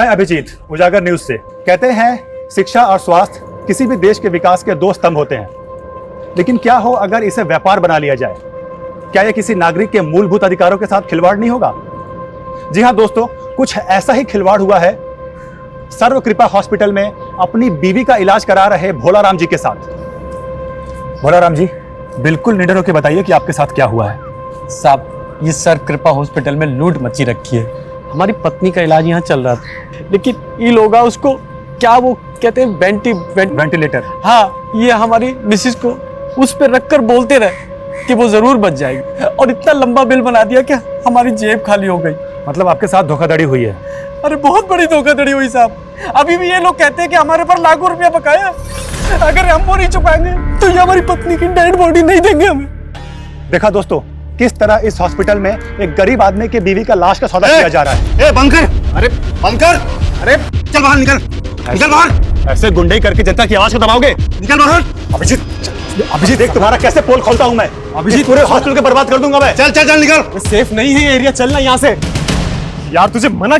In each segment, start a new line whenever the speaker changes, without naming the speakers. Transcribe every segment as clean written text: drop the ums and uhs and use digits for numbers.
मैं अभिजीत, उजागर न्यूज से। कहते हैं शिक्षा और स्वास्थ्य किसी भी देश के विकास के दो स्तंभ होते हैं, लेकिन क्या हो अगर इसे व्यापार बना लिया जाए? क्या यह किसी नागरिक के मूलभूत अधिकारों के साथ खिलवाड़ नहीं होगा? जी हाँ दोस्तों, कुछ ऐसा ही खिलवाड़ हुआ है सर्व कृपा हॉस्पिटल में अपनी बीवी का इलाज करा रहे भोलाराम जी के साथ। भोलाराम जी, बिल्कुल निडर होकर बताइए कि आपके साथ क्या हुआ है।
साहब, ये सर्व कृपा हॉस्पिटल में लूट मची रखी है। हमारी पत्नी का इलाज यहाँ चल रहा था, लेकिन ये लोग उसको क्या वो कहते हैं वेंटिलेटर। हाँ, ये हमारी मिसिस को उस पर रखकर बोलते रहे कि वो जरूर बच जाएगी, और इतना लंबा बिल बना दिया कि हमारी जेब खाली हो गई।
मतलब आपके साथ धोखाधड़ी हुई है?
अरे बहुत बड़ी धोखाधड़ी हुई साहब। अभी भी ये लोग कहते हैं कि हमारे पर लाखों रुपया बकाया है, अगर हम वो नहीं चुकाएंगे तो ये हमारी पत्नी की डेड बॉडी नहीं देंगे हमें।
देखा दोस्तों, किस तरह इस हॉस्पिटल में एक गरीब आदमी की बीवी का लाश का सौदा किया जा रहा है।
बंद कर! अरे बंद कर! अरे चल बाहर निकल! निकल बाहर!
ऐसे गुंडे करके जनता की आवाज को दबाओगे?
निकल बाहर!
अभिजीत देख तुम्हारा कैसे पोल खोलता हूं मैं। अभिजीत पूरे हॉस्पिटल को बर्बाद कर दूंगा मैं।
चल चल चल निकल!
सेफ नहीं है ये एरिया, चलना यहाँ से।
यार तुझे मना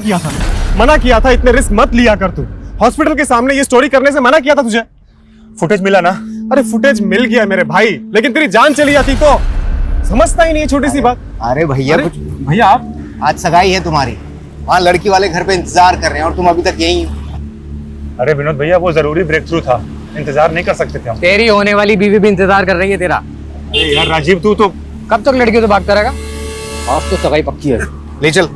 किया था, इतने रिस्क मत लिया कर तू। हॉस्पिटल के सामने ये स्टोरी करने से मना किया था तुझे।
फुटेज मिला ना?
अरे फुटेज मिल गया मेरे भाई, लेकिन तेरी जान चली जाती तो। समझता ही नहीं है छोटी सी बात।
अरे भैया कुछ
भैया आप
आज सगाई है तुम्हारी, वहाँ लड़की वाले घर पे इंतजार कर रहे हैं और तुम अभी तक यहीं हो।
अरे विनोद भैया, वो जरूरी ब्रेक थ्रू था, इंतजार नहीं कर सकते थे हम।
तेरी होने वाली बीवी भी इंतजार कर रही है तेरा।
अरे यार राजीव, तू तो
कब तक लड़कियों से भागता रहेगा? आज तो सगाई पक्की है।
ले चल।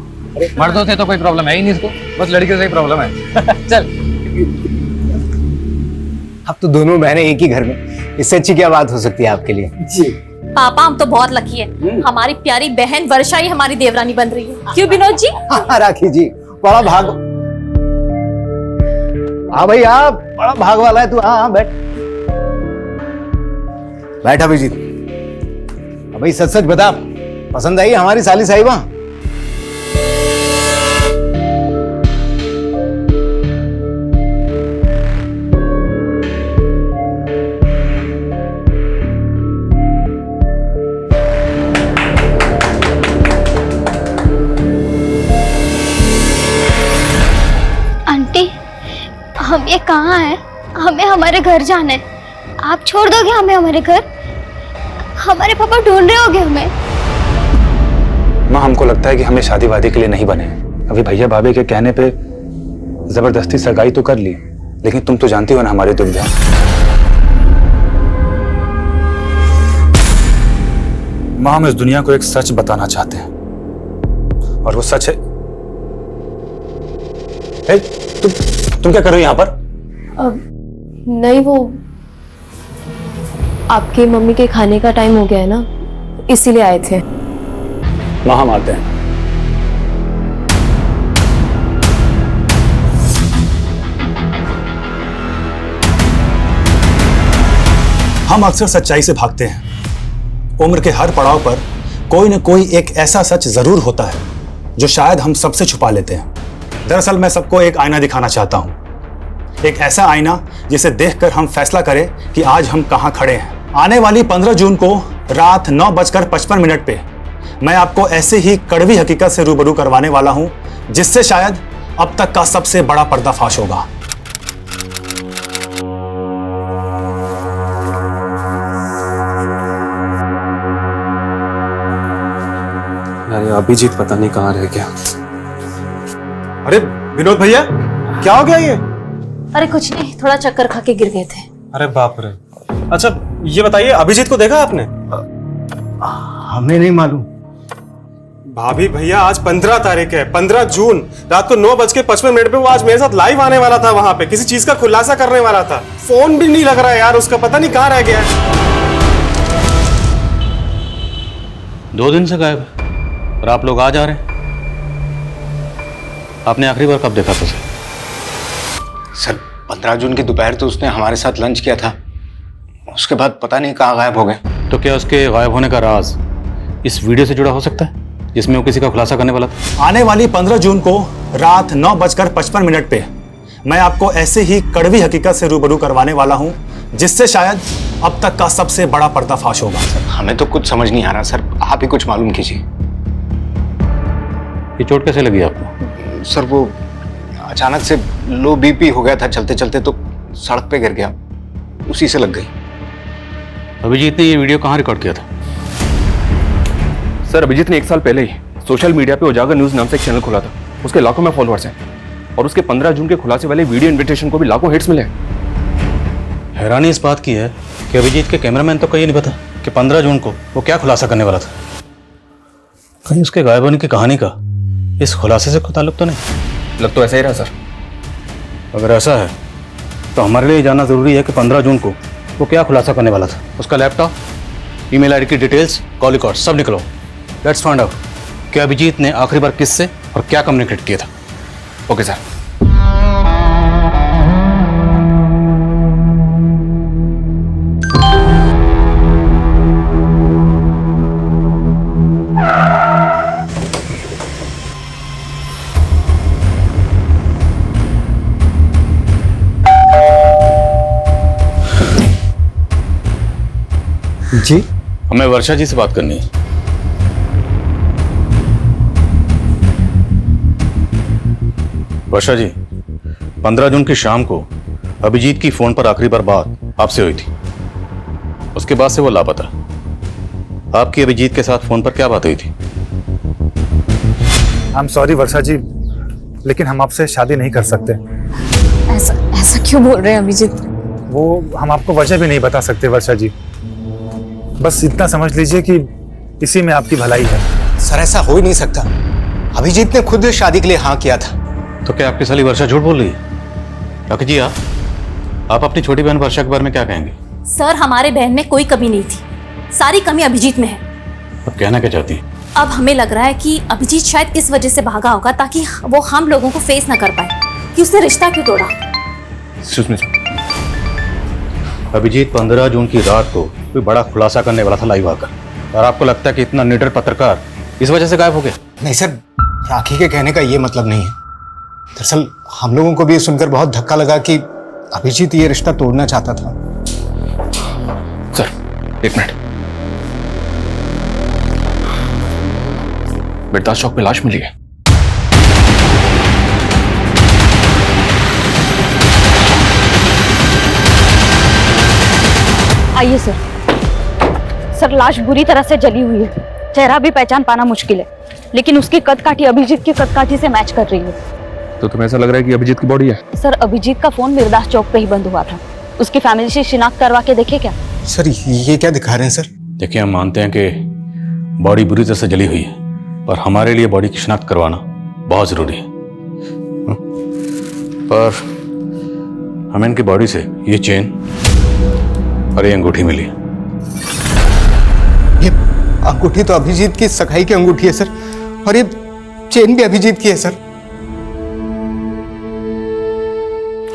मर्दों से तो कोई प्रॉब्लम है ही नहीं इसको, बस लड़कियों से ही प्रॉब्लम है। चल।
अब तो दोनों बहनें एक ही घर में, इससे अच्छी क्या बात हो सकती है आपके लिए?
जी
पापा, हम तो बहुत लकी है, हमारी प्यारी बहन वर्षा ही हमारी देवरानी बन रही है। क्यों विनोद जी?
हाँ राखी जी, बड़ा भाग। हाँ भाई, आप बड़ा भाग वाला है तू। हाँ बैठ बैठ अभिजीत। भाई सच सच बता, पसंद आई हमारी साली साहिबा?
आंटी, हम ये कहाँ हैं? हमें हमारे घर जाना है। आप छोड़ दोगे हमें हमारे घर? हमारे पापा ढूंढ रहे होंगे हमें।
माँ, हमको लगता है कि हमें शादी वादी के लिए नहीं बने। अभी भैया भाभी के कहने पे जबरदस्ती सगाई तो कर ली, लेकिन तुम तो जानती हो ना हमारी दुविधा। माँ, हम इस दुनिया को एक सच बताना चाहते हैं, और वो सच है। ए, तुम क्या कर रहे हो यहाँ पर?
नहीं, वो आपकी मम्मी के खाने का टाइम हो गया है ना, इसीलिए आए थे।
माँ, हम आते हैं। हम अक्सर सच्चाई से भागते हैं। उम्र के हर पड़ाव पर कोई न कोई एक ऐसा सच जरूर होता है जो शायद हम सबसे छुपा लेते हैं। दरअसल मैं सबको एक आईना दिखाना चाहता हूं, एक ऐसा आईना जिसे देखकर हम फैसला करें कि आज हम कहां खड़े हैं। आने वाली 15 जून को रात 9:55 पे मैं आपको ऐसे ही कड़वी हकीकत से रूबरू करवाने वाला हूं, जिससे शायद अब तक का सबसे बड़ा पर्दाफाश होगा।
अरे अभिजीत पता नहीं कहाँ रह गया।
अरे विनोद भैया, क्या हो गया ये?
अरे कुछ नहीं, थोड़ा चक्कर खा के गिर गए थे।
अरे बाप रे। अच्छा ये बताइए, अभिजीत को देखा आपने?
हमें नहीं मालूम।
भाभी भैया, आज 15 तारीख है, 15 जून रात को 9:55 पे वो आज मेरे साथ लाइव आने वाला था, वहां पे किसी चीज का खुलासा करने वाला था। फोन भी नहीं लग रहा है यार उसका, पता नहीं कहाँ रह गया है।
2 दिन से गायब है और आप लोग आज आ रहे हैं। आपने आखिरी बार कब देखा था
सर? 15 जून की दोपहर तो उसने हमारे साथ लंच किया था, उसके बाद पता नहीं कहाँ गायब हो गए।
तो क्या उसके गायब होने का राज इस वीडियो से जुड़ा हो सकता है जिसमें वो किसी का खुलासा करने वाला था?
आने वाली 15 जून को रात 9:55 पे मैं आपको ऐसे ही कड़वी हकीकत से रूबरू करवाने वाला हूं, जिससे शायद अब तक का सबसे बड़ा पर्दाफाश होगा।
हमें तो कुछ समझ नहीं आ रहा सर, आप ही कुछ मालूम कीजिए।
ये चोट कैसे लगी आपको?
सर वो अचानक से लो बीपी हो गया था चलते चलते, तो सड़क पे गिर गया, उसी से लग गई।
अभिजीत ने ये वीडियो कहाँ रिकॉर्ड किया था?
सर अभिजीत ने 1 साल पहले ही सोशल मीडिया पे उजागर न्यूज नाम से एक चैनल खोला था। उसके लाखों में फॉलोअर्स हैं और उसके 15 जून के खुलासे वाले वीडियो इनविटेशन को भी लाखों हिट्स मिले।
हैरानी इस बात की है कि अभिजीत के कैमरामैन तो कहीं नहीं पता कि 15 जून को वो क्या खुलासा करने वाला था। कहीं उसके गायब होने की कहानी का इस खुलासे से कोई ताल्लुक तो नहीं?
लग तो ऐसा ही रहा सर।
अगर ऐसा है तो हमारे लिए जानना जरूरी है कि 15 जून को वो क्या खुलासा करने वाला था। उसका लैपटॉप, ईमेल आईडी की डिटेल्स, कॉल रिकॉर्ड सब निकलो। लेट्स फाइंड आउट कि अभिजीत ने आखिरी बार किससे और क्या कम्युनिकेट किया था।
Okay sir.
जी,
हमें वर्षा जी से बात करनी है। वर्षा जी, 15 जून की शाम को अभिजीत की फोन पर आखिरी बार बात आपसे हुई थी। उसके बाद से वो लापता। आपकी अभिजीत के साथ फोन पर क्या बात हुई थी?
आई एम सॉरी वर्षा जी, लेकिन हम आपसे शादी नहीं कर सकते।
ऐसा क्यों बोल रहे हैं अभिजीत?
वो हम आपको वजह भी नहीं बता सकते वर्षा जी। बस इतना समझ लीजिए कि इसी में आपकी भलाई है।
सर ऐसा हो ही नहीं सकता, अभिजीत ने खुद शादी के लिए हाँ किया था।
तो क्या आपकी साली वर्षा झूठ बोल रही है? काकी जी, आप अपनी छोटी बहन वर्षा के बारे में क्या कहेंगे?
सर हमारे बहन में कोई कमी नहीं थी, सारी कमी अभिजीत में है।
अब कहना क्या चाहती हैं?
अब हमें लग रहा है कि अभिजीत शायद इस वजह से भागा होगा ताकि वो हम लोगों को फेस ना कर पाए कि उसने रिश्ता क्यों तोड़ा।
अभिजीत 15 जून की रात को कोई बड़ा खुलासा करने वाला था लाइव आकर, और आपको लगता है कि इतना निडर पत्रकार इस वजह से गायब हो गया?
नहीं सर, राखी के कहने का ये मतलब नहीं है। दरअसल हम लोगों को भी सुनकर बहुत धक्का लगा कि अभिजीत ये रिश्ता तोड़ना चाहता था।
सर 1 मिनट, बिरदास चौक पे लाश मिली है।
आइए सर। सर लाश बुरी तरह से जली हुई है, चेहरा भी पहचान पाना मुश्किल है, लेकिन उसकी कदकाठी अभिजीत की कदकाठी से मैच कर रही है।
तो तुम्हें ऐसा लग रहा है कि अभिजीत की बॉडी है?
सर अभिजीत का फोन बिरदास चौक पे ही बंद हुआ था, उसकी फैमिली से शिनाख्त करवा के देखे क्या?
सर ये क्या दिखा रहे हैं सर?
देखिए, हम मानते हैं कि बॉडी बुरी तरह से जली हुई है, पर हमारे लिए बॉडी की शिनाख्त करवाना बहुत जरूरी है। पर हमें इनकी बॉडी से ये चेन और ये अंगूठी मिली है।
ये अंगूठी तो अभिजीत की सगाई की अंगूठी है सर, और ये चेन भी अभिजीत की है सर।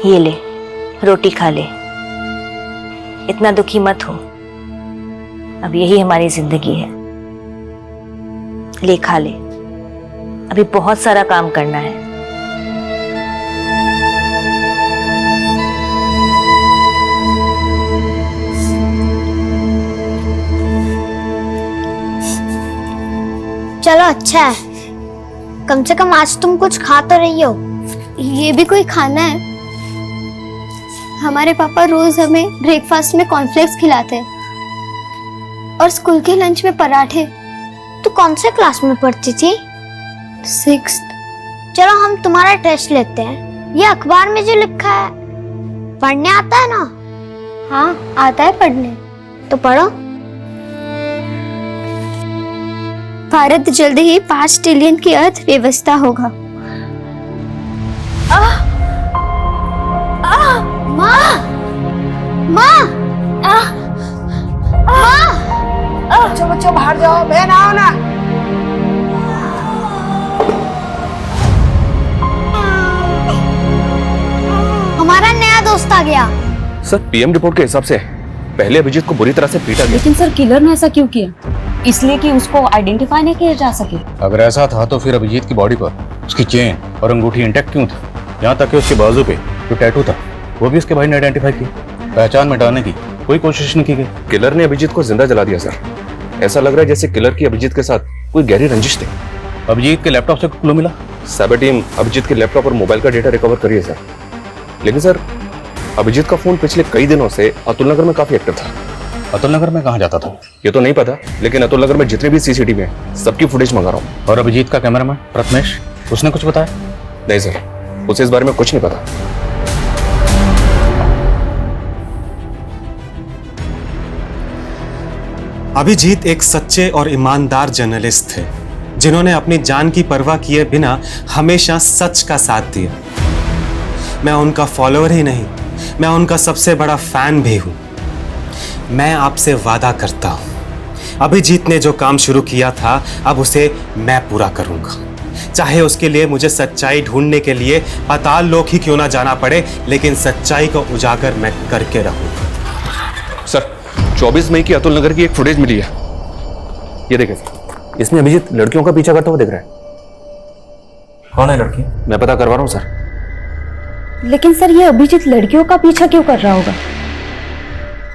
ये ले, रोटी खा ले, इतना दुखी मत हो, अब यही हमारी जिंदगी है। ले खा ले, अभी बहुत सारा काम करना है।
चलो अच्छा है, कम से कम आज तुम कुछ खा तो रही हो। ये भी कोई खाना है? हमारे पापा रोज हमें ब्रेकफास्ट में कॉर्नफ्लेक्स खिलाते हैं और स्कूल के लंच में पराठे। तू कौन से क्लास में पढ़ती थी? 6th। चलो हम तुम्हारा टेस्ट लेते हैं। ये अखबार में जो लिखा है पढ़ने आता है ना? हाँ आता है पढ़ने। तो पढ़ो। भारत जल्द ही 5 ट्रिलियन की अर्थव्यवस्था होगा। माँ, माँ,
बच्चों बच्चों बाहर जाओ, बहन आओ ना।
हमारा नया दोस्त आ गया।
सर पीएम रिपोर्ट के हिसाब से पहले अभिजीत को बुरी तरह से पीटा गया।
लेकिन सर किलर ने ऐसा क्यों किया? इसलिए कि उसको आइडेंटिफाई नहीं किया जा सके।
अगर ऐसा था तो फिर अभिजीत की बॉडी पर उसकी चेन और अंगूठी इंटैक्ट क्यों थी? यहाँ तक कि उसके बाजू पे जो टैटू था वो भी उसके भाई ने आइडेंटिफाई किया। पहचान मिटाने की कोई कोशिश नहीं की गई।
किलर ने अभिजीत को जिंदा जला दिया सर। ऐसा लग रहा है जैसे किलर की अभिजीत के साथ कोई गहरी रंजिश थी।
अभिजीत के लैपटॉप से क्लू मिला?
साइबर टीम अभिजीत के लैपटॉप और मोबाइल का डेटा रिकवर करी है सर। लेकिन सर अभिजीत का फोन पिछले कई दिनों से अतुल नगर में काफी एक्टिव था।
अतुल नगर में कहाँ जाता था?
ये तो नहीं पता, लेकिन अतुल नगर में जितने भी सीसीटीवी हैं सबकी फुटेज मंगा रहा हूँ।
और अभिजीत का कैमरामैन प्रथमेश, उसने कुछ बताया?
नहीं सर, उसे इस बारे में कुछ नहीं पता।
अभिजीत एक सच्चे और ईमानदार जर्नलिस्ट थे जिन्होंने अपनी जान की परवाह किए बिना हमेशा सच का साथ दिया। मैं उनका फॉलोअर ही नहीं, मैं उनका सबसे बड़ा फैन भी हूं। मैं आपसे वादा करता हूं, अभिजीत ने जो काम शुरू किया था अब उसे मैं पूरा करूंगा, चाहे उसके लिए मुझे सच्चाई ढूंढने के लिए पाताल लोक ही क्यों ना जाना पड़े, लेकिन सच्चाई को उजागर मैं करके रहूंगा।
सर 24 मई की अतुल नगर की एक फुटेज मिली है, ये देखें सर। इसमें अभिजीत लड़कियों का पीछा करता हुआ दिख रहा है।
कौन है लड़की?
मैं पता करवा रहा हूँ सर।
लेकिन सर ये अभिजीत लड़कियों का पीछा क्यों कर रहा होगा?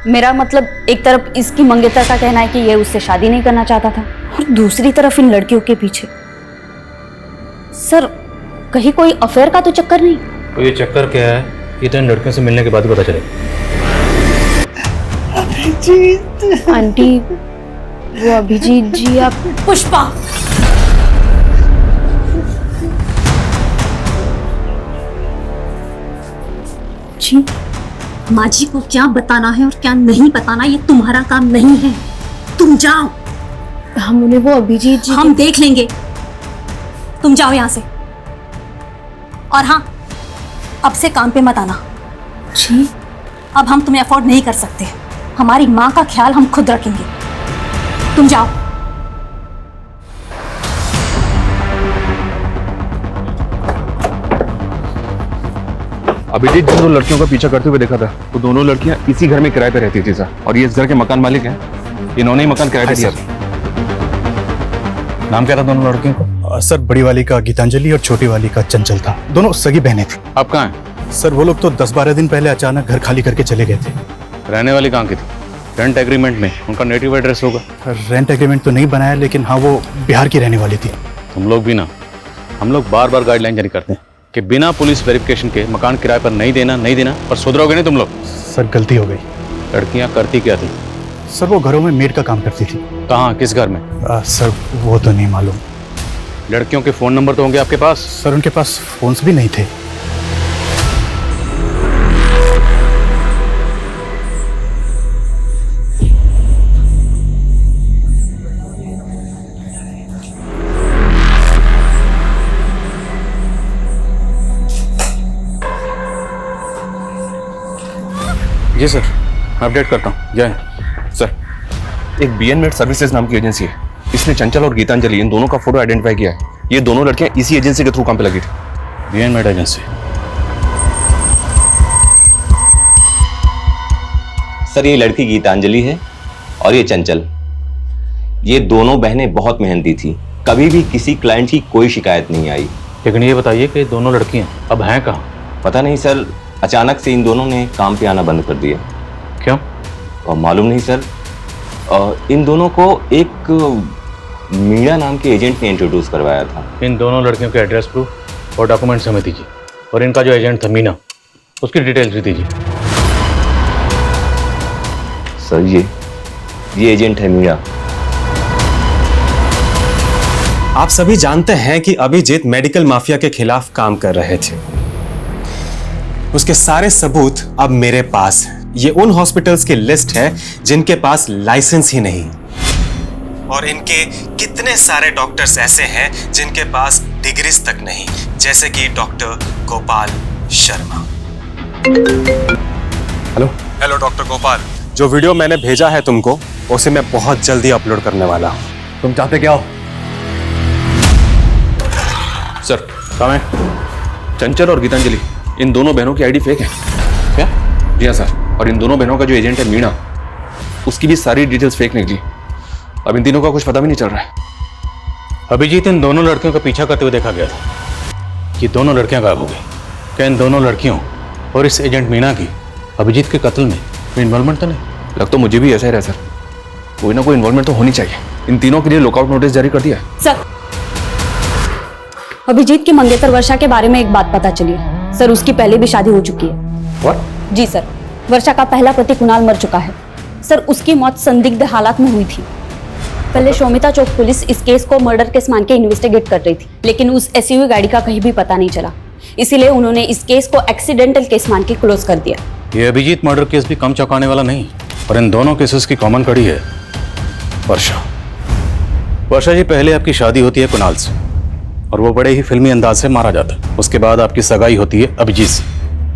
मेरा मतलब एक तरफ इसकी मंगेतर का कहना है कि ये उससे शादी नहीं करना चाहता था और दूसरी तरफ इन लड़कियों के पीछे। सर कहीं कोई अफेयर का तो चक्कर नहीं?
तो ये चक्कर क्या है ये तो इन लड़कियों से मिलने के बाद ही पता चलेगा।
अभिजीत आंटी, वो अभिजीत जी आप।
पुष्पा, जी माँ जी को क्या बताना है और क्या नहीं बताना ये तुम्हारा काम नहीं है। तुम जाओ।
हम उन्हें वो अभिजीत जी
हम देख लेंगे, तुम जाओ यहाँ से। और हाँ, अब से काम पे मत आना।
जी
अब हम तुम्हें अफोर्ड नहीं कर सकते, हमारी माँ का ख्याल हम खुद रखेंगे। तुम जाओ।
अभिजीत जिन दो लड़कियों का पीछा करते हुए देखा था वो दोनों लड़कियां इसी घर में किराए पे रहती थी सर, और ये इस घर के मकान मालिक हैं। इन्होंने ही मकान किराए पे दिया।
नाम क्या था दोनों लड़कियों का?
सर बड़ी वाली का गीतांजलि और छोटी वाली का चंचल था। दोनों सगी बहनें थी।
आप कहाँ हैं?
सर वो लोग तो 10-12 दिन पहले अचानक घर खाली करके चले गए थे।
रहने वाली कहाँ की थी? रेंट एग्रीमेंट में उनका नेटिव एड्रेस होगा।
रेंट एग्रीमेंट तो नहीं बनाया, लेकिन हाँ वो बिहार की रहने वाली थी।
तुम लोग भी ना, हम लोग बार बार गाइडलाइन जारी करते हैं कि बिना पुलिस वेरिफिकेशन के मकान किराए पर नहीं देना, पर सुधरोगे नहीं तुम लोग।
सर गलती हो गई।
लड़कियां करती क्या थी?
सर वो घरों में मेड का काम करती थी।
कहाँ, किस घर में?
सर वो तो नहीं मालूम।
लड़कियों के फोन नंबर तो होंगे आपके पास?
सर उनके पास फोन्स भी नहीं थे।
जी सर, मैं अपडेट करता हूँ। जय
सर, एक बीएन मेड सर्विसेज नाम की एजेंसी है, इसने चंचल और गीतांजलि इन दोनों का फोटो आइडेंटिफाई किया है। ये दोनों लड़कियां इसी एजेंसी के थ्रू काम पे लगी थी।
BN made agency?
सर ये लड़की गीतांजलि है और ये चंचल। ये दोनों बहनें बहुत मेहनती थी, कभी भी किसी क्लाइंट की कोई शिकायत नहीं आई।
लेकिन ये बताइए कि दोनों लड़कियां अब हैं कहाँ?
पता नहीं सर, अचानक से इन दोनों ने काम पे आना बंद कर दिया।
क्यों?
और मालूम नहीं सर। इन दोनों को एक मीणा नाम के एजेंट ने इंट्रोड्यूस करवाया था।
इन दोनों लड़कियों के एड्रेस प्रूफ और डॉक्यूमेंट्स हमें दीजिए, और इनका जो एजेंट था मीना, उसकी डिटेल्स भी दीजिए।
सर ये एजेंट है मीणा।
आप सभी जानते हैं कि अभिजीत मेडिकल माफिया के खिलाफ काम कर रहे थे। उसके सारे सबूत अब मेरे पास हैं। ये उन हॉस्पिटल्स की लिस्ट है जिनके पास लाइसेंस ही नहीं, और इनके कितने सारे डॉक्टर्स ऐसे हैं जिनके पास डिग्रीज तक नहीं, जैसे कि doctor Gopal Sharma. Hello doctor Gopal, जो वीडियो मैंने भेजा है तुमको, उसे मैं बहुत जल्दी अपलोड करने वाला हूँ।
तुम चाहते क्या हो?
सर कहाँ है? चंचल और गीतांजलि इन दोनों बहनों की आईडी फेक है। क्या? जी हाँ सर, और इन दोनों बहनों का जो एजेंट है मीणा, उसकी भी सारी डिटेल्स फेक निकली। अब इन तीनों का कुछ पता भी नहीं चल रहा है।
अभिजीत इन दोनों लड़कियों का पीछा करते हुए देखा गया था। ये दोनों लड़कियां गायब हो गई। क्या इन दोनों लड़कियों और इस एजेंट मीणा की अभिजीत के कत्ल में इन्वॉल्वमेंट तो नहीं?
लग तो मुझे भी ऐसा ही रहा सर, कोई ना कोई इन्वॉल्वमेंट तो होनी चाहिए। इन तीनों के लिए लुकआउट नोटिस जारी कर दिया है।
सर अभिजीत की मंगेतर वर्षा के बारे में एक बात पता चली है सर, उसकी पहले भी शादी हो चुकी है।
What?
जी सर, वर्षा का पहला पति कुणाल मर चुका है सर। उसकी मौत संदिग्ध हालात में हुई थी। पहले शोमिता चौक पुलिस इस केस को मर्डर केस मान के इन्वेस्टिगेट कर रही थी, लेकिन उस एसयूवी गाड़ी का कहीं भी पता नहीं चला, इसीलिए उन्होंने इस केस को एक्सीडेंटल केस मान के क्लोज कर दिया।
ये अभिजीत मर्डर केस भी कम चौंकाने वाला नहीं, और इन दोनों केसेस की कॉमन कड़ी है वर्षा। वर्षा जी, पहले आपकी शादी होती है कुणाल से और वो बड़े ही फिल्मी अंदाज से मारा जाता है। उसके बाद आपकी सगाई होती है अभिजीत से,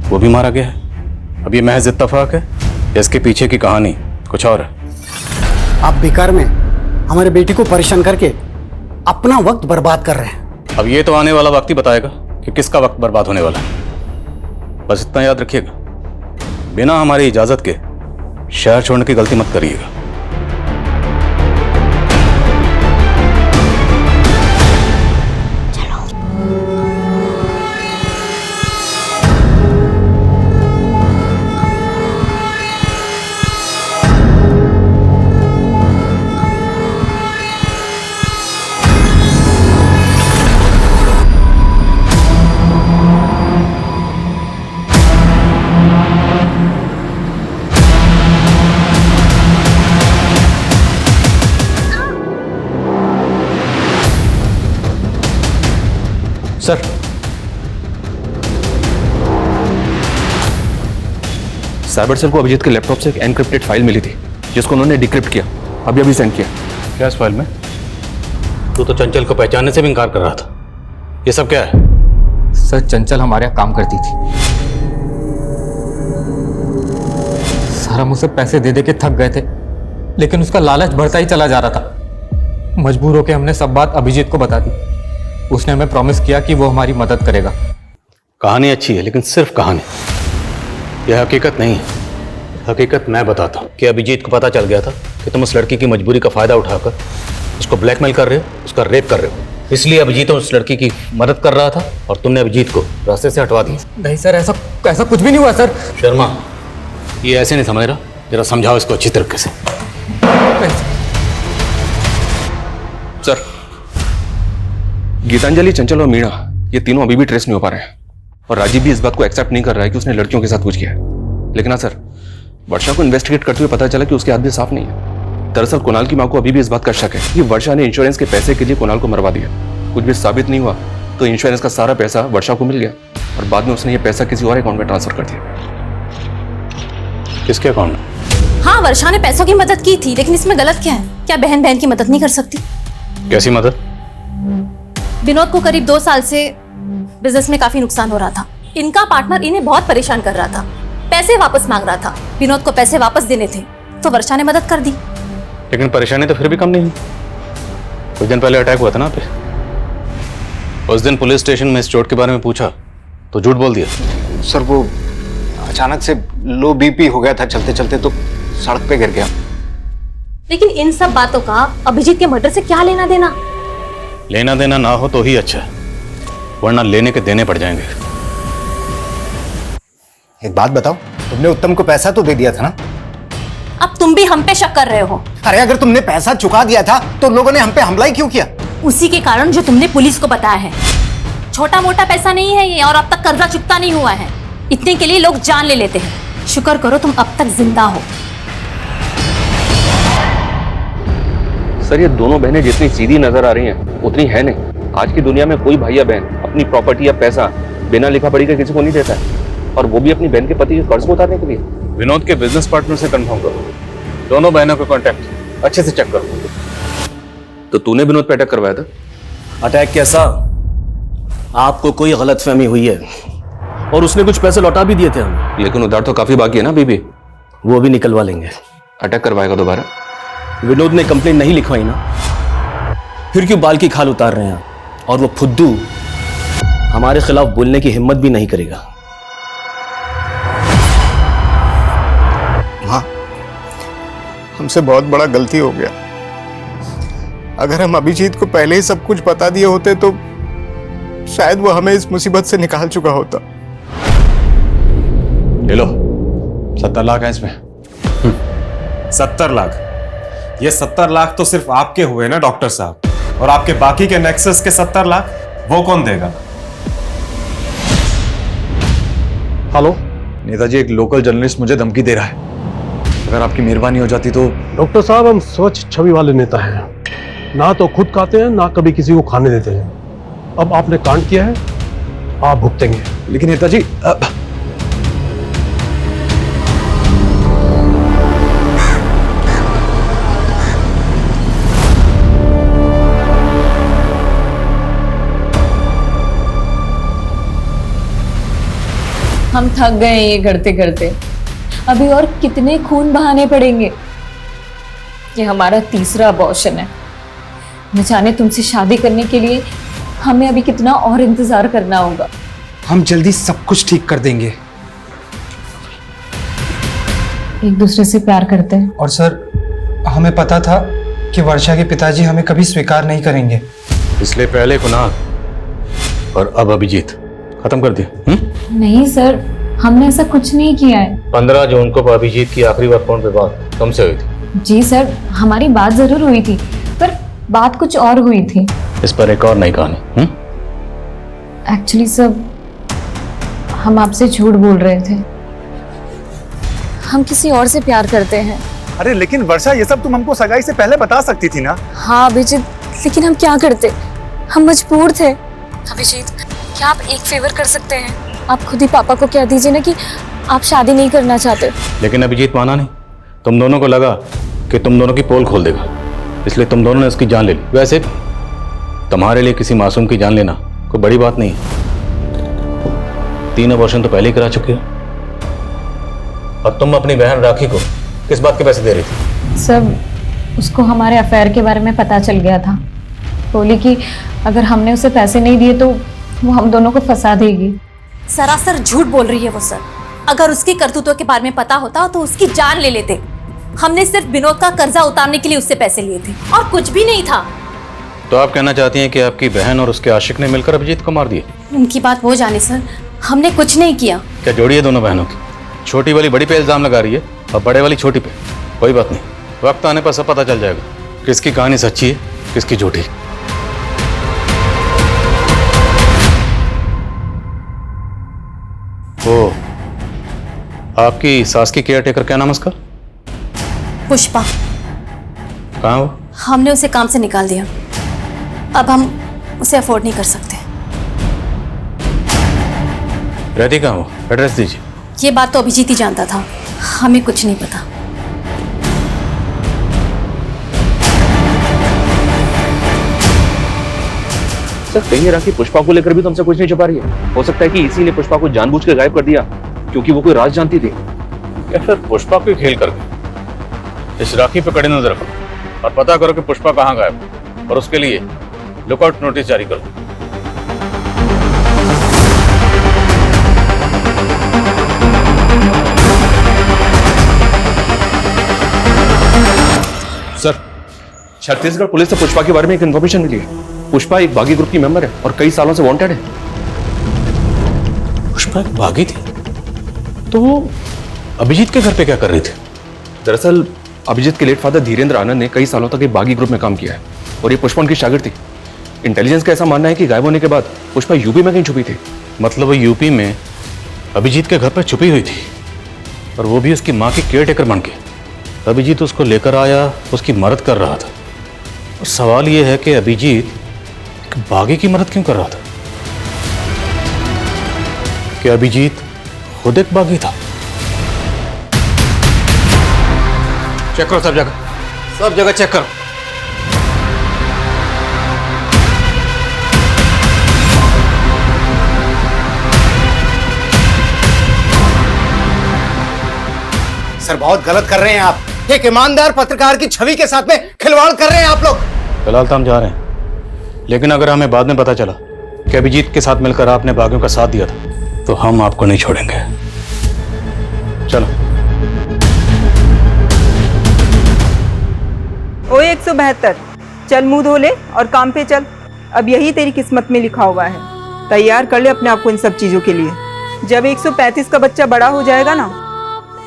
वो भी मारा गया है। अब ये महज इत्तेफाक है, इसके पीछे की कहानी कुछ और है।
आप बेकार में हमारे बेटी को परेशान करके अपना वक्त बर्बाद कर रहे हैं।
अब ये तो आने वाला वक्त ही बताएगा कि किसका वक्त बर्बाद होने वाला है। बस इतना याद रखिएगा, बिना हमारी इजाजत के शहर छोड़ने की गलती मत करिएगा।
सर, साइबर सेल को अभिजीत के लैपटॉप से एक एनक्रिप्टेड फाइल मिली थी जिसको उन्होंने डिक्रिप्ट किया, अभी सेंड किया।
क्या इस फाइल में? तू तो चंचल को पहचानने से भी इनकार कर रहा था, ये सब क्या है?
सर, चंचल हमारे यहाँ काम करती थी सर। हम उसे पैसे दे दे के थक गए थे, लेकिन उसका लालच बढ़ता ही चला जा रहा था। मजबूर होकर हमने सब बात अभिजीत को बता दी। उसने हमें प्रॉमिस किया कि वो हमारी मदद करेगा।
कहानी अच्छी है, लेकिन सिर्फ कहानी, यह हकीकत नहीं है। हकीकत मैं बताता हूँ कि अभिजीत को पता चल गया था कि तुम उस लड़की की मजबूरी का फायदा उठाकर उसको ब्लैकमेल कर रहे हो, उसका रेप कर रहे हो। इसलिए अभिजीत उस लड़की की मदद कर रहा था और तुमने अभिजीत को रास्ते से हटवा दिया।
नहीं सर, ऐसा कुछ भी नहीं हुआ सर।
शर्मा, ये ऐसे नहीं समझ रहा, जरा समझाओ इसको अच्छी तरीके से।
सर, गीतांजलि, चंचल और मीणा ये तीनों अभी भी ट्रेस नहीं हो पा रहे हैं, और राजीव भी इस बात को एक्सेप्ट नहीं कर रहा है कि उसने लड़कियों के साथ कुछ किया है। लेकिन हाँ सर, वर्षा को इन्वेस्टिगेट करते हुए पता चला कि उसके हाथ भी साफ नहीं है। दरअसल कुणाल की मां को अभी भी इस बात का शक है कि वर्षा ने इंश्योरेंस के पैसे के लिए कुणाल को मरवा दिया। कुछ भी साबित नहीं हुआ तो इंश्योरेंस का सारा पैसा वर्षा को मिल गया, और बाद में उसने ये पैसा किसी और अकाउंट में ट्रांसफर कर दिया।
किसके अकाउंट में?
हाँ, वर्षा ने पैसों की मदद की थी, लेकिन इसमें गलत क्या है? क्या बहन बहन की मदद नहीं कर सकती?
कैसी मदद?
विनोद को करीब 2 साल से बिजनेस में काफी नुकसान हो रहा था। इनका पार्टनर इन्हें बहुत परेशान कर रहा था, पैसे वापस मांग रहा था। विनोद को पैसे वापस देने थे तो वर्षा ने मदद कर दी।
लेकिन परेशानी तो फिर भी कम नहीं हुई। कुछ दिन पहले अटैक हुआ था ना पे। उस दिन पुलिस स्टेशन में इस चोट के बारे में पूछा तो झूठ बोल दिया।
सर, वो अचानक से लो बीपी हो गया था, चलते चलते तो सड़क पे गिर गया।
लेकिन इन सब बातों का अभिजीत के मर्डर से क्या लेना देना?
लेना देना ना हो तो ही अच्छा है, वरना लेने के देने पड़ जाएंगे।
एक बात बताओ, तुमने उत्तम को पैसा तो दे दिया था ना?
अब तुम भी हम पे शक कर रहे हो।
अरे अगर तुमने पैसा चुका दिया था तो लोगों ने हम पे हमला ही क्यों किया?
उसी के कारण जो तुमने पुलिस को बताया है। छोटा मोटा पैसा नहीं है ये, और अब तक कर्जा चुकता नहीं हुआ है। इतने के लिए लोग जान ले लेते हैं। शुक्र करो तुम अब तक जिंदा हो।
सर, ये दोनों बहनें जितनी सीधी नजर आ रही हैं उतनी है नहीं। आज की दुनिया में कोई भाई या बहन अपनी प्रॉपर्टी या पैसा बिना लिखा पढ़ी के किसी को नहीं देता है, और वो भी अपनी बहन के पति के कर्ज को उतारने के लिए।
विनोद के बिजनेस पार्टनर से कंफर्म करो, दोनों बहनों का कांटेक्ट अच्छे से चेक करो।
तो तूने विनोद पे अटैक करवाया था?
अटैक कैसा? आपको कोई गलतफहमी हुई है, और उसने कुछ पैसे लौटा भी दिए थे हमें।
लेकिन उधार तो काफी बाकी है ना बीबी।
वो भी निकलवा लेंगे।
अटैक करवाएगा दोबारा?
विनोद ने कंप्लेन नहीं लिखवाई ना, फिर क्यों बाल की खाल उतार रहे हैं? और वो फुद्दू हमारे खिलाफ बोलने की हिम्मत भी नहीं करेगा।
हाँ, हमसे बहुत बड़ा गलती हो गया। अगर हम अभिजीत को पहले ही सब कुछ बता दिए होते तो शायद वो हमें इस मुसीबत से निकाल चुका होता।
ले लो, 70 लाख है इसमें।
70 लाख? ये 70 लाख तो सिर्फ आपके हुए ना डॉक्टर साहब, और आपके बाकी के नेक्सस के 70 लाख
वो कौन देगा?
हेलो नेताजी, एक लोकल जर्नलिस्ट मुझे धमकी दे रहा है। अगर आपकी मेहरबानी हो जाती तो।
डॉक्टर साहब, हम स्वच्छ छवि वाले नेता हैं, ना तो खुद खाते हैं ना कभी किसी को खाने देते हैं। अब आपने कांड किया है, आप भुगतेंगे।
लेकिन नेताजी
हम थक गए हैं ये करते करते। अभी और कितने खून बहाने पड़ेंगे? ये हमारा तीसरा अबॉर्शन है। न जाने तुमसे शादी करने के लिए हमें अभी कितना और इंतजार करना होगा।
हम जल्दी सब कुछ ठीक कर देंगे।
एक दूसरे से प्यार करते हैं।
और सर, हमें पता था कि वर्षा के पिताजी हमें कभी स्वीकार नहीं करेंगे,
इसलिए पहले कुणाल और अब अभिजीत खत्म कर दिया।
नहीं सर, हमने ऐसा कुछ नहीं किया है।
15 जून को अभिजीत की आखिरी बार फोन पे बात तुमसे हुई थी?
जी सर, हमारी बात जरूर हुई थी, पर बात कुछ और हुई थी।
इस पर एक और नई कहानी।
एक्चुअली सर, हम आपसे झूठ बोल रहे थे। हम किसी और से प्यार करते हैं।
अरे लेकिन वर्षा, ये सब तुम हमको सगाई से पहले बता सकती थी ना।
हाँ अभिजीत, लेकिन हम क्या करते, हम मजबूर थे। अभिजीत, क्या आप एक फेवर कर सकते हैं? आप खुद ही पापा को कह दीजिए ना कि आप शादी नहीं करना चाहते।
लेकिन अभिजीत माना नहीं। तुम दोनों को लगा कि तुम दोनों की पोल खोल देगा, इसलिए तुम दोनों ने उसकी जान ले ली। वैसे तुम्हारे लिए किसी मासूम की जान लेना कोई बड़ी बात नहीं है। 3 अबॉर्शन तो पहले ही करा चुके हो। और तुम अपनी बहन राखी को किस बात के पैसे दे रही थी?
सब उसको हमारे अफेयर के बारे में पता चल गया था। बोली कि अगर हमने उसे पैसे नहीं दिए तो वो हम दोनों को फंसा देगी।
सरासर झूठ बोल रही है वो सर। अगर उसकी करतूतों के बारे में पता होता तो उसकी जान ले लेते। हमने सिर्फ विनोद का कर्जा उतारने के लिए उससे पैसे लिए थे और कुछ भी नहीं था।
तो आप कहना चाहती हैं कि आपकी बहन और उसके आशिक ने मिलकर अभिजीत को मार दिया?
उनकी बात वो जाने सर, हमने कुछ नहीं किया।
क्या जोड़ी है दोनों बहनों की? छोटी वाली बड़ी पे इल्जाम लगा रही है और बड़े वाली छोटी पे। कोई बात नहीं, वक्त आने पर सब पता चल जाएगा किसकी कहानी सच्ची है किसकी झूठी। ओ, आपकी सास की केयर टेकर क्या नाम है उसका?
पुष्पा।
कहाँ वो?
हमने उसे काम से निकाल दिया। अब हम उसे अफोर्ड नहीं कर सकते।
रहती कहाँ वो? एड्रेस दीजिए।
ये बात तो अभिजीत ही जानता था, हमें कुछ नहीं पता।
सर, कहीं राखी पुष्पा को लेकर भी तुमसे कुछ नहीं छुपा रही है? हो सकता है कि इसी ने पुष्पा को जानबूझ कर गायब कर दिया क्योंकि वो कोई राज जानती थी।
या फिर पुष्पा को खेल करके इस राखी पे कड़ी नजर रखो और पता करो कि पुष्पा कहाँ गायब है, और उसके लिए लुकआउट नोटिस जारी करो।
सर, छत्तीसगढ़ पुलिस से पुष्पा के बारे में एक इन्फॉर्मेशन मिली है। पुष्पा एक बागी ग्रुप की मेंबर है और कई सालों से वांटेड है।
पुष्पा एक बागी थी? तो वो अभिजीत के घर पे क्या कर रही थी?
दरअसल अभिजीत के लेट फादर धीरेन्द्र आनंद ने कई सालों तक एक बागी ग्रुप में काम किया है और ये पुष्पा उनकी शागिर्द थी। इंटेलिजेंस का ऐसा मानना है कि गायब होने के बाद पुष्पा यूपी में कहीं छुपी थी।
मतलब वो यूपी में अभिजीत के घर पर छुपी हुई थी, और वो भी उसकी माँ की केयर टेकर बन के। अभिजीत उसको लेकर आया, उसकी मदद कर रहा था। और सवाल ये है कि अभिजीत एक बागी की मदद क्यों कर रहा था? कि अभिजीत खुद एक बागी था? चेक करो सब जगह चेक करो।
सर, बहुत गलत कर रहे हैं आप। एक ईमानदार पत्रकार की छवि के साथ में खिलवाड़ कर रहे हैं आप लोग।
फिलहाल तो हम जा रहे हैं, लेकिन अगर हमें बाद में पता चला कि अभिजीत के साथ मिलकर आपने बागियों का साथ दिया था तो हम आपको नहीं छोड़ेंगे। चलो।
ओ 172, चल मुंह धो ले और काम पे चल। अब यही तेरी किस्मत में लिखा हुआ है। तैयार कर ले अपने आप को इन सब चीजों के लिए। जब 135 का बच्चा बड़ा हो जाएगा ना,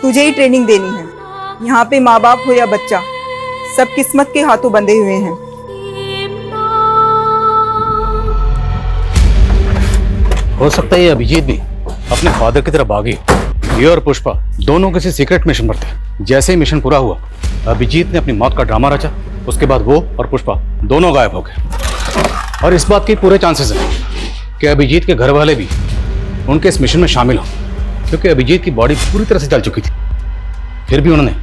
तुझे ही ट्रेनिंग देनी है। यहाँ पे माँ बाप हो या बच्चा, सब किस्मत के हाथों बंधे हुए हैं।
हो सकता है ये अभिजीत भी अपने फादर की तरफ भागी। ये और पुष्पा दोनों किसी सीक्रेट मिशन पर थे। जैसे ही मिशन पूरा हुआ, अभिजीत ने अपनी मौत का ड्रामा रचा। उसके बाद वो और पुष्पा दोनों गायब हो गए। और इस बात के पूरे चांसेस हैं कि अभिजीत के घर वाले भी उनके इस मिशन में शामिल हों, क्योंकि अभिजीत की बॉडी पूरी तरह से जल चुकी थी। फिर भी उन्होंने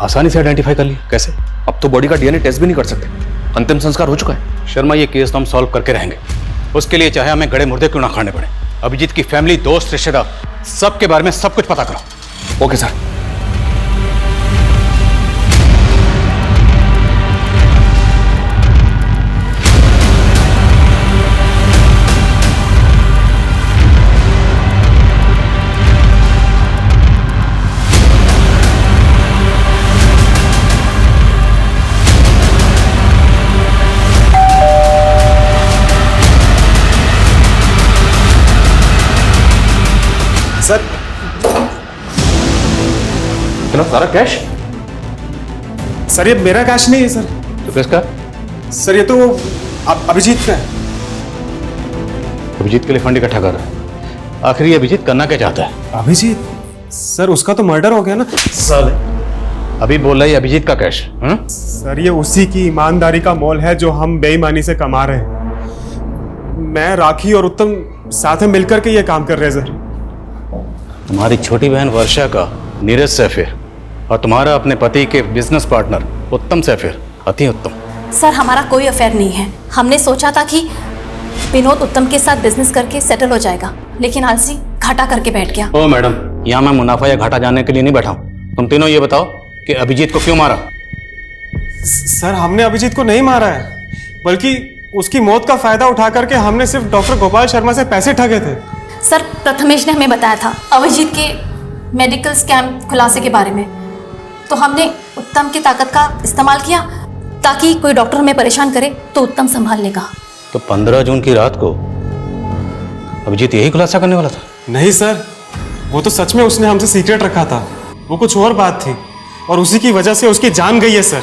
आसानी से आइडेंटिफाई कर लिया। कैसे?
अब तो बॉडी का डीएनए टेस्ट भी नहीं कर सकते, अंतिम संस्कार हो चुका है।
शर्मा, ये केस तो हम सॉल्व करके रहेंगे। उसके लिए चाहे हमें गड़े मुर्दे क्यों ना खाने पड़े। अभिजीत की फैमिली, दोस्त, रिश्तेदार, सबके बारे में सब कुछ पता करो।
Okay sir.
सर,
इतना सारा कैश?
सर ये मेरा कैश नहीं है सर।
तो किसका?
सर ये तो अभिजीत का है।
अभिजीत के लिए फंड इकट्ठा कर रहा है। आखिर ये अभिजीत करना क्या चाहता है?
अभिजीत? सर उसका तो मर्डर हो गया ना।
साले, अभी बोल रहा है अभिजीत का कैश।
सर ये उसी की ईमानदारी का मोल है जो हम बेईमानी से कमा रहे हैं। मैं, राखी और उत्तम साथ में मिलकर के ये काम कर रहे हैं सर।
तुम्हारी छोटी बहन वर्षा का नीरज से अफेयर और तुम्हारा अपने पति के बिजनेस पार्टनर उत्तम से अफेयर। अति उत्तम।
सर हमारा कोई अफेयर नहीं है। हमने सोचा था कि विनोद उत्तम के साथ बिजनेस करके सेटल हो जाएगा, लेकिन आलसी घाटा करके बैठ गया।
ओ मैडम, यहाँ मैं मुनाफा या घाटा जानने के लिए नहीं बैठा हूँ। तुम तीनों ये बताओ कि अभिजीत को क्यों मारा?
सर हमने अभिजीत को नहीं मारा है, बल्कि उसकी मौत का फायदा उठा करके हमने सिर्फ डॉक्टर गोपाल शर्मा से पैसे ठगे थे।
सर प्रथमेश ने हमें बताया था अभिजीत के मेडिकल स्कैम खुलासे के बारे में, तो हमने उत्तम की ताकत का इस्तेमाल किया ताकि कोई डॉक्टर हमें परेशान करे तो उत्तम संभाल लेगा।
तो 15 जून की रात को अभिजीत यही खुलासा करने वाला था?
नहीं सर, वो तो सच में उसने हमसे सीक्रेट रखा था। वो कुछ और बात थी और उसी की वजह से उसकी जान गई है सर।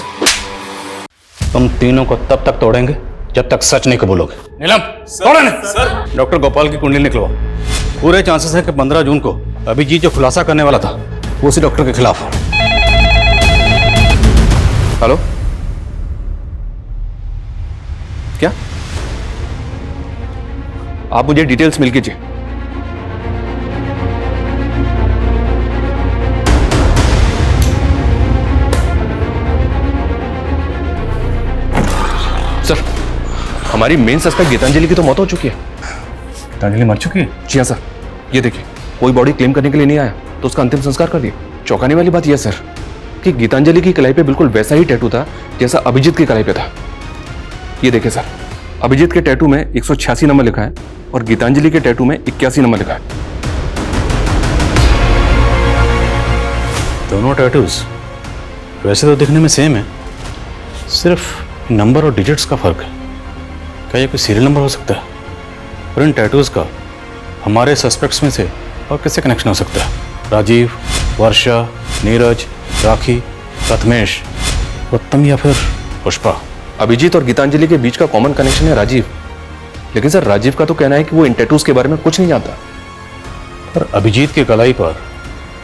तुम तीनों को तब तक तोड़ेंगे जब तक सच नहीं कबूलोगे। नीलम, तोड़ो। डॉक्टर गोपाल की कुंडली निकलवाओ। पूरे चांसेस है कि 15 जून को अभिजीत जो खुलासा करने वाला था वो उसी डॉक्टर के खिलाफ हो।
हेलो, क्या आप मुझे डिटेल्स मिल कीजिए। सर, हमारी मेन सस्पेक्ट गीतांजलि की तो मौत हो चुकी है।
गीतांजलि मर चुकी है?
जी हाँ सर, ये देखिए, कोई बॉडी क्लेम करने के लिए नहीं आया तो उसका अंतिम संस्कार कर दिया। चौंकाने वाली बात यह सर कि गीतांजलि की कलाई पे बिल्कुल वैसा ही टैटू था जैसा अभिजीत की कलाई पे था। ये देखिए सर, अभिजीत के टैटू में 186 नंबर लिखा है और गीतांजलि के टैटू में 81 नंबर लिखा है।
दोनों टैटूज वैसे तो दिखने में सेम है, सिर्फ नंबर और डिजिट्स का फर्क है। क्या ये कोई सीरियल नंबर हो सकता है? और इन टैटूज का हमारे सस्पेक्ट्स में से और किससे कनेक्शन हो सकता है? राजीव, वर्षा, नीरज, राखी, प्रथमेश, उत्तम या फिर पुष्पा?
अभिजीत और गीतांजलि के बीच का कॉमन कनेक्शन है राजीव, लेकिन सर राजीव का तो कहना है कि वो इन टैटूज के बारे में कुछ नहीं जानता।
पर अभिजीत की कलाई पर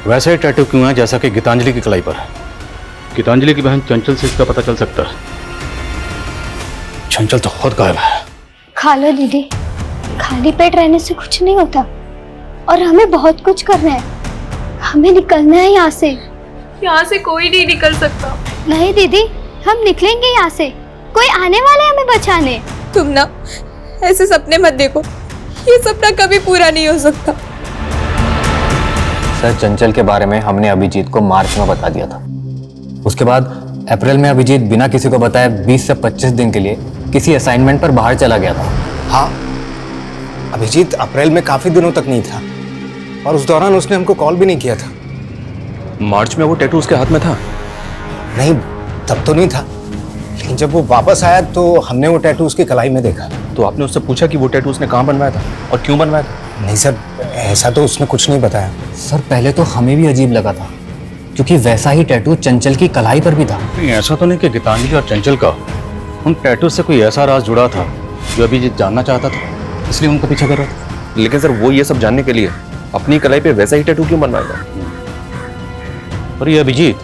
वैसा ही टैटू क्यों है जैसा कि गीतांजलि की कलाई पर है? गीतांजलि की बहन चंचल से इसका पता चल सकता है। चंचल तो खुद गायब है।
खा लो दीदी, खाली पेट रहने से कुछ नहीं होता और हमें बहुत कुछ करना है। हमें निकलना है यहाँ से।
यहाँ से कोई नहीं निकल सकता।
नहीं दीदी, हम निकलेंगे यहाँ से। कोई आने वाला है हमें बचाने।
तुम ना ऐसे सपने मत देखो, ये सपना कभी पूरा नहीं हो सकता।
सर, चंचल के बारे में हमने अभिजीत को मार्च में बता दिया था। उसके बाद अप्रैल में अभिजीत बिना किसी को बताए 20 से 25 दिन के लिए किसी असाइनमेंट पर बाहर चला गया था।
हाँ, अभिजीत अप्रैल में काफी दिनों तक नहीं था और उस दौरान उसने हमको कॉल भी नहीं किया था।
मार्च में वो टैटू उसके हाथ में था?
नहीं, तब तो नहीं था, लेकिन जब वो वापस आया तो हमने वो टैटू उसकी कलाई में देखा।
तो आपने उससे पूछा कि वो टैटू उसने कहाँ बनवाया था और क्यों बनवाया था?
नहीं सर, ऐसा तो उसने कुछ नहीं बताया।
सर पहले तो हमें भी अजीब लगा था, क्योंकि वैसा ही टैटू चंचल की कलाई पर भी था।
नहीं, ऐसा तो नहीं कि गीतांजलि और चंचल का उन टैटू से कोई ऐसा राज जुड़ा था जो अभिजीत जानना चाहता था, इसलिए उनका पीछा कर रहा था।
लेकिन सर वो ये सब जानने के लिए अपनी कलाई पे वैसा ही टैटू क्यों बनवाएगा?
और ये अभिजीत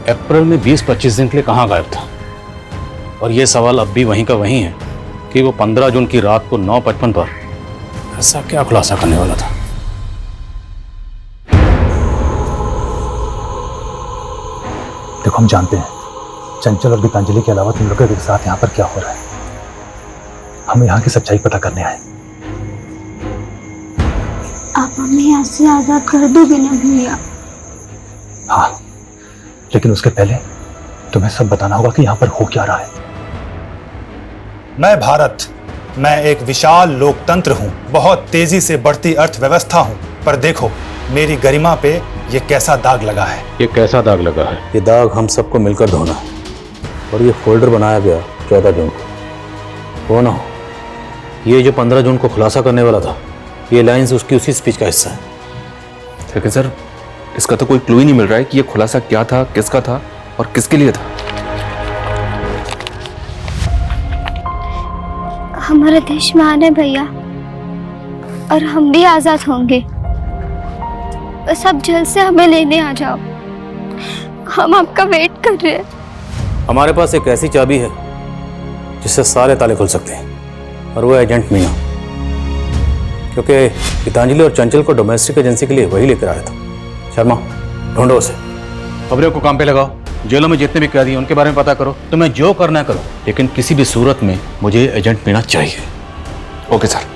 अप्रैल में 20-25 दिन के लिए कहाँ गायब था? और ये सवाल अब भी वहीं का वहीं है कि वो 15 जून की रात को 9:55 पर ऐसा क्या खुलासा करने वाला था?
देखो, हम जानते हैं चंचल और गीतांजलि के अलावा तुम लोगों के साथ यहाँ पर क्या हो रहा है। हम यहाँ की सच्चाई पता करने आए।
आप हमें यहाँ से आजाद कर दोगे ना भैया?
हाँ, लेकिन उसके पहले तुम्हें सब बताना होगा कि यहाँ पर हो क्या रहा है। मैं भारत, मैं एक विशाल लोकतंत्र हूँ, बहुत तेजी से बढ़ती अर्थव्यवस्था हूँ, पर देखो मेरी गरिमा पे ये कैसा दाग लगा है।
ये कैसा दाग लगा है? ये दाग हम सबको मिलकर धोना है। और ये फोल्डर बनाया गया 14 जून को। वो ना हो, ये जो 15 जून को खुलासा करने वाला था, ये लाइंस उसकी उसी स्पीच का हिस्सा है।
लेकिन सर इसका तो कोई क्लू ही नहीं मिल रहा है कि ये खुलासा क्या था, किसका था और किसके लिए था।
हमारा देश महान है भैया, और हम भी आजाद होंगे। बस आप जल्द से हमें लेने आ जाओ, हम आपका वेट कर रहे हैं।
हमारे पास एक ऐसी चाबी है जिससे सारे ताले खुल सकते हैं, और वो एजेंट मीना। क्योंकि गीतांजलि और चंचल को डोमेस्टिक एजेंसी के लिए वही लेकर आया था। शर्मा, ढूंढो उसे। खबरों को काम पे लगाओ, जेलों में जितने भी कैदी हैं उनके बारे में पता करो, तुम्हें जो करना है करो, लेकिन किसी भी सूरत में मुझे एजेंट मीना चाहिए।
Okay sir.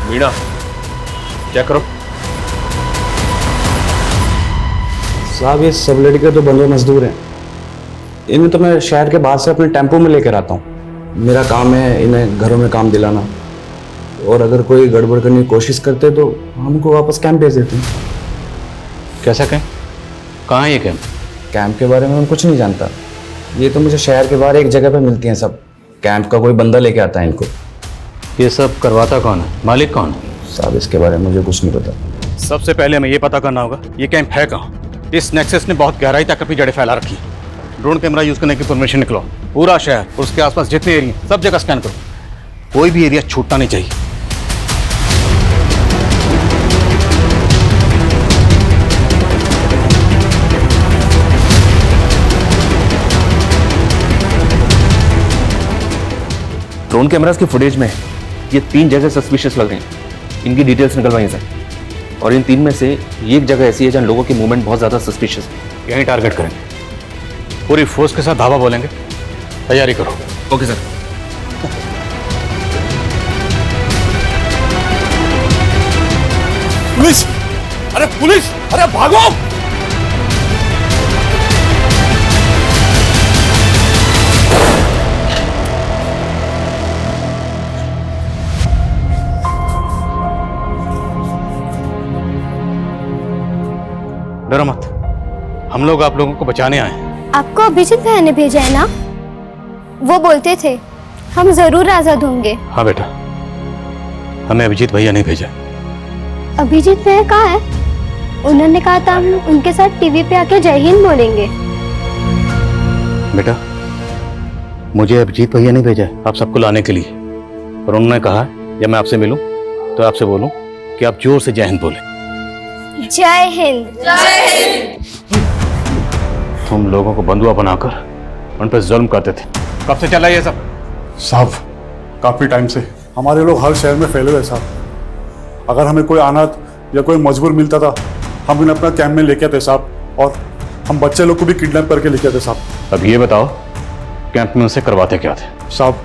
मीना, क्या करो?
साहब, ये सब लड़के तो बंदे मजदूर हैं। इन्हें तो मैं शहर के बाहर से अपने टेम्पो में लेकर आता हूँ। मेरा काम है इन्हें घरों में काम दिलाना, और अगर कोई गड़बड़ करने की कोशिश करते तो हमको वापस कैंप भेज देते हैं।
कैसा कैंप? कहाँ है ये कैंप?
कैंप के बारे में मैं कुछ नहीं जानता। ये तो मुझे शहर के बाहर एक जगह पे मिलती हैं सब। कैंप का कोई बंदा लेके आता है इनको।
ये सब करवाता कौन है? मालिक कौन है?
साहब, इसके बारे में मुझे कुछ नहीं पता।
सबसे पहले हमें ये पता करना होगा ये कैंप है कहाँ। इस नेक्सस ने बहुत गहराई तक अपनी जड़ें फैला रखी। ड्रोन कैमरा यूज करने की परमिशन निकलो। पूरा शहर और उसके आसपास जितने एरिया सब जगह स्कैन करो। कोई भी एरिया छूटना नहीं चाहिए।
ड्रोन कैमरास की फुटेज में ये 3 जगह सस्पिशियस लग रही हैं। इनकी डिटेल्स निकलवाइए सर। और इन 3 में से एक जगह ऐसी है जहां लोगों की मूवमेंट बहुत ज्यादा सस्पिशियस है।
यहीं टारगेट करेंगे, पूरी फोर्स के साथ धावा बोलेंगे। तैयारी करो।
Okay sir.
पुलिस! अरे पुलिस! अरे भागो!
डरो मत, हम लोग आप लोगों को बचाने आए हैं।
आपको अभिजीत भैया ने भेजा है ना? वो बोलते थे हम जरूर आजाद होंगे।
हाँ बेटा, हमें अभिजीत भैया नहीं भेजा।
अभिजीत भैया कहाँ है? उन्होंने कहा था हम उनके साथ टीवी पे आके जय हिंद बोलेंगे।
बेटा, मुझे अभिजीत भैया नहीं भेजा है आप सबको लाने के लिए, और उन्होंने कहा जब मैं आपसे मिलूं तो आपसे बोलूं कि आप जोर से जय हिंद बोलें।
जय हिंद। जय हिंद।
तुम लोगों को बंधुआ बनाकर उन पर जुल्म करते थे। कब से चला ये सब?
साहब, काफी टाइम से हमारे लोग हर शहर में फैले हुए साहब। अगर हमें कोई अनाथ या कोई मजबूर मिलता था, हम उन्हें अपना कैंप में लेके आते साहब, और हम बच्चे लोग को भी किडनैप करके लेके आते साहब।
अब ये बताओ, कैंप में उनसे करवाते क्या थे?
साहब,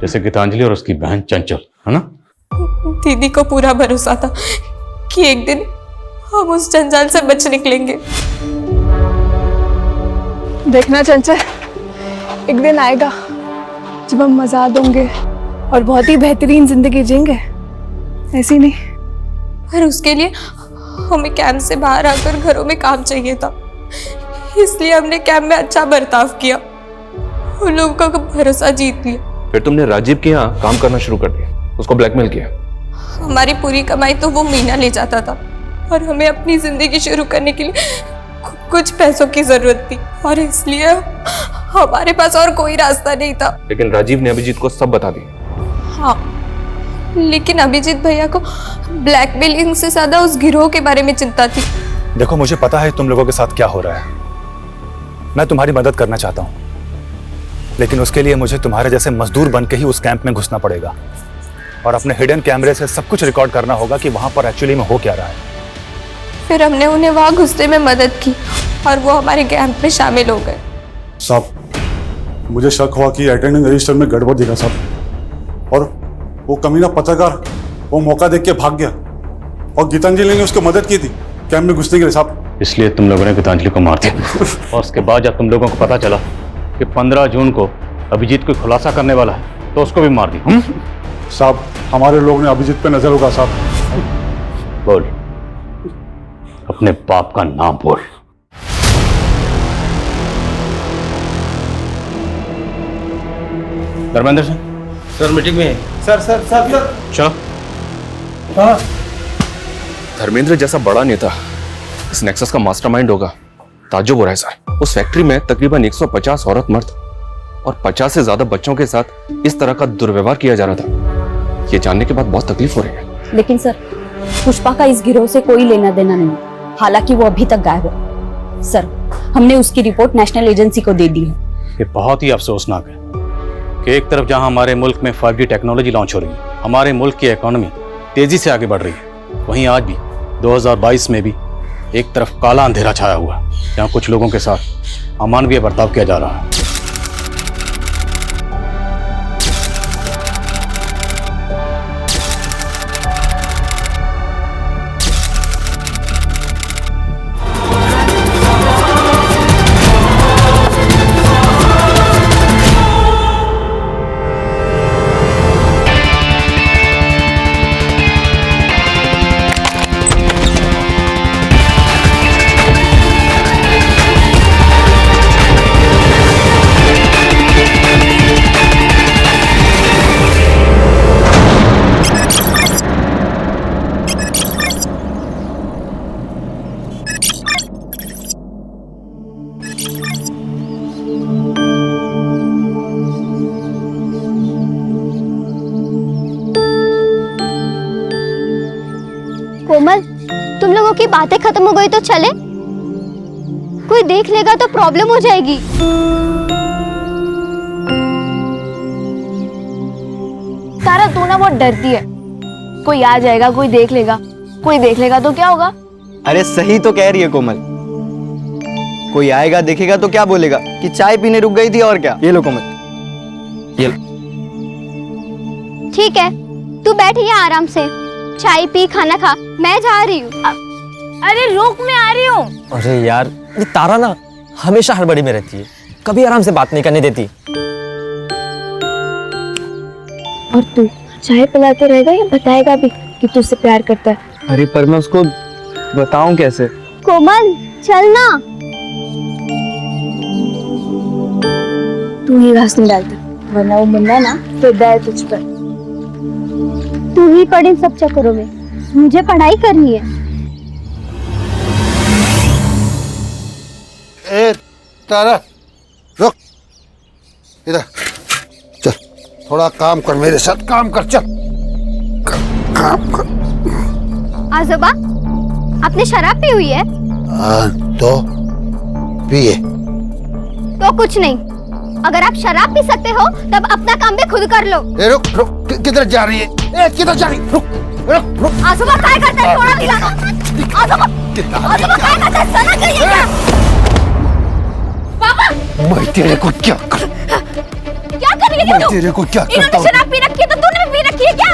जैसे गीतांजलि और उसकी बहन चंचल, है ना?
दीदी को पूरा भरोसा था कि एक दिन हम उस जंजाल से बच निकलेंगे।
देखना चंचल, एक दिन आएगा जब हम आजाद होंगे,
और बहुत ही बेहतरीन जिंदगी जिएंगे, ऐसी नहीं।
पर उसके लिए हमें कैंप से बाहर आकर घरों में काम चाहिए था, इसलिए हमने कैंप में अच्छा बर्ताव किया, उन लोगों का भरोसा जीत लिया।
फिर तुमने राजीव के यहाँ काम करना शुरू कर दिया, उसको ब्लैकमेल किया।
हमारी पूरी कमाई तो वो मीना ले जाता था और हमें अपनी जिंदगी शुरू करने के लिए कुछ पैसों की जरूरत थी, और इसलिए हमारे पास और कोई रास्ता नहीं था।
लेकिन राजीव ने अभिजीत को सब बता दिया।
हाँ, लेकिन अभिजीत भैया को ब्लैकमेलिंग से ज्यादा उस गिरोह के बारे में चिंता थी।
देखो, मुझे पता है तुम लोगों के साथ क्या हो रहा है। मैं तुम्हारी मदद करना चाहता हूँ, लेकिन उसके लिए मुझे तुम्हारे जैसे मजदूर बन के ही उस कैंप में घुसना पड़ेगा और अपने हिडन कैमरे से सब कुछ रिकॉर्ड करना होगा कि वहां पर एक्चुअली में हो क्या रहा है।
फिर हमने उन्हें वहां घुसने में मदद की और वो हमारे कैंप में शामिल हो गए।
साहब, मुझे शक हुआ कि अटेंडेंस रजिस्टर में गड़बड़ दिखा साहब, और वो कमीना पत्रकार वो मौका देख के भाग गया और गीतांजलि ने उसको मदद की थी कैंप में घुसने के लिए साहब।
इसलिए तुम लोगों ने गीतांजलि को मार दिया और उसके बाद जब तुम लोगों को पता चला कि 15 जून को अभिजीत को खुलासा करने वाला है तो उसको भी मार दिया।
साहब, हमारे लोग ने अभिजीत पे नजर होगा साहब।
बोल, अपने बाप का नाम बोल। धर्मेंद्र सिंह
सर मीटिंग में है।
सर सर सर सर
चलो।
हाँ।
धर्मेंद्र जैसा बड़ा नेता इस नेक्सस का मास्टरमाइंड होगा, ताज्जुब हो रहा है सर। उस फैक्ट्री में तकरीबन 150 औरत मर्द और 50 से ज्यादा बच्चों के साथ इस तरह का दुर्व्यवहार किया जा रहा था। ये जानने के बाद बहुत तकलीफ हो रही है।
लेकिन सर, पुष्पा का इस गिरोह से कोई लेना देना नहीं, हालांकि वो अभी तक गायब है। सर, हमने उसकी रिपोर्ट नेशनल एजेंसी को दे दी है।
ये बहुत ही अफसोसनाक है कि एक तरफ जहां हमारे मुल्क में 5G टेक्नोलॉजी लॉन्च हो रही है, हमारे मुल्क की इकोनॉमी तेजी से आगे बढ़ रही है, वहीं आज भी 2022 में भी एक तरफ काला अंधेरा छाया हुआ है जहां कुछ लोगों के साथ अमानवीय बर्ताव किया जा रहा है।
कोमल, तुम लोगों की बातें खत्म हो गई तो चले? कोई देख लेगा तो प्रॉब्लम हो जाएगी।
तारा, तू ना बहुत डरती है। कोई आ जाएगा, कोई देख लेगा तो क्या होगा?
अरे सही तो कह रही है कोमल, कोई आएगा देखेगा तो क्या बोलेगा कि चाय पीने रुक गई थी और क्या। ये लो कोमल, ये लो।
ठीक है, तू बैठ यहाँ आराम से, चाय पी, खाना खा, मैं जा रही हूँ।
अरे रुक, मैं आ रही हूँ।
अरे यार, ये तारा ना हमेशा हड़बड़ी में रहती है, कभी आराम से बात नहीं करने देती।
और तू चाय पिलाते रहेगा या बताएगा भी कि तू उससे प्यार करता है?
अरे पर मैं उसको बताऊं कैसे?
कोमल, चलना।
तू ही घास नहीं डालता, वरना वो मुन्ना ना फिदा है तुझ पर।
तू ही पढ़ इन सब चक्करों में, मुझे पढ़ाई करनी है।
ए तारा, रुक इधर, चल थोड़ा काम कर, मेरे साथ काम कर, चल काम कर।
आजोबा, आपने शराब पी हुई है?
तो पिए।
तो कुछ नहीं, अगर आप शराब पी सकते हो तब अपना काम भी खुद कर लो।
ए रुक रुक, किधर जा रही है? ए किधर जा रही? रुक रुक रुक।
आजोबा क्या करते हैं? थोड़ा दिलाना। आजोबा क्या करते हैं? सना क्या ये क्या? पापा,
मैं तेरे को क्या कर?
क्या कर रही है
मैं
तू?
तेरे को क्या करता
इन्होंने
हूँ?
शराब पी रखी है तो तूने भी पी रखी है क्या?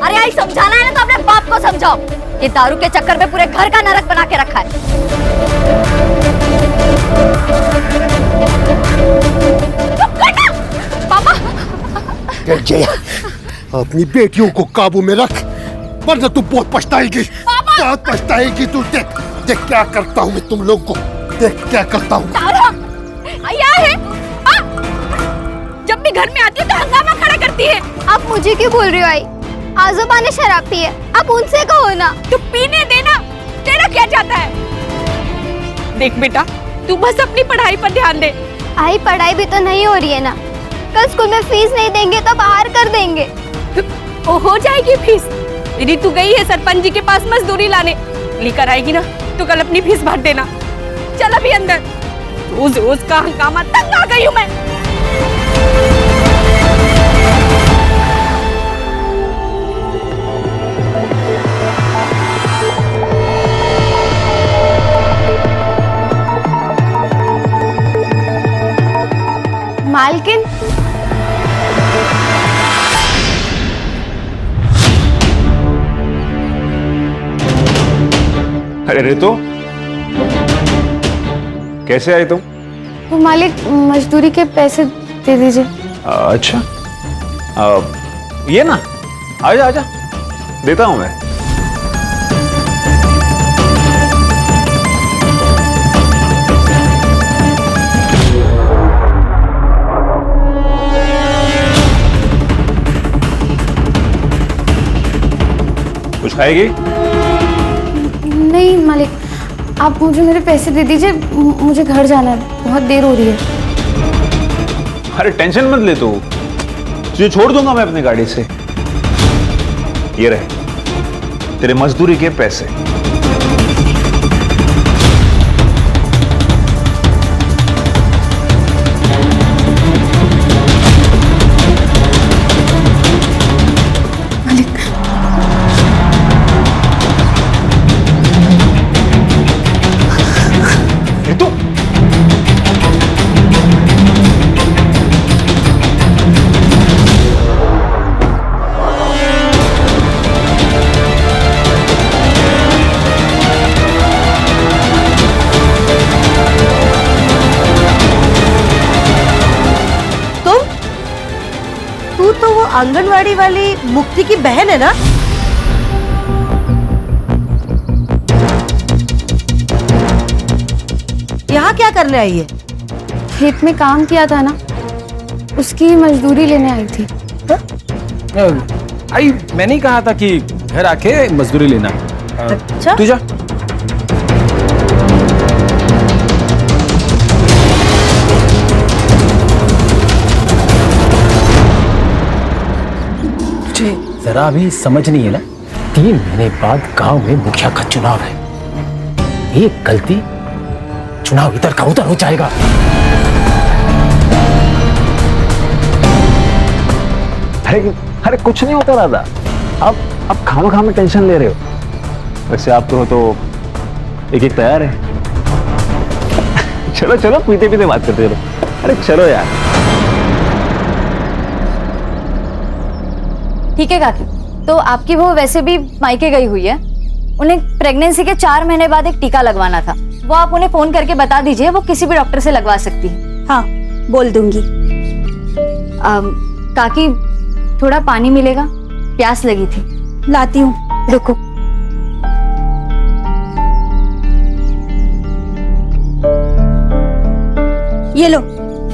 अरे आई, समझाना है ना तो अपने बाप को समझाओ। ये दारू के चक्कर में पूरे घर का नरक बना के रखा है।
अरे जया, अपनी बेटियों को काबू में रख, वरना तू बहुत पछताएगी, बहुत पछताएगी तू। देख देख क्या करता हूँ मैं तुम लोग को, देख क्या करता हूँ।
क्या है? जब भी घर में आती है तो हंगामा खड़ा करती है।
आप मुझे क्यों बोल रही हो आई? आजोबा ने शराब पी है, आप उनसे कहो ना।
तू पीने देना, तेरा क्या जाता है? देख बेटा, तू बस अपनी पढ़ाई पर ध्यान दे।
आई पढ़ाई भी तो नहीं हो रही है ना, कल स्कूल में फीस नहीं देंगे तो बाहर कर देंगे।
ओ हो जाएगी फीस। दीदी तू गई है सरपंच जी के पास मजदूरी लाने, लेकर आएगी ना तो कल अपनी फीस भर देना। चल अभी अंदर, रोज रोज का हंगामा, तंग आ गई हूँ मैं।
मालकिन,
अरे रितु, कैसे आई तुम?
वो मालिक मजदूरी के पैसे दे दीजिए।
अच्छा, ये ना, आजा आजा, देता हूं मैं। कुछ खाएगी?
नहीं मालिक, आप मुझे मेरे पैसे दे दीजिए, मुझे घर जाना है, बहुत देर हो रही है।
अरे टेंशन मत ले तू, तुझे छोड़ दूंगा मैं अपनी गाड़ी से। ये रहे तेरे मजदूरी के पैसे।
आंगनवाड़ी वाली मुक्ति की बहन है ना? यहाँ क्या करने आई है?
खेत में काम किया था ना, उसकी मजदूरी लेने आई थी।
आई मैंने ही कहा था कि घर आके मजदूरी लेना।
अच्छा,
तू जा। जरा अभी समझ नहीं है ना, 3 महीने बाद गांव में मुखिया का चुनाव है। एक गलती, चुनाव इधर का उधर हो जाएगा।
अरे कुछ नहीं होता दादा, आप खामा में टेंशन ले रहे हो। वैसे आप तो एक तैयार है। चलो चलो, पीते पीते बात करते चलो। अरे चलो यार।
ठीक है काकी, तो आपकी वो वैसे भी मायके गई हुई है, उन्हें प्रेगनेंसी के 4 महीने बाद एक टीका लगवाना था, वो आप उन्हें फोन करके बता दीजिए, वो किसी भी डॉक्टर से लगवा सकती है।
हाँ बोल दूंगी।
काकी थोड़ा पानी मिलेगा, प्यास लगी थी।
लाती हूँ, रुको। ये लो।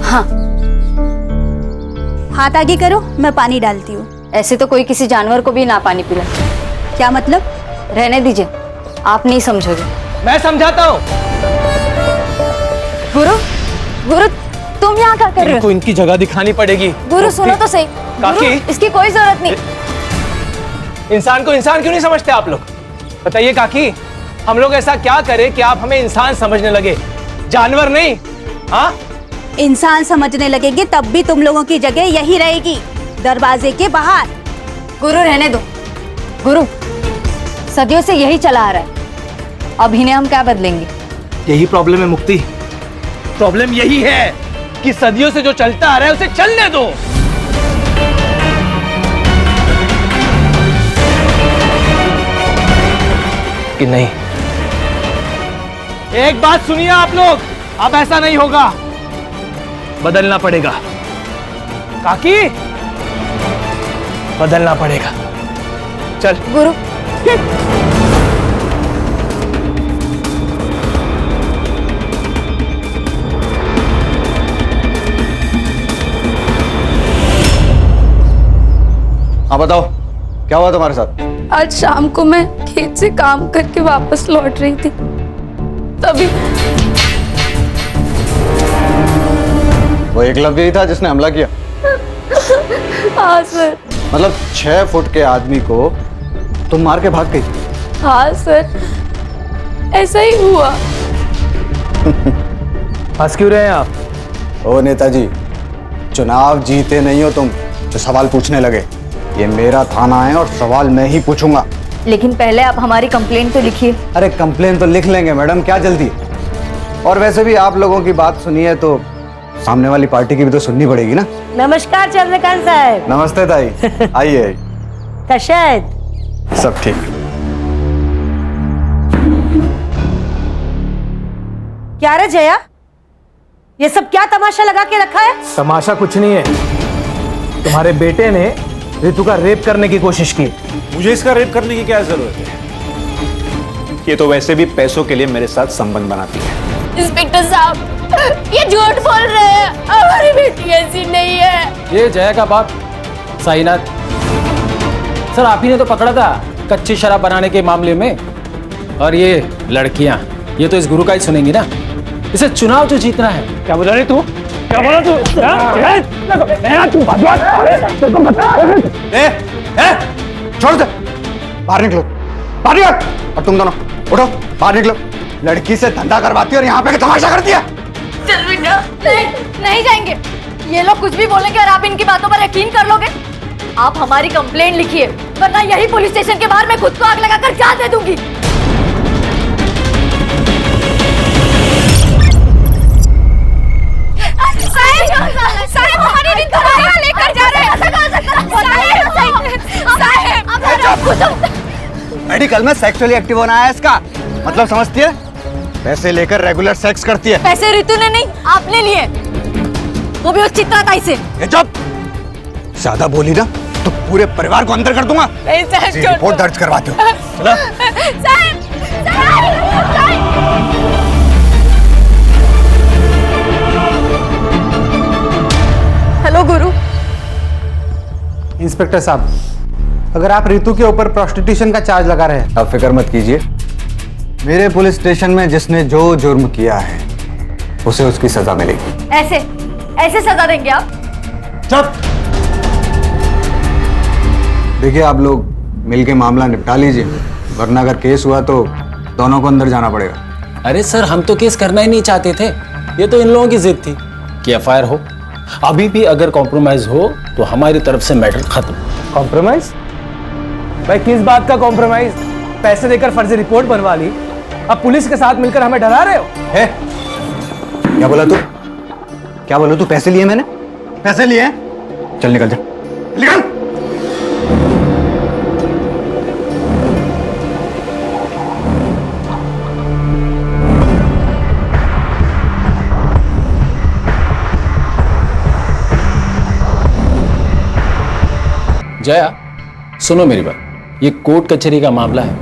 हाँ,
हाथ आगे करो, मैं पानी डालती हूँ।
ऐसे तो कोई किसी जानवर को भी ना पानी पिला।
क्या मतलब?
रहने दीजिए, आप नहीं समझोगे।
मैं समझाता हूँ।
गुरु तुम यहाँ क्या कर रहे हो?
इनको इनकी जगह दिखानी पड़ेगी।
गुरु सुनो तो सही।
काकी,
इसकी कोई जरूरत नहीं।
इंसान को इंसान क्यों नहीं समझते आप लोग? बताइए काकी, हम लोग ऐसा क्या करें कि आप हमें इंसान समझने लगे, जानवर नहीं? हाँ,
इंसान समझने लगेंगे तब भी तुम लोगों की जगह यही रहेगी, दरवाजे के बाहर।
गुरु रहने दो। गुरु सदियों से यही चला आ रहा है, अब इन्हें हम क्या बदलेंगे?
यही प्रॉब्लम है मुक्ति। प्रॉब्लम यही है कि सदियों से जो चलता आ रहा है उसे चलने दो। कि नहीं, एक बात सुनिए आप लोग, अब ऐसा नहीं होगा, बदलना पड़ेगा। काकी बदलना पड़ेगा। चल
गुरु।
हाँ बताओ, क्या हुआ तुम्हारे साथ?
आज शाम को मैं खेत से काम करके वापस लौट रही थी, तभी
वो एकलव्य ही था जिसने हमला किया?
हाँ सर।
मतलब 6 फुट के आदमी को तुम मार के भाग गई?
हाँ सर, ऐसा ही हुआ।
हंस क्यों रहे हैं आप? ओ नेताजी, चुनाव जीते नहीं हो तुम जो सवाल पूछने लगे। ये मेरा थाना है और सवाल मैं ही पूछूंगा।
लेकिन पहले आप हमारी कंप्लेंट तो लिखिए।
अरे कंप्लेन तो लिख लेंगे मैडम, क्या जल्दी? और वैसे भी आप लोगों की बात सुनिए तो सामने वाली पार्टी की भी तो सुननी पड़ेगी ना।
नमस्कार चंद्रकांत साहब।
नमस्ते ताई, आइए।
कशायद
सब ठीक।
क्या रे जया, ये सब क्या तमाशा लगा के रखा है?
तमाशा कुछ नहीं है, तुम्हारे बेटे ने रितु का रेप करने की कोशिश की।
मुझे इसका रेप करने की क्या जरूरत है? ये तो वैसे भी पैसों के लिए मेरे साथ संबंध बनाती है।
इंस्पेक्टर साहब, ये झूठ बोल रहे हैं, हमारी बेटी ऐसी नहीं है।
ये जया का बाप साईनाथ सर, आप ही ने तो पकड़ा था कच्ची शराब बनाने के मामले में। और ये लड़कियां, ये तो इस गुरु का ही सुनेंगी ना। इसे चुनाव जो जीतना है। क्या बोला रे तू? क्या बोला तू?
छोड़ दे, बाहर निकलो, बाहर निकलो। और तुम दोनों उठो, बाहर निकलो। लड़की से धंधा करवाती और यहाँ पे तमाशा करती है।
चल बेटा। नहीं जाएंगे, ये लोग कुछ भी बोलेंगे और आप इनकी बातों पर यकीन कर लोगे। आप हमारी कंप्लेंट लिखिए, वरना यही पुलिस स्टेशन के बाहर मैं खुद को आग लगाकर जान दे दूंगी। साहब, हमारी रितु को यहाँ लेकर जा रहे हैं।
मेडिकल में सेक्सुअली एक्टिव होना है इसका मतलब, समझती है? पैसे लेकर रेगुलर सेक्स करती है।
पैसे रितु ने नहीं, आपने लिए, वो भी उस चित्राताई से।
जब ज्यादा बोली ना तो पूरे परिवार को अंदर कर दूंगा।
नहीं साहब,
रिपोर्ट दर्ज करवाते हो।
हेलो गुरु।
इंस्पेक्टर साहब, अगर आप रितु के ऊपर प्रोस्टिट्यूशन का चार्ज लगा रहे हैं।
आप फिक्र मत कीजिए, मेरे पुलिस स्टेशन में जिसने जो जुर्म किया है उसे उसकी सजा मिलेगी।
ऐसे ऐसे सजा देंगे आप?
चुप। देखिए, आप लोग मिलके मामला निपटा लीजिए, वरना अगर केस हुआ तो दोनों को अंदर जाना पड़ेगा।
अरे सर, हम तो केस करना ही नहीं चाहते थे, ये तो इन लोगों की जिद थी कि एफआईआर हो। अभी भी अगर कॉम्प्रोमाइज हो तो हमारी तरफ से मैटर खत्म।
कॉम्प्रोमाइज? भाई किस बात का कॉम्प्रोमाइज? पैसे देकर फर्जी रिपोर्ट बनवा ली, अब पुलिस के साथ मिलकर हमें डरा रहे हो?
है? क्या बोला तू? क्या बोला तू? पैसे लिए मैंने? पैसे लिए? चल निकल जा, निकल।
जया, सुनो मेरी बात, ये कोर्ट कचहरी का मामला है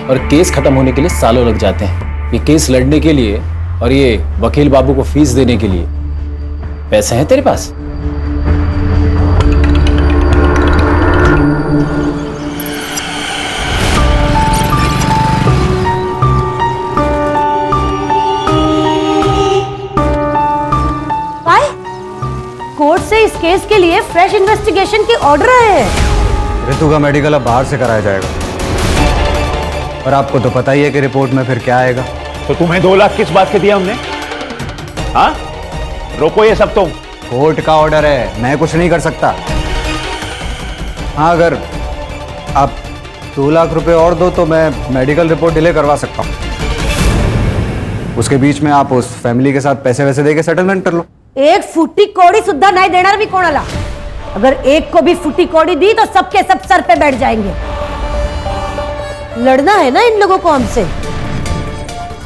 और केस खत्म होने के लिए सालों लग जाते हैं। ये केस लड़ने के लिए और ये वकील बाबू को फीस देने के लिए पैसे हैं तेरे पास?
कोर्ट से इस केस के लिए फ्रेश इन्वेस्टिगेशन की ऑर्डर आए हैं।
रितु का मेडिकल अब बाहर से कराया जाएगा, और आपको तो पता ही है कि रिपोर्ट में फिर क्या आएगा।
तो तुम्हें 2 लाख किस बात के दिया हमने? हाँ, रोको ये सब तुम।
कोर्ट का ऑर्डर है, मैं कुछ नहीं कर सकता। हाँ, अगर आप 2 लाख रुपए और दो तो मैं मेडिकल रिपोर्ट डिले करवा सकता हूँ। उसके बीच में आप उस फैमिली के साथ पैसे वैसे देके सेटलमेंट कर लो।
एक फुटी कौड़ी सुद्धा नहीं देना भी कोणाला। अगर एक को भी फुटी कौड़ी दी तो सबके सब सर पे बैठ जाएंगे। लड़ना है ना इन लोगों को हमसे,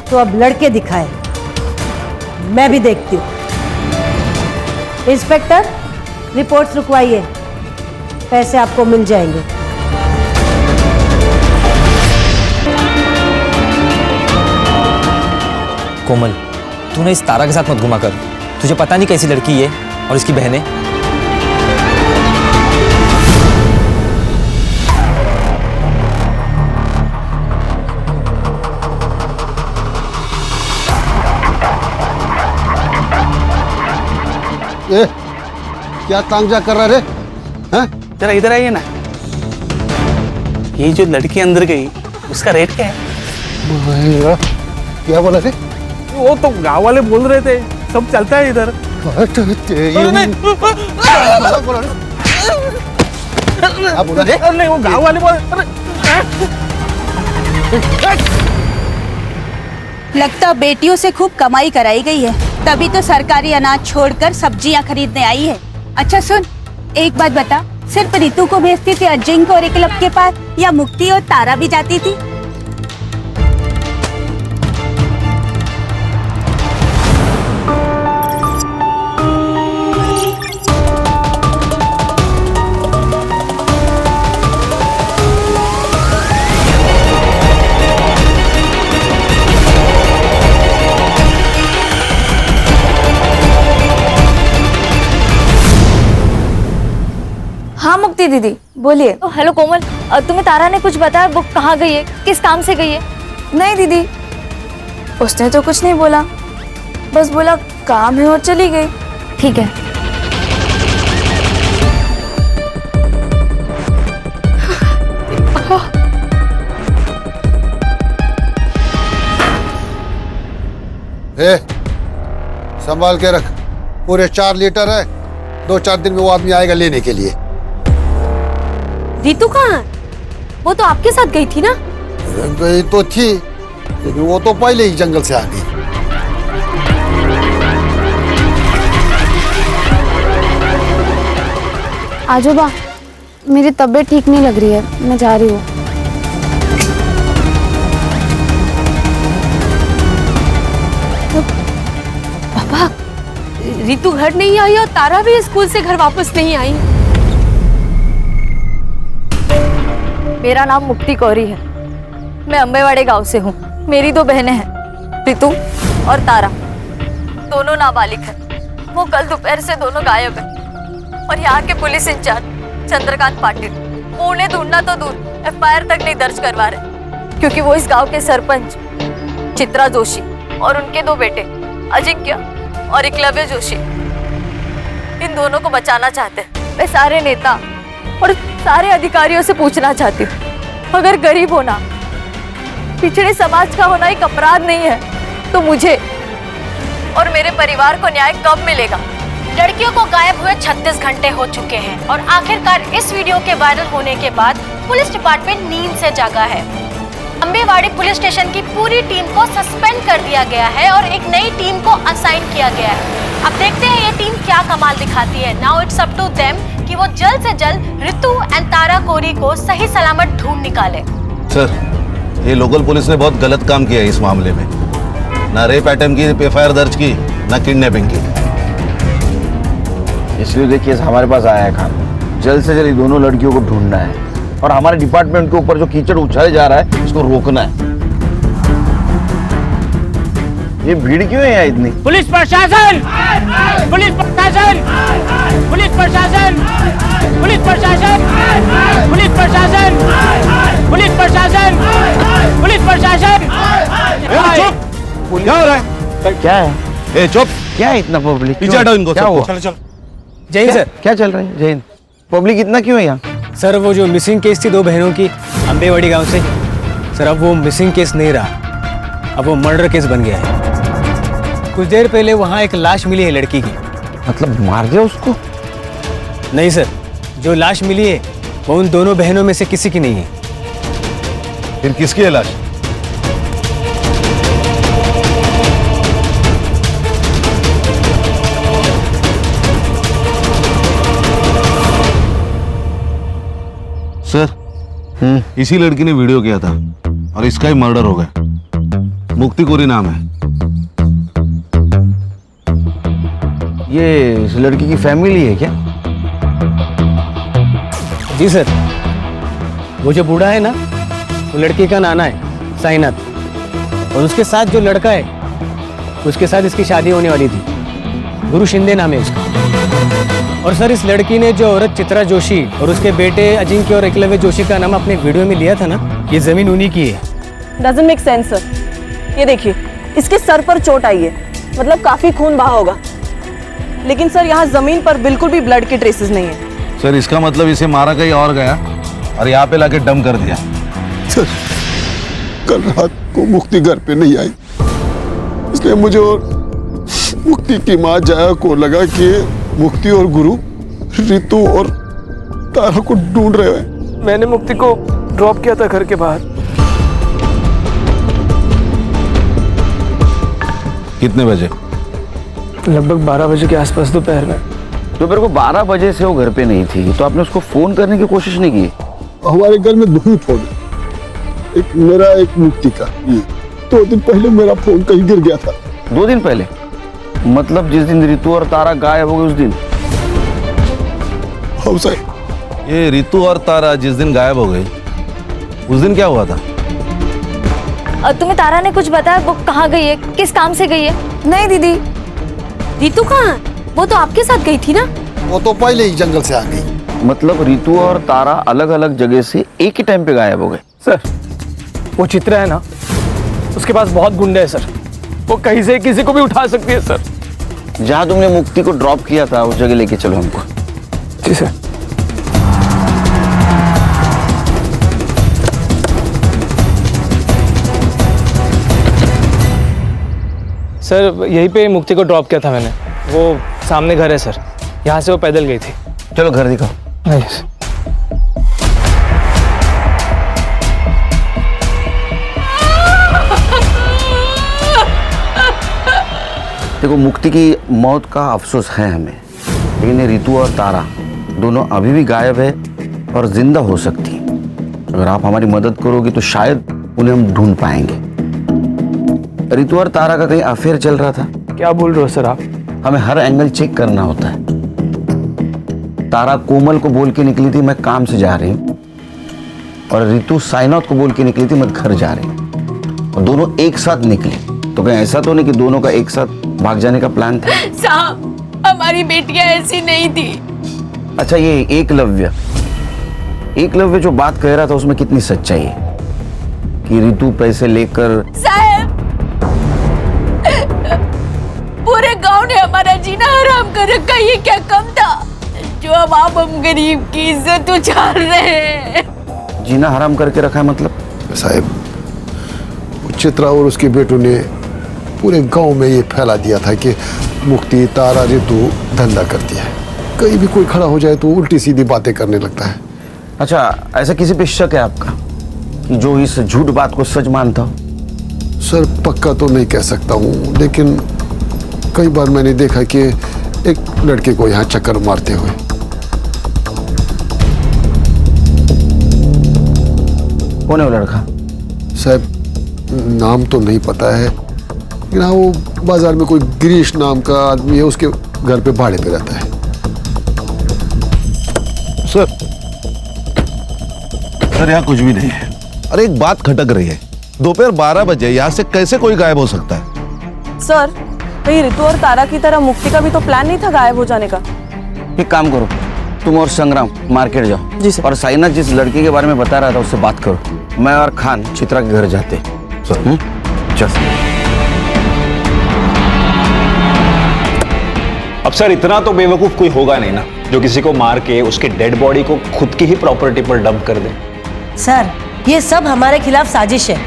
तो अब लड़के दिखाए, मैं भी देखती हूँ। इंस्पेक्टर, रिपोर्ट्स रुकवाइए। पैसे आपको मिल जाएंगे।
कोमल, तू ना इस तारा के साथ मत घुमा कर। तुझे पता नहीं कैसी लड़की है और इसकी बहनें।
ए, क्या तांजा कर रहा रे? हैं?
जरा इधर आइए ना। ये जो लड़की अंदर गई उसका रेट क्या है?
क्या बोला थे?
वो तो गांव वाले बोल रहे थे, सब चलता है इधर। नहीं, वो गांव वाले बोल।
लगता बेटियों से खूब कमाई कराई गई है, तभी तो सरकारी अनाज छोड़कर सब्जियां खरीदने आई है। अच्छा सुन, एक बात बता, सिर्फ रितु को भेजती थी अजिंक्य और एकलव के पास, या मुक्ति और तारा भी जाती थी?
हाँ मुक्ति दीदी बोलिए। हेलो कोमल, तुम्हें तारा ने कुछ बताया? वो कहाँ गई है, किस काम से गई है? नहीं दीदी, उसने तो कुछ नहीं बोला, बस बोला काम है और चली गई। ठीक है।
ए, संभाल के रख, पूरे 4 लीटर है। 2-4 दिन में वो आदमी आएगा लेने के लिए।
रितु कहाँ? वो तो आपके साथ गई थी ना?
गई तो थी, लेकिन वो तो पहले ही जंगल से आ गई।
आजोबा, मेरी तबीयत ठीक नहीं लग रही है, मैं जा रही हूँ।
पापा, रितु घर नहीं आई और तारा भी स्कूल से घर वापस नहीं आई।
मेरा नाम मुक्ति कौरी है, मैं अम्बेवाड़े गांव से हूँ। मेरी 2 बहनें हैं, रितु और तारा, दोनों नाबालिग हैं। वो कल दोपहर से दोनों गायब हैं और यहाँ के पुलिस इंचार्ज चंद्रकांत पाटिल वो उन्हें ढूंढना तो दूर FIR तक नहीं दर्ज करवा रहे, क्योंकि वो इस गांव के सरपंच चित्रा जोशी और उनके 2 बेटे अजिंक्य और एकलव्य जोशी, इन दोनों को बचाना चाहते हैं। मैं सारे नेता और सारे अधिकारियों से पूछना चाहती हूँ, अगर गरीब होना, पिछड़े समाज का होना एक अपराध नहीं है, तो मुझे और मेरे परिवार को न्याय कब मिलेगा?
लड़कियों को गायब हुए 36 घंटे हो चुके हैं और आखिरकार इस वीडियो के वायरल होने के बाद पुलिस डिपार्टमेंट नींद से जागा है। अम्बेवाड़ी पुलिस स्टेशन की पूरी टीम को सस्पेंड कर दिया गया है और एक नई टीम को असाइन किया गया है। अब देखते हैं ये टीम क्या कमाल दिखाती है। Now it's up to them कि वो जल्द से जल्द रितु एंड तारा कोरी को सही सलामत ढूंढ निकाले।
सर, ये लोकल पुलिस ने बहुत गलत काम किया है इस मामले में। ना रेप अटेम्प्ट की FIR दर्ज की, ना किडनैपिंग की।
इसलिए देखिए हमारे पास आया है खान, जल्द से जल्द दोनों लड़कियों को ढूंढना है और हमारे डिपार्टमेंट के ऊपर जो कीचड़ उछाले जा रहा है इसको रोकना है। ये भीड़ क्यों है यहाँ इतनी?
पुलिस प्रशासन! पुलिस प्रशासन! पुलिस प्रशासन! पुलिस प्रशासन! पुलिस प्रशासन! पुलिस प्रशासन! पुलिस प्रशासन!
चुप! क्या हो रहा है?
क्या है?
ए चुप!
क्या है इतना पब्लिक?
पीछे हटाओ इनको।
क्या हुआ?
चलो चलो।
जय हिंद सर।
क्या चल रहा है? जय हिंद। पब्लिक इतना क्यों है यहाँ?
सर वो जो मिसिंग केस थी 2 बहनों की अम्बेवाड़ी गांव से, सर अब वो मिसिंग केस नहीं रहा, अब वो मर्डर केस बन गया है। कुछ देर पहले वहाँ एक लाश मिली है लड़की की।
मतलब मार दिया उसको?
नहीं सर, जो लाश मिली है वो उन दोनों बहनों में से किसी की नहीं है।
फिर किसकी है लाश? सर, इसी लड़की ने वीडियो किया था और इसका ही मर्डर हो गया। मुक्ति कोरी नाम है।
ये इस लड़की की फैमिली है क्या?
जी सर। वो जो बूढ़ा है ना, वो लड़की का नाना है साईनाथ, और उसके साथ जो लड़का है उसके साथ इसकी शादी होने वाली थी। गुरु शिंदे नाम है उसका। और सर, इस लड़की ने जो औरत चित्रा जोशी और उसके बेटे अजिंक्य और एकलव्य जोशी का नाम अपने वीडियो में लिया था ना, ये जमीन उन्हीं की है।
Doesn't make sense sir. ये देखिए, इसके सर पर चोट आई है, मतलब काफी खून बहा होगा, लेकिन सर यहाँ जमीन पर बिल्कुल भी ब्लड के ट्रेसेस नहीं है।
सर इसका मतलब इसे मारा कहीं और गया और यहाँ पे लाके डम कर दिया।
सर, कल रात को मुक्ति घर पे नहीं आई, इसलिए मुझे और मुक्ति की माँ जया को लगा कि मुक्ति और गुरु रितु और तारा को ढूंढ रहे हैं।
मैंने मुक्ति को ड्रॉप किया था घर के बाहर।
कितने बजे?
लगभग 12 बजे के आसपास दोपहर में।
दोपहर को 12 बजे से वो घर पे नहीं थी, तो आपने उसको फोन करने की कोशिश नहीं की?
हमारे घर में 2 ही फोन है, एक मेरा एक मुक्ति का। 2 दिन पहले मेरा फोन कहीं गिर गया था।
2 दिन पहले? मतलब जिस दिन रितु और तारा गायब हो गए उस दिन?
हाँ साहब।
ये रितु और तारा जिस दिन गायब हो गई, उस दिन क्या हुआ था?
तुम्हें तारा ने कुछ बताया? वो कहाँ गई है, किस काम से गई है?
नहीं दीदी, रितु कहाँ? वो तो आपके साथ गई थी ना।
वो तो पहले ही जंगल से आ गई।
मतलब रितु और तारा अलग अलग जगह से एक ही टाइम पे गायब हो गए?
सर, वो चित्रा है ना, उसके पास बहुत गुंडे हैं सर, वो कहीं से किसी को भी उठा सकती है सर।
जहाँ तुमने मुक्ति को ड्रॉप किया था उस जगह लेके चलो हमको।
जी सर। सर, यहीं पे मुक्ति को ड्रॉप किया था मैंने। वो सामने घर है सर, यहाँ से वो पैदल गई थी।
चलो घर दिखाओ।
नहीं सर।
देखो, मुक्ति की मौत का अफसोस है हमें, लेकिन ये रितु और तारा दोनों अभी भी गायब है और जिंदा हो सकती हैं। अगर आप हमारी मदद करोगे तो शायद उन्हें हम ढूंढ पाएंगे। रितु और तारा का कहीं अफेयर चल रहा था?
क्या बोल रहे हो सर आप?
हमें हर एंगल चेक करना होता है। तारा कोमल को बोल के निकली थी मैं काम से जा रही हूँ, और रितु साईनाथ को बोल के निकली थी मैं घर जा रही हूँ, और दोनों एक साथ निकली। तो कहीं ऐसा तो नहीं कि दोनों का एक साथ भाग जाने का प्लान था?
साहब, हमारी बेटियां ऐसी नहीं थी।
अच्छा, ये एकलव्य जो बात कह रहा था उसमें कितनी सच्चाई है कि रितु पैसे लेकर?
साहब, पूरे गांव ने हमारा जीना हराम कर रखा, ये क्या कम था जो अब आप हम गरीब की इज्जत उछाल रहे हैं?
जीना हराम करके रखा है मतलब?
साहब, चित्रा और उसके बेटों ने पूरे गांव में ये फैला दिया था कि मुक्ति, तारा, रितु धंधा करती है। कहीं भी कोई खड़ा हो जाए तो उल्टी सीधी बातें करने लगता है।
अच्छा, ऐसा किसी पे शक है आपका कि जो इस झूठ बात को सच मानता हो?
सर, पक्का तो नहीं कह सकता हूँ, लेकिन कई बार मैंने देखा कि एक लड़के को यहाँ चक्कर मारते हुए।
कौन है वो लड़का?
साहब, नाम तो नहीं पता है, लेकिन हाँ, वो बाजार में कोई गिरीश नाम का आदमी है, उसके घर पे भाड़े पे रहता है।
सर यहाँ कुछ भी नहीं है। अरे एक बात खटक रही है, दोपहर 12 बजे यहाँ से कैसे कोई गायब हो सकता है?
सर, कहीं रितु और तारा की तरह मुक्ति का भी तो प्लान नहीं था गायब हो जाने का?
एक काम करो, तुम और संग्राम मार्केट जाओ।
जी सर।
और साईनाथ जिस लड़के के बारे में बता रहा था उससे बात करो। मैं और खान चित्रा के घर जाते। चल।
अब सर, इतना तो बेवकूफ कोई होगा नहीं ना जो किसी को मार के उसके डेड बॉडी को खुद की ही प्रॉपर्टी पर डंप कर दे।
सर, ये सब हमारे खिलाफ साजिश है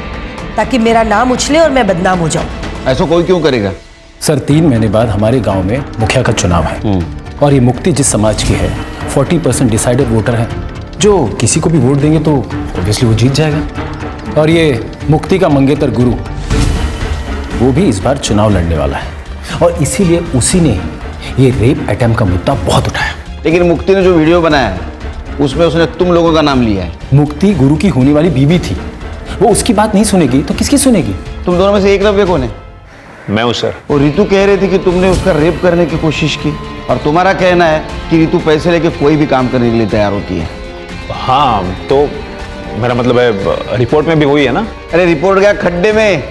ताकि मेरा नाम उछले और मैं बदनाम हो जाऊं।
ऐसा कोई क्यों करेगा?
सर, 3 महीने बाद हमारे गांव में मुखिया का चुनाव है, और ये मुक्ति जिस समाज की है 40% डिसाइडेड वोटर है, जो किसी को भी वोट देंगे तो ऑब्वियसली वो जीत जाएगा। और ये मुक्ति का मंगेतर गुरु, वो भी इस बार चुनाव लड़ने वाला है, और इसीलिए उसी ने ये रेप अटेम्प्ट का मुद्दा बहुत उठाया।
लेकिन मुक्ति ने जो वीडियो बनाया है उसमें उसने तुम लोगों का नाम लिया है।
मुक्ति गुरु की होने वाली बीवी थी, वो उसकी बात नहीं सुनेगी तो किसकी सुनेगी?
तुम दोनों में से एकलव्य कौन है?
मैं हूं सर।
और रितु कह रही थी कि तुमने उसका रेप करने की कोशिश की, और तुम्हारा कहना है कि रितु पैसे लेके कोई भी काम करने के लिए तैयार होती है।
हाँ तो मेरा मतलब है रिपोर्ट में भी वही है ना।
अरे रिपोर्ट गया खड्डे में,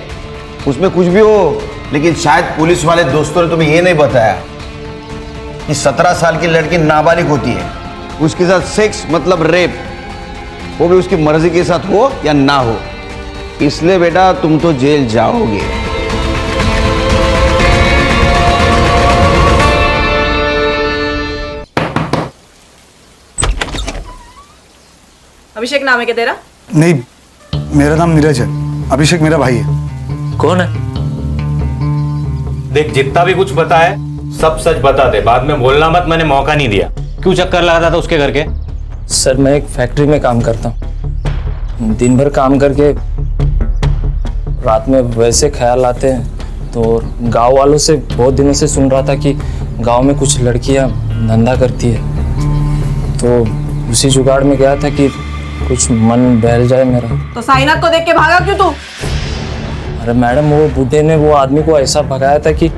उसमें कुछ भी हो, लेकिन शायद पुलिस वाले दोस्तों ने तुम्हें ये नहीं बताया कि 17 साल की लड़की नाबालिग होती है, उसके साथ सेक्स मतलब रेप, वो भी उसकी मर्जी के साथ हो या ना हो। इसलिए बेटा तुम तो जेल जाओगे।
अभिषेक नाम है क्या तेरा?
नहीं, मेरा नाम नीरज है, अभिषेक मेरा भाई है।
कौन है? देख जितना भी कुछ पता है सब सच बता दे, बाद में बोलना मत, मैंने मौका नहीं दिया। क्यों चक्कर लगाता था उसके घर के?
सर मैं एक फैक्ट्री में काम करता हूँ, दिन भर काम करके रात में वैसे ख्याल आते हैं, तो गांव वालों से बहुत दिनों से सुन रहा था कि गांव में कुछ लड़कियां धंधा करती है, तो उसी जुगाड़ में गया था कि कुछ मन बहल जाए मेरा।
तो साइनाथ को देख के भागा क्यों तू?
अरे मैडम वो बूढ़े ने वो आदमी को ऐसा भगाया था कि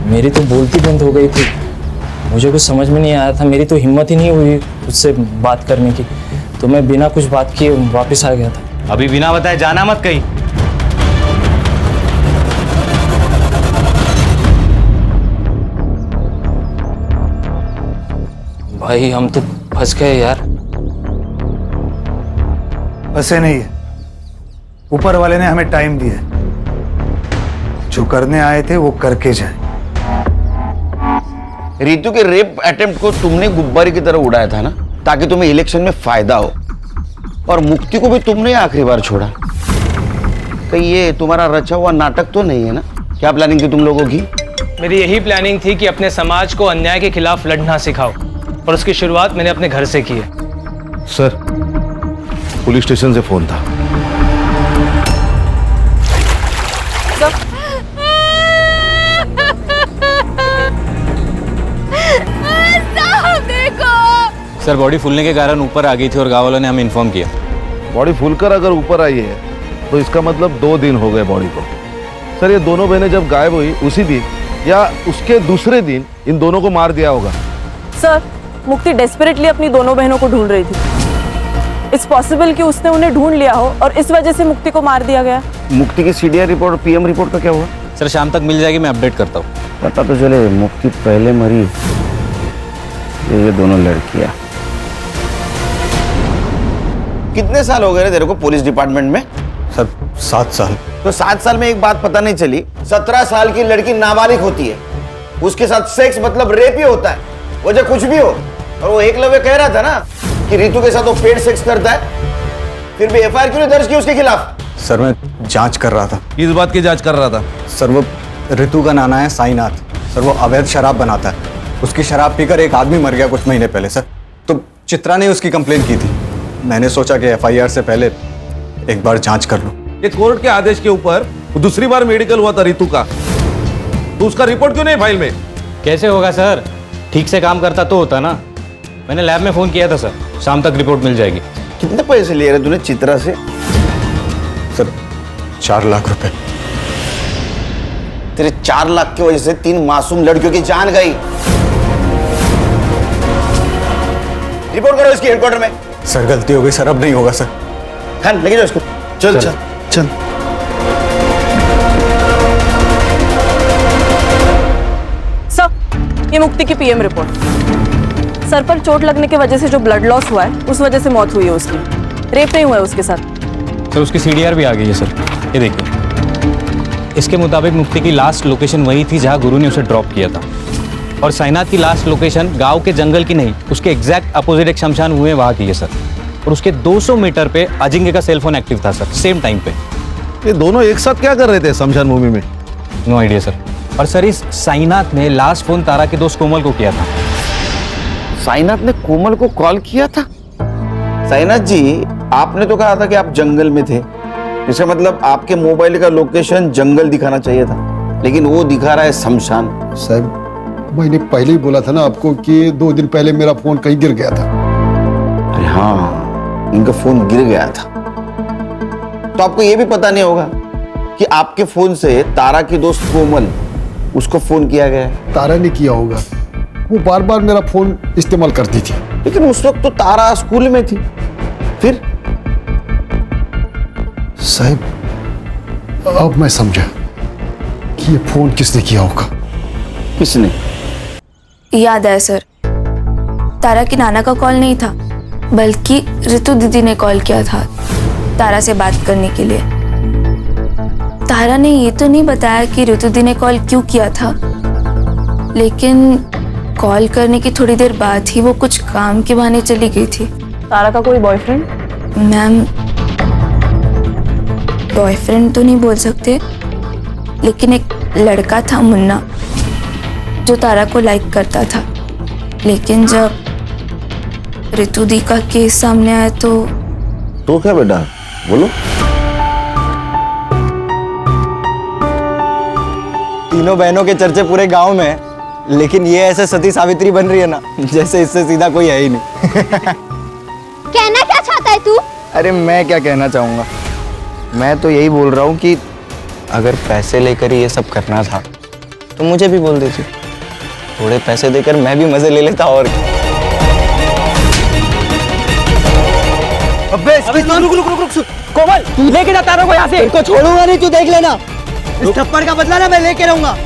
मेरी तो बोलती बंद हो गई थी, मुझे कुछ समझ में नहीं आया था, मेरी तो हिम्मत ही नहीं हुई उससे बात करने की, तो मैं बिना कुछ बात किए वापस आ गया था।
अभी बिना बताए जाना मत कहीं।
भाई हम तो फंस गए यार।
ऐसे नहीं है, ऊपर वाले ने हमें टाइम दिया है, जो करने आए थे वो करके जाए।
रितु के रेप अटेम्प्ट को तुमने गुब्बारे की तरह उड़ाया था ना, ताकि तुम्हें इलेक्शन में फायदा हो, और मुक्ति को भी तुमने आखिरी बार छोड़ा। कहीं ये तुम्हारा रचा हुआ नाटक तो नहीं है ना? क्या प्लानिंग थी तुम लोगों की?
मेरी यही प्लानिंग थी कि अपने समाज को अन्याय के खिलाफ लड़ना सिखाओ, और उसकी शुरुआत मैंने अपने घर से की है।
सर पुलिस स्टेशन से फोन था।
सर बॉडी फूलने के कारण ऊपर आ गई थी और गाँव वालों ने हमें इन्फॉर्म किया।
बॉडी फूलकर अगर ऊपर आई है तो इसका मतलब 2 दिन हो गए बॉडी को। सर ये दोनों बहनें जब गायब हुई उसी दिन या उसके दूसरे दिन इन दोनों को मार दिया होगा।
सर मुक्ति डेस्परेटली अपनी दोनों बहनों को ढूंढ रही थी। इट्स पॉसिबल कि उसने उन्हें ढूंढ लिया हो और इस वजह से मुक्ति को मार दिया गया।
मुक्ति की सीडीआर रिपोर्ट और पीएम रिपोर्ट का क्या हुआ?
सर शाम तक मिल जाएगी, मैं अपडेट करता हूँ।
पता तो चले मुक्ति पहले मरी, ये दोनों लड़कियां। कितने साल हो गए रे तेरे को पुलिस डिपार्टमेंट में?
सर 7 साल।
तो 7 साल में एक बात पता नहीं चली, 17 साल की लड़की नाबालिग होती है, उसके साथ सेक्स मतलब रेप ही होता है, वजह कुछ भी हो। और वो एकलव्य कह रहा था ना कि रितु के साथ वो पेड सेक्स करता है, फिर भी एफआईआर क्यों नहीं दर्ज की उसके खिलाफ?
सर मैं जांच कर रहा था।
किस बात की जांच कर रहा था?
सर वो रितु का नाना है साईनाथ, सर वो अवैध शराब बनाता है, उसकी शराब पीकर एक आदमी मर गया कुछ महीने पहले सर, तो चित्रा ने उसकी कंप्लेंट की थी, मैंने सोचा कि एफआईआर से पहले एक बार जांच कर लूं।
ये कोर्ट के आदेश के ऊपर दूसरी बार मेडिकल हुआ था रितु का, तो उसका रिपोर्ट क्यों नहीं फाइल में?
कैसे होगा सर, ठीक से काम करता तो होता ना। मैंने लैब में फोन किया था सर, शाम तक रिपोर्ट मिल जाएगी।
कितने पैसे लिए रहे तूने चित्रा से?
सर 4 लाख रुपए।
तेरे 4 लाख की वजह से 3 मासूम लड़कियों की जान गई। रिपोर्ट करो इसकी हेडक्वार्टर में।
सर गलती हो गई सर, अब नहीं होगा सर।
हाँ लेके जाओ इसको। चल चल चल।
सर ये मुक्ति की पीएम रिपोर्ट। सर पर चोट लगने की वजह से जो ब्लड लॉस हुआ है उस वजह से मौत हुई है उसकी, रेप नहीं हुआ है उसके साथ।
सर उसकी सीडीआर भी आ गई है सर, ये देखिए। इसके मुताबिक मुक्ति की लास्ट लोकेशन वही थी जहां गुरु ने उसे ड्रॉप किया था, और साईनाथ की लास्ट लोकेशन गांव के जंगल की नहीं, उसके एग्जैक्ट अपोजिट एक शमशान हुए वहां की है सर। और उसके 200 मीटर पे अजिंक्य का सेलफोन एक्टिव था सर, सेम टाइम पे।
ये दोनों एक साथ क्या कर रहे थे शमशान भूमि में?
No idea sir. और सर इस साईनाथ ने लास्ट फोन तारा के दोस्त कोमल को किया था।
साईनाथ ने कोमल को कॉल किया था? साईनाथ जी आपने तो कहा था कि आप जंगल में थे, इसका मतलब आपके मोबाइल का लोकेशन जंगल दिखाना चाहिए था, लेकिन वो दिखा रहा है शमशान।
साहब मैंने पहले ही बोला था ना आपको कि 2 दिन पहले मेरा फोन कहीं गिर गया था।
अरे हाँ इनका फोन गिर गया था, तो आपको ये भी पता नहीं होगा कि आपके फोन से तारा की दोस्त कोमल उसको फोन किया गया है।
तारा ने किया होगा, वो बार बार मेरा फोन इस्तेमाल करती थी।
लेकिन उस वक्त तो तारा स्कूल में थी। फिर
साहब अब मैं समझा कि ये फोन किसने किया होगा।
किसने?
याद है सर, तारा की नाना का कॉल नहीं था, बल्कि ऋतु दीदी ने कॉल किया था तारा से बात करने के लिए। तारा ने ये तो नहीं बताया कि ऋतु दी ने कॉल क्यों किया था, लेकिन कॉल करने की थोड़ी देर बाद ही वो कुछ काम के बहाने चली गई थी।
तारा का कोई बॉयफ्रेंड?
मैम, बॉयफ्रेंड तो नहीं बोल सकते, लेकिन एक लड़का था मुन्ना जो तारा को लाइक करता था। लेकिन जब ऋतु दी का केस सामने आया तो
क्या बेटा, बोलो।
तीनों बहनों के चर्चे पूरे गांव में है, लेकिन ये ऐसे सती सावित्री बन रही है ना, जैसे इससे सीधा कोई है ही नहीं।
कहना क्या चाहता है तू?
अरे मैं क्या कहना चाहूंगा, मैं तो यही बोल रहा हूँ कि अगर पैसे लेकर ही ये सब करना था तो मुझे भी बोल देती। थोड़े पैसे देकर मैं भी मजे ले लेता। और
अबे रुक कोमल, तू लेके जा तारा को यहाँ से। इनको छोड़ूंगा नहीं, तू देख लेना। इस थप्पड़ का बदला ना मैं लेके रहूंगा।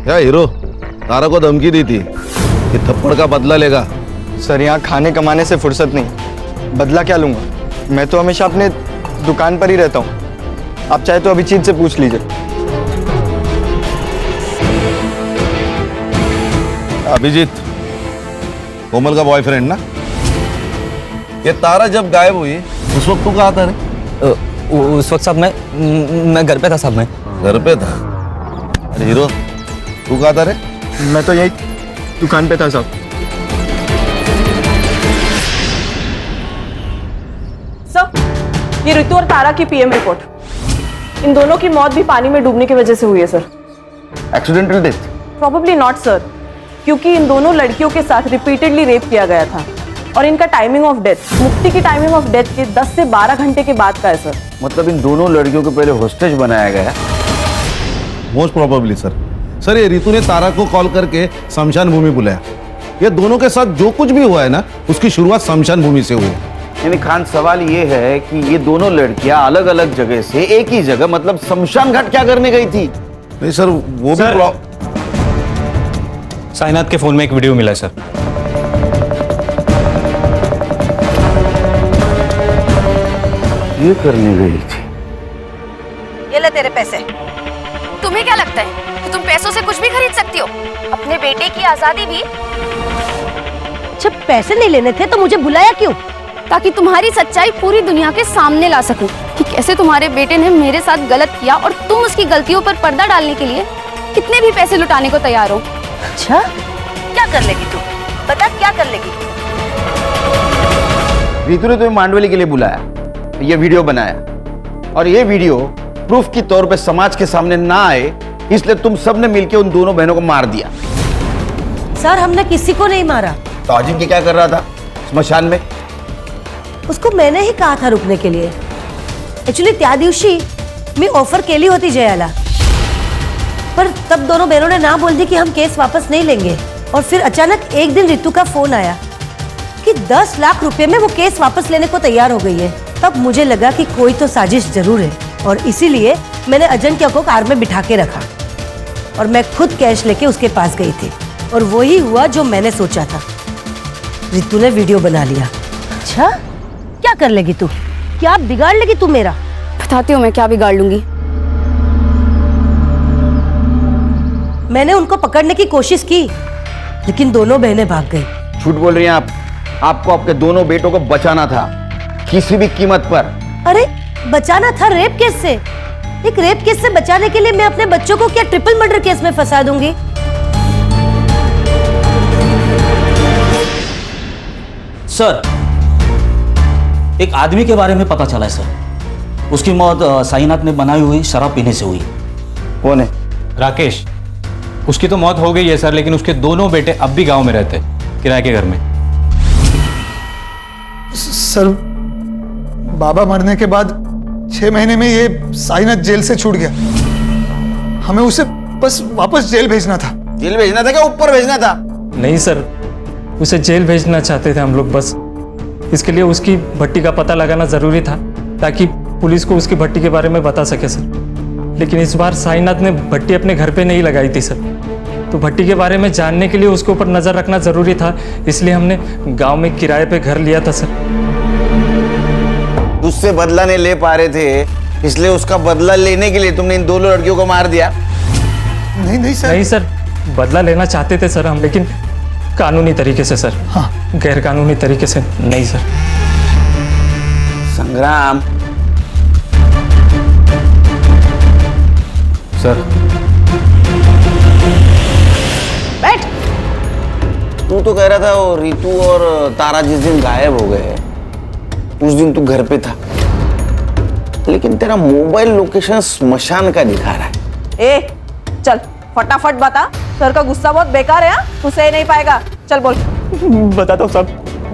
क्या हीरो तारा को धमकी दी थी कि थप्पड़ का बदला लेगा?
सर, यहाँ खाने कमाने से फुर्सत नहीं, बदला क्या लूंगा? मैं तो हमेशा अपने दुकान पर ही रहता हूँ। आप चाहे तो अभिजीत से पूछ लीजिए।
अभिजीत कोमल का बॉयफ्रेंड ना? ये तारा जब गायब हुई उस वक्त तू कहाँ था रे?
उस वक्त साहब मैं घर पे था साहब। मैं
घर पे था? अरे हीरो तू कहाँ था रे?
मैं तो यही दुकान पे था साहब।
सर, ये ऋतु और तारा की पीएम रिपोर्ट। इन दोनों की मौत भी पानी में डूबने की वजह से हुई है sir.
Accidental death?
Probably not sir, क्योंकि इन दोनों लड़कियों के साथ रिपीटेडली रेप किया गया था और इनका टाइमिंग ऑफ डेथ मुक्ति की टाइमिंग ऑफ डेथ के 10 से 12 घंटे के बाद का है सर।
मतलब इन दोनों लड़कियों को पहले होस्टेज बनाया गया?
मोस्ट प्रोबेबली सर, ये रितु ने तारा को कॉल करके शमशान भूमि बुलाया। ये दोनों के साथ जो कुछ भी हुआ है ना, उसकी शुरुआत शमशान भूमि से हुई है।
यानी खान, सवाल ये है कि ये दोनों लड़कियां अलग अलग जगह से एक ही जगह, मतलब शमशान घाट क्या करने गई थी?
नहीं सर, वो भी
साइनाथ के फोन में एक वीडियो मिला है सर।
ये करने गई थी।
ये ले तेरे पैसे। तुम्हें क्या लगता है कि तुम पैसों से कुछ भी खरीद सकती हो? अपने बेटे की आजादी भी।
जब पैसे नहीं लेने थे तो मुझे बुलाया क्यों?
ताकि तुम्हारी सच्चाई पूरी दुनिया के सामने ला सकूं कि कैसे तुम्हारे बेटे ने मेरे साथ गलत किया और तुम उसकी गलतियों पर पर्दा डालने के लिए कितने भी पैसे लुटाने को तैयार हो।
अच्छा,
क्या कर लेगी तू? बता क्या कर लेगी?
रितु ने तुम्हें मांडवली के लिए बुलाया, ये वीडियो बनाया, और ये वीडियो प्रूफ के तौर पे समाज के सामने ना आए, इसलिए तुम सबने मिलकर उन दोनों बहनों को मार दिया।
सर, हमने किसी को नहीं मारा।
तो अजिंक्य क्या कर रहा था स्मशान में?
उसको मैंने ही कहा था रुकने के लिए। एक्चुअली त्या दिवशी मी ऑफर केली होती जयाला, पर तब दोनों बहनों ने ना बोल दी कि हम केस वापस नहीं लेंगे। और फिर अचानक एक दिन रितु का फोन आया कि 10 लाख रुपए में वो केस वापस लेने को तैयार हो गई है। तब मुझे लगा कि कोई तो साजिश जरूर है, और इसीलिए मैंने अजिंक्य को कार में बिठा के रखा और मैं खुद कैश लेके उसके पास गई थी। और वही हुआ जो मैंने सोचा था। रितु ने वीडियो बना लिया। अच्छा, क्या कर लेगी तू? क्या बिगाड़ लेगी तू मेरा?
बताती हूँ मैं क्या बिगाड़ लूंगी।
मैंने उनको पकड़ने की कोशिश की, लेकिन दोनों बहनें भाग गई।
झूठ बोल रही हैं आप। आपको आपके दोनों बेटों को बचाना था किसी भी कीमत पर।
अरे बचाना था रेप केस से, एक रेप केस से बचाने के लिए मैं अपने बच्चों को क्या ट्रिपल मर्डर केस में फंसा दूंगी?
सर, एक आदमी के बारे में पता चला है सर। उसकी मौत साईनाथ ने बनाई हुई शराब पीने से हुई। कौन है?
राकेश। उसकी तो मौत हो गई है सर, लेकिन उसके दोनों बेटे अब भी गांव में रहते हैं, किराए के घर में।
सर, बाबा मरने के बाद 6 महीने में ये साईनाथ जेल से छूट गया। हमें उसे बस वापस जेल भेजना था।
जेल भेजना था क्या ऊपर भेजना था?
नहीं सर, उसे जेल भेजना चाहते थे हम लोग। बस इसके लिए उसकी भट्टी का पता लगाना जरूरी था, ताकि पुलिस को उसकी भट्टी के बारे में बता सके सर। लेकिन इस बार साईनाथ ने भट्टी अपने घर पे नहीं लगाई थी सर, तो भट्टी के बारे में जानने के लिए उसके ऊपर नजर रखना जरूरी था, इसलिए हमने गांव में किराए पे घर लिया था सर।
उससे बदला नहीं ले पा रहे थे, इसलिए उसका बदला लेने के लिए तुमने इन दोनों लड़कियों को मार दिया?
नहीं सर।
नहीं सर, बदला लेना चाहते थे सर हम, लेकिन कानूनी तरीके से सर।
हाँ।
गैर कानूनी तरीके से नहीं सर।
संग्राम।
सर।
बैठ। तू तो कह रहा था वो रितु और तारा जिस दिन गायब हो गए उस दिन तू घर पे था, लेकिन तेरा मोबाइल लोकेशन स्मशान का दिखा रहा है।
ए, चल फटाफट बता, सर का गुस्सा बहुत बेकार है। तू सह नहीं पाएगा, चल बोल।
बताता हूँ साहब,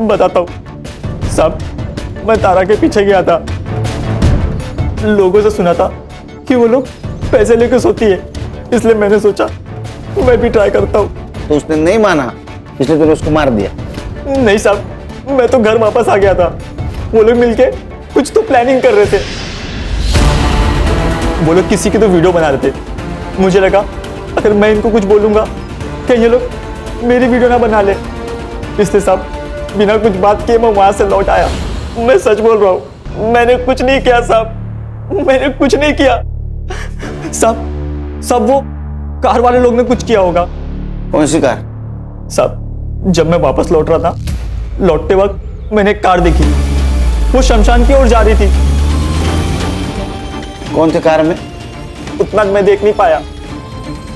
बताता हूँ साहब। मैं तारा के पीछे गया था, लोगों से सुना था कि वो लोग पैसे लेकर सोती है, इसलिए मैंने सोचा मैं भी ट्राई करता हूँ।
तो उसने नहीं माना, इसलिए तूने उसको मार दिया?
नहीं साहब, मैं तो घर वापस आ गया था। वो लोग मिलके कुछ तो प्लानिंग कर रहे थे। वो लोग किसी की तो वीडियो बना रहे थे। मुझे लगा अगर मैं इनको कुछ बोलूंगा कि ये लोग मेरी वीडियो ना बना ले, इसलिए साहब बिना कुछ बात किए मैं वहां से लौट आया। मैं सच बोल रहा हूँ, मैंने कुछ नहीं किया साहब, मैंने कुछ नहीं किया साहब। वो कार वाले लोग ने कुछ किया होगा।
कौन सी कार?
साहब, जब मैं वापस लौट रहा था, लौटते वक्त मैंने एक कार देखी, वो शमशान की ओर जा रही थी।
कौन थे कार में?
उतना मैं देख नहीं पाया,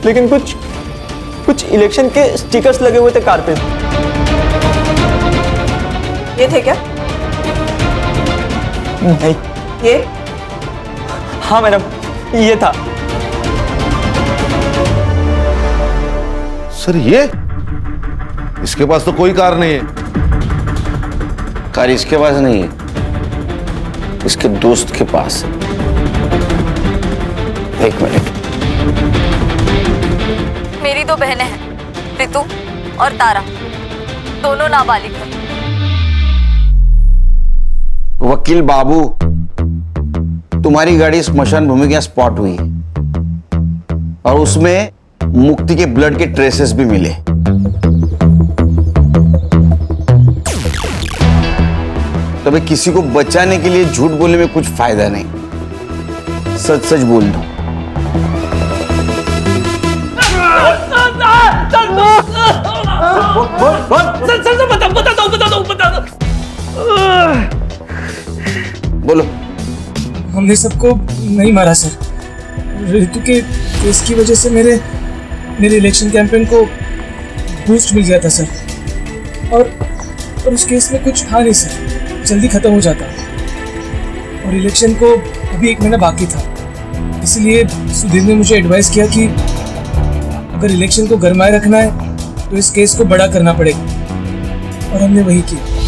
लेकिन कुछ इलेक्शन के स्टिकर्स लगे हुए थे कार पे।
ये थे क्या?
नहीं।
ये?
हाँ मैडम, ये था।
सर ये? इसके पास तो कोई कार नहीं है।
कार इसके पास नहीं है, इसके दोस्त के पास है। एक मिनट।
मेरी 2 बहनें हैं, रितु और तारा, दोनों नाबालिग हैं।
वकील बाबू, तुम्हारी गाड़ी स्मशान भूमि के स्पॉट हुई और उसमें मुक्ति के ब्लड के ट्रेसेस भी मिले। तभी किसी को बचाने के लिए झूठ बोलने में कुछ फायदा नहीं। सच सच बोल दो। बोलो।
हमने सबको नहीं मारा सर। ऋतु के केस की वजह से मेरे इलेक्शन कैंपेन को बूस्ट मिल गया था सर, और उस केस में कुछ था नहीं सर, जल्दी खत्म हो जाता, और इलेक्शन को अभी 1 महीना बाकी था। इसलिए सुधीर ने मुझे एडवाइस किया कि अगर इलेक्शन को गरमाए रखना है तो इस केस को बड़ा करना पड़ेगा, और हमने वही किया।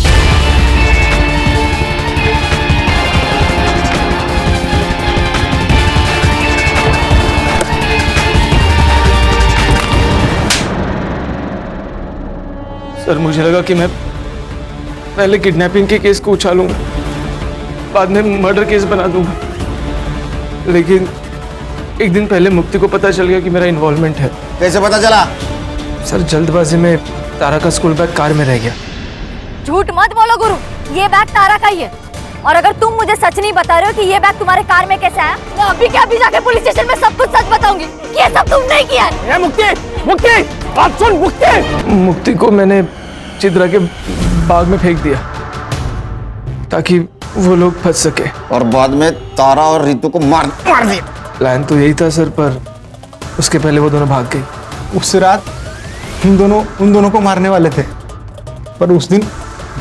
सर, मुझे लगा कि मैं पहले किडनैपिंग के केस को उछालूंगा, बाद में मर्डर केस बना दूंगा, लेकिन एक दिन पहले मुक्ति को पता चल गया कि मेरा इन्वॉल्वमेंट है।
कैसे पता चला?
सर, जल्दबाजी में तारा का स्कूल बैग कार में रह गया।
झूठ मत बोलो गुरु, ये बैग तारा का ही है, और अगर तुम मुझे सच नहीं बता रहे हो कि ये बैग तुम्हारे कार में कैसे आया, मैं अभी के अभी जाके पुलिस स्टेशन में सब कुछ सच बताऊंगी। ये सब तुमने किया है।
मुक्ति, बात सुन। मुक्ति को मैंने चित्रा के बाग में फेंक दिया ताकि वो लोग फंस सके,
और बाद में तारा और रितु को मार दिया।
प्लान तो यही था सर, पर उसके पहले वो दोनों भाग गई।
उस रात उन दोनों को मारने वाले थे, पर उस दिन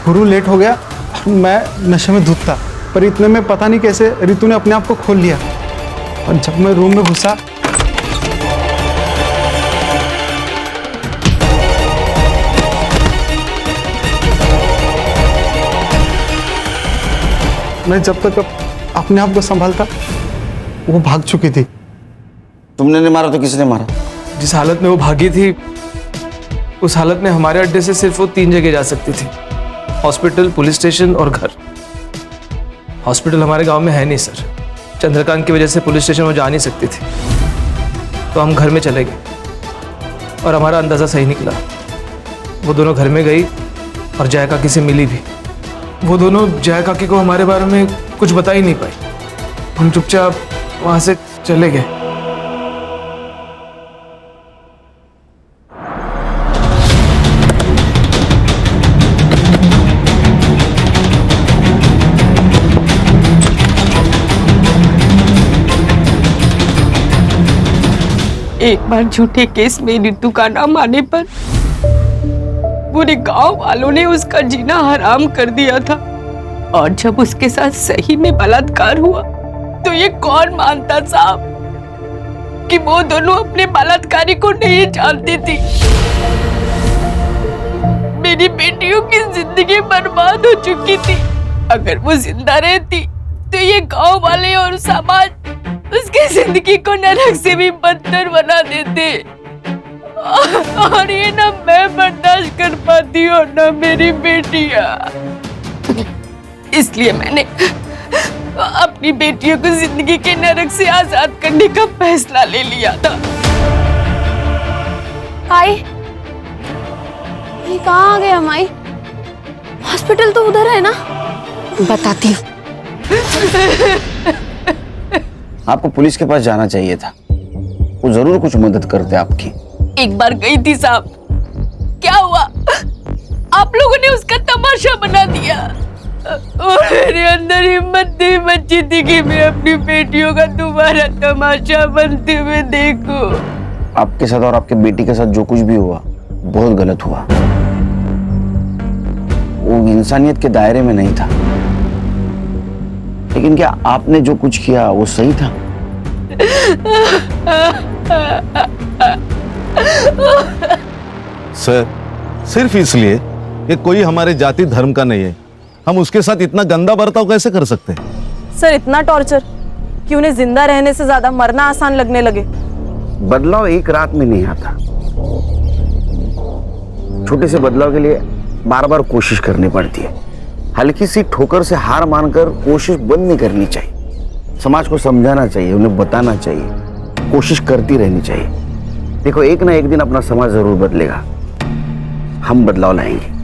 गुरु लेट हो गया और मैं नशे में धुत था। पर इतने में पता नहीं कैसे रितु ने अपने आप को खोल लिया, और जब मैं रूम में घुसा मैं जब तक अपने आप को संभालता वो भाग चुकी थी।
तुमने नहीं मारा तो किसने मारा?
जिस हालत में वो भागी थी उस हालत में हमारे अड्डे से सिर्फ वो 3 जगह जा सकती थी, हॉस्पिटल, पुलिस स्टेशन और घर। हॉस्पिटल हमारे गांव में है नहीं सर, चंद्रकांत की वजह से पुलिस स्टेशन वो जा नहीं सकती थी, तो हम घर में चले गए और हमारा अंदाज़ा सही निकला। वो दोनों घर में गई और जया काकी से मिली भी। वो दोनों जया काकी को हमारे बारे में कुछ बता ही नहीं पाई। हम चुपचाप वहाँ से चले गए।
एक बार झूठे केस में रितु का नाम आने पर पूरे गांव वालों ने उसका जीना हराम कर दिया था, और जब उसके साथ सही में बलात्कार हुआ तो ये कौन मानता साहब कि वो दोनों अपने बलात्कारी को नहीं जानती थी। मेरी बेटियों की जिंदगी बर्बाद हो चुकी थी। अगर वो जिंदा रहती तो ये गांव वाले और समाज उसकी जिंदगी को नरक से भी बदतर बना देते, और ये ना मैं बर्दाश्त कर पाती हूँ ना मेरी बेटियां। इसलिए मैंने अपनी बेटियों को जिंदगी के नरक से आजाद करने का फैसला ले लिया था।
माई, ये कहाँ आ गया माई? हॉस्पिटल तो उधर है ना?
बताती हूँ।
आपको पुलिस के पास जाना चाहिए था, वो जरूर कुछ मदद करते आपकी।
एक बार गई थी साहब, क्या हुआ? आप लोगों ने उसका तमाशा बना दिया, और मेरे अंदर हिम्मत नहीं बची थी कि मैं अपनी बेटियों का दोबारा तमाशा बनते हुए देखूं।
आपके साथ और आपके बेटी के साथ जो कुछ भी हुआ बहुत गलत हुआ। वो इंसानियत के दायरे में नहीं था, लेकिन क्या आपने जो कुछ किया वो सही था?
सर, सिर्फ इसलिए कि कोई हमारे जाति धर्म का नहीं है, हम उसके साथ इतना गंदा बर्ताव कैसे कर सकते हैं?
सर, इतना टॉर्चर कि उन्हें जिंदा रहने से ज्यादा मरना आसान लगने लगे।
बदलाव एक रात में नहीं आता, छोटे से बदलाव के लिए बार बार कोशिश करनी पड़ती है। हल्की सी ठोकर से हार मानकर कोशिश बंद नहीं करनी चाहिए। समाज को समझाना चाहिए, उन्हें बताना चाहिए, कोशिश करती रहनी चाहिए। देखो, एक ना एक दिन अपना समाज जरूर बदलेगा, हम बदलाव लाएंगे।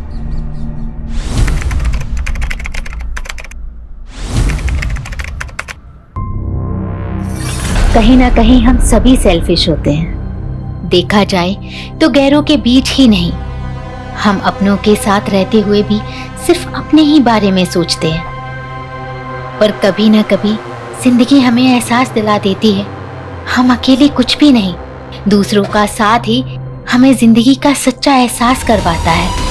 कहीं ना कहीं हम सभी सेल्फिश होते हैं। देखा जाए तो गैरों के बीच ही नहीं, हम अपनों के साथ रहते हुए भी सिर्फ अपने ही बारे में सोचते हैं। पर कभी ना कभी जिंदगी हमें एहसास दिला देती है हम अकेले कुछ भी नहीं। दूसरों का साथ ही हमें जिंदगी का सच्चा एहसास करवाता है।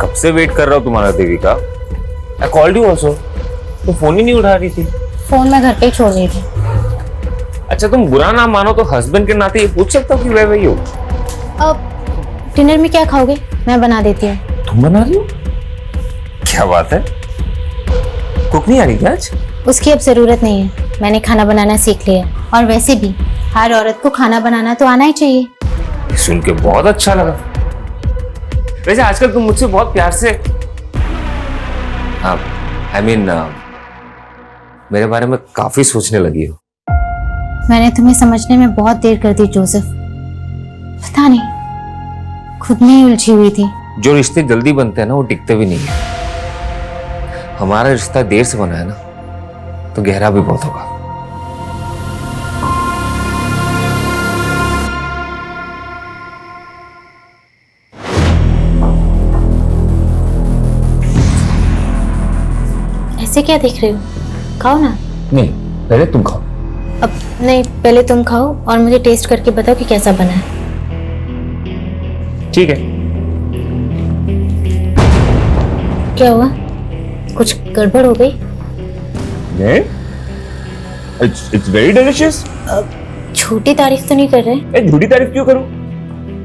कब से वेट कर रहा हूँ तुम्हारा Devika. I called you also, तुम फोन ही नहीं उठा रही थी।
फोन मैं घर पे ही छोड़ रही थी।
अच्छा, तुम बुरा ना मानो तो हस्बैंड के नाते ये पूछ सकता हूँ कि वह वही हो।
अब डिनर में क्या खाओगे? मैं बना देती हूँ।
तुम बना रही हो? क्या बात है, कुक नहीं आ रही क्या आज?
उसकी अब जरूरत नहीं है, मैंने खाना बनाना सीख लिया। और वैसे भी हर औरत को खाना बनाना तो आना ही चाहिए।
सुन के बहुत अच्छा लगा। वैसे आजकल तुम मुझसे बहुत प्यार से मेरे बारे में काफी सोचने लगी हो।
मैंने तुम्हें समझने में बहुत देर कर दी जोसेफ, पता नहीं, खुद में ही उलझी हुई थी।
जो रिश्ते जल्दी बनते हैं ना वो टिकते भी नहीं है। हमारा रिश्ता देर से बना है ना, तो गहरा भी बहुत होगा।
ऐसे क्या देख रहे हो? खाओ ना।
नहीं, पहले तुम खाओ।
अब नहीं, पहले तुम खाओ और मुझे टेस्ट करके बताओ कि कैसा बना है।
ठीक है।
क्या हुआ? कुछ गड़बड़ हो गई?
नहीं, it's very delicious।
झूठी तारीफ तो नहीं कर रहे?
झूठी तारीफ क्यों करूं?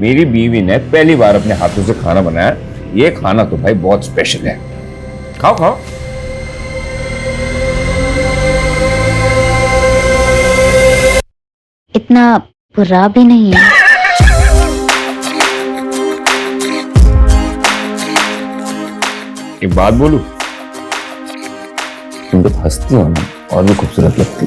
मेरी बीवी ने पहली बार अपने हाथों से खाना बनाया। ये खाना तो भाई बहुत स्पेशल है। खाओ खाओ।
इतना बुरा भी नहीं है।
एक बात बोलूं, तुम जब हंसती हो ना और भी खूबसूरत लगती।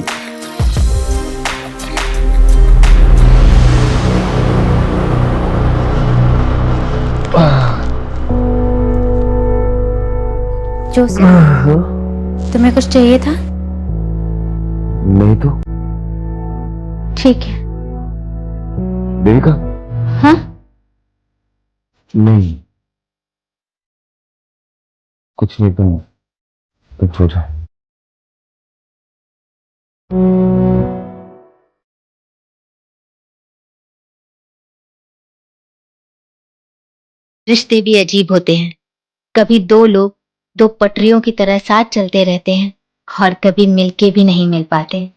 जोसेफ, तुम्हें कुछ चाहिए था?
नहीं तो।
ठीक है।
देविका?
हाँ?
नहीं, कुछ नहीं। तुम सो जाओ।
रिश्ते भी अजीब होते हैं। कभी दो लोग दो पटरियों की तरह साथ चलते रहते हैं और कभी मिलके भी नहीं मिल पाते।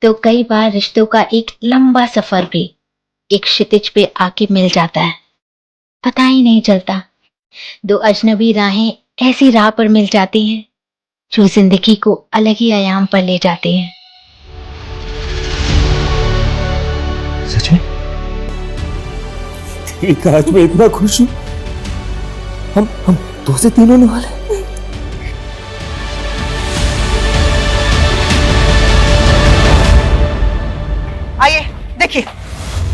तो कई बार रिश्तों का एक लंबा सफर भी एक क्षितिज पे आके मिल जाता है, पता ही नहीं चलता। दो अजनबी राहें ऐसी राह पर मिल जाती हैं जो जिंदगी को अलग ही आयाम पर ले जाती हैं।
सच में? आज मैं इतना खुश हूं। हम 2 से 3 होने वाले।
आइए,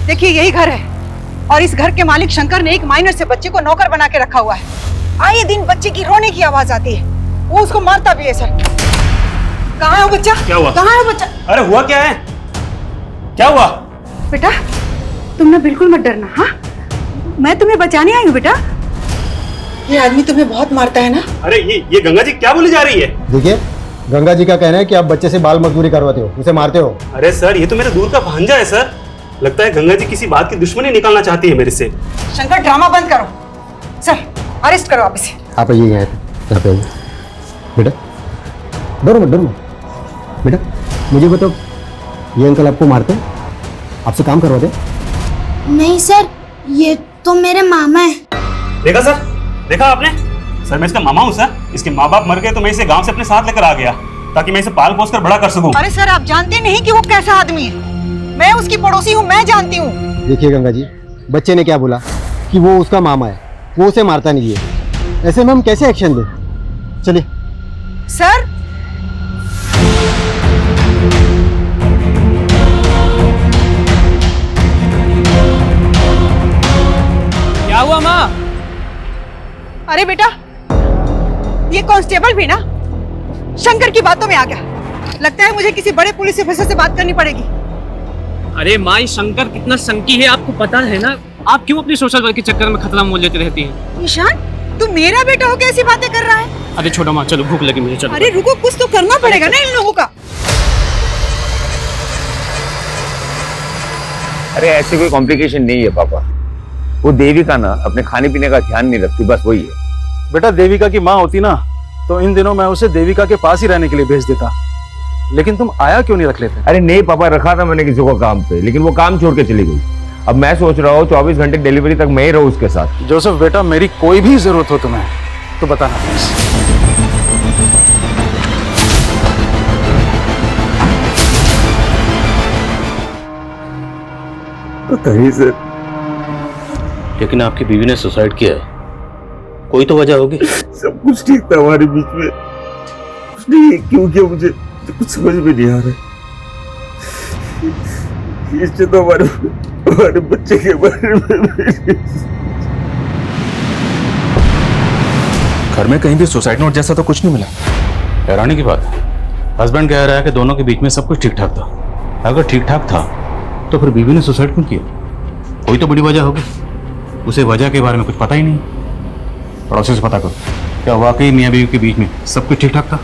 देखिए यही घर है और इस घर के मालिक शंकर ने एक माइनर से बच्चे को नौकर बना के रखा हुआ है। आए दिन बच्चे की रोने की आवाज आती है, वो उसको मारता भी है। सर, कहाँ है वो बच्चा?
क्या हुआ?
कहाँ है वो बच्चा?
अरे हुआ क्या है? क्या हुआ?
बेटा, तुम ना बिल्कुल मत डरना। हाँ, मैं तुम्हें बचाने आई हूँ बेटा। ये आदमी तुम्हें बहुत मारता है ना?
अरे ये गंगा जी क्या बोली जा रही है?
देखिए, गंगा जी का कहना है कि आप बच्चे से बाल मजदूरी करवाते हो, उसे मारते हो।
अरे सर, ये तो मेरे दूर का भांजा है सर। लगता है गंगा जी किसी बात की दुश्मनी निकालना चाहती है मेरे से।
शंकर, ड्रामा बंद करो। सर, अरेस्ट करो आप इसे।
आप आइए यहाँ पे आइए। बेटा डरो मत। बेटा मुझे बताओ, ये अंकल आपको मारते हैं? आपसे काम करवाते?
नहीं सर, ये तो मेरे मामा है।
देखा सर, देखा आपने? सर, मैं इसका मामा हूँ सर। इसके माँ बाप मर गए तो मैं इसे गांव से अपने साथ लेकर आ गया ताकि मैं इसे पाल पोस कर बड़ा कर सकूं।
अरे सर, आप जानते नहीं कि वो कैसा आदमी है। मैं उसकी पड़ोसी हूँ, मैं जानती हूँ।
देखिए गंगा जी, बच्चे ने क्या बोला कि वो उसका मामा है, वो उसे मारता नहीं है। ऐसे में हम कैसे एक्शन दें? चलिए।
सर,
क्या हुआ माँ?
अरे बेटा, ये कांस्टेबल भी ना शंकर की बातों में आ गया। लगता है मुझे किसी बड़े पुलिस ऑफिसर से बात करनी पड़ेगी।
अरे माँ, ये शंकर कितना संकी है आपको पता है ना? आप क्यों अपनी सोशल वर्क के चक्कर में खतरा मोल लेती रहती हैं?
ईशान, तू मेरा बेटा हो कैसी बातें कर रहा है?
अरे छोड़ो माँ, चलो भूख लगी मुझे, चलो।
अरे रुको, कुछ तो करना पड़ेगा ना इन लोगों का।
अरे ऐसी कोई कॉम्प्लिकेशन नहीं है पापा। वो देविका ना अपने खाने पीने का ध्यान नहीं रखती, बस वही है।
बेटा देविका की माँ होती ना तो इन दिनों मैं उसे देविका के पास ही रहने के लिए भेज देता, लेकिन तुम आया क्यों नहीं रख लेते?
अरे नहीं पापा, रखा था मैंने किसी को काम पे, लेकिन वो काम छोड़ के चली गई। अब मैं सोच रहा हूँ 24 घंटे डिलीवरी तक मैं ही रहूँ उसके साथ।
जोसेफ बेटा, मेरी कोई भी जरूरत हो तुम्हें तो बताना प्लीज।
बताइए सर।
लेकिन आपकी बीवी ने सुसाइड किया है, कोई तो वजह होगी।
सब कुछ ठीक था हमारे बीच में, उसने क्यों किया मुझे कुछ समझ में नहीं आ रहा। इससे तो हमारे बच्चे के बारे में
घर में कहीं भी सुसाइड नोट जैसा तो कुछ नहीं मिला। हैरानी की बात है, हस्बैंड कह रहा है कि दोनों के बीच में सब कुछ ठीक ठाक था। अगर ठीक ठाक था तो फिर बीवी ने सुसाइड क्यों किया? कोई तो बड़ी वजह होगी। उसे वजह के बारे में कुछ पता ही नहीं। पड़ोसी से पता करो, क्या वाकई मियाँ बीवी के बीच में सब कुछ ठीक ठाक था?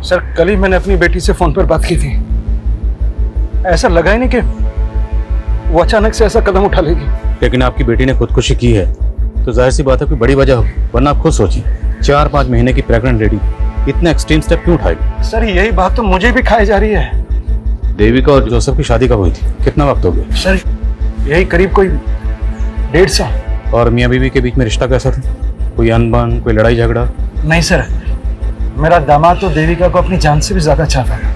सर कल ही मैंने अपनी बेटी से फोन पर बात की थी। ऐसा लगा ही नहीं कि वो अचानक से ऐसा कदम उठा लेगी।
लेकिन आपकी बेटी ने खुदकुशी की है तो जाहिर सी बात है कोई बड़ी वजह होगी, वरना आप खुद सोचिए 4-5 महीने की प्रेग्नेंट लेडी इतना एक्सट्रीम स्टेप क्यों उठाएगी?
सर यही बात तो मुझे भी खाई जा रही है।
देविका और जोसेफ की शादी कब हुई थी? कितना वक्त हो गया?
सर यही करीब कोई 1.5 साल।
और मियाँ बीवी के बीच में रिश्ता कैसा था? कोई अनबन, कोई लड़ाई झगड़ा?
नहीं सर, मेरा दामाद तो देविका को अपनी जान से भी ज्यादा चाहता है।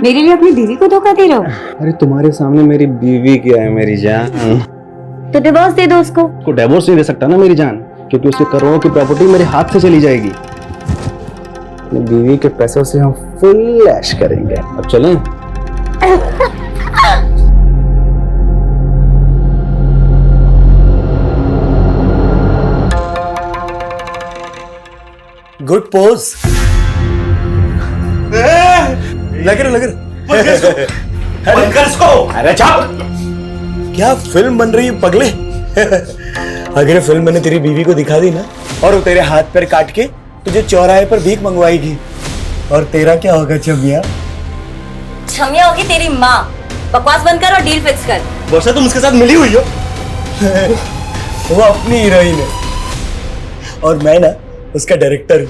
मेरे लिए अपनी बीवी को धोखा दे रहे हो?
अरे तुम्हारे सामने मेरी बीवी क्या है मेरी जान।
तो डिवोर्स दे दो उसको।
को डिवोर्स नहीं दे सकता ना मेरी जान, क्योंकि उसके करोड़ों की प्रॉपर्टी मेरे हाथ से चली जाएगी। अपनी बीवी के पैसों से हम फुल ऐश करेंगे। अब चलें?
Good pose. लग रहा अरे चुप। क्या फिल्म बन रही है पगले? अगर फिल्म मैंने तेरी बीवी को दिखा दी ना और वो तेरे हाथ पैर काट के तुझे चौराहे पर भीख मंगवाएगी, और तेरा क्या होगा छमिया?
छमिया होगी तेरी माँ। बकवास बंद कर और डील फिक्स कर।
वर्षा तुम उसके साथ मिली हुई हो? वो अपनी हीरोइन है और मैं ना उसका डायरेक्टर हूँ।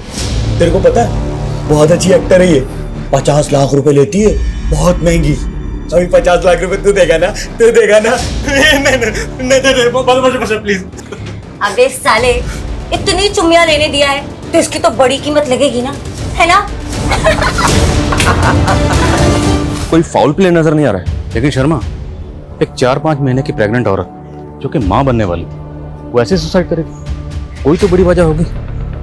तेरे को पता है बहुत अच्छी एक्टर है ये। 50 लाख रुपए लेती है, बहुत महंगी। अभी 50 लाख रुपए तू देगा ना? नहीं प्लीज।
अबे साले, इतनी चुम्मिया लेने दिया है तो इसकी तो बड़ी कीमत लगेगी ना, है ना?
कोई फाउल प्ले नजर नहीं आ रहा है। लेकिन शर्मा, एक 4-5 महीने की प्रेग्नेंट औरत जो कि माँ बनने वाली थी, वो ऐसे सुसाइड करेगी? कोई तो बड़ी वजह होगी।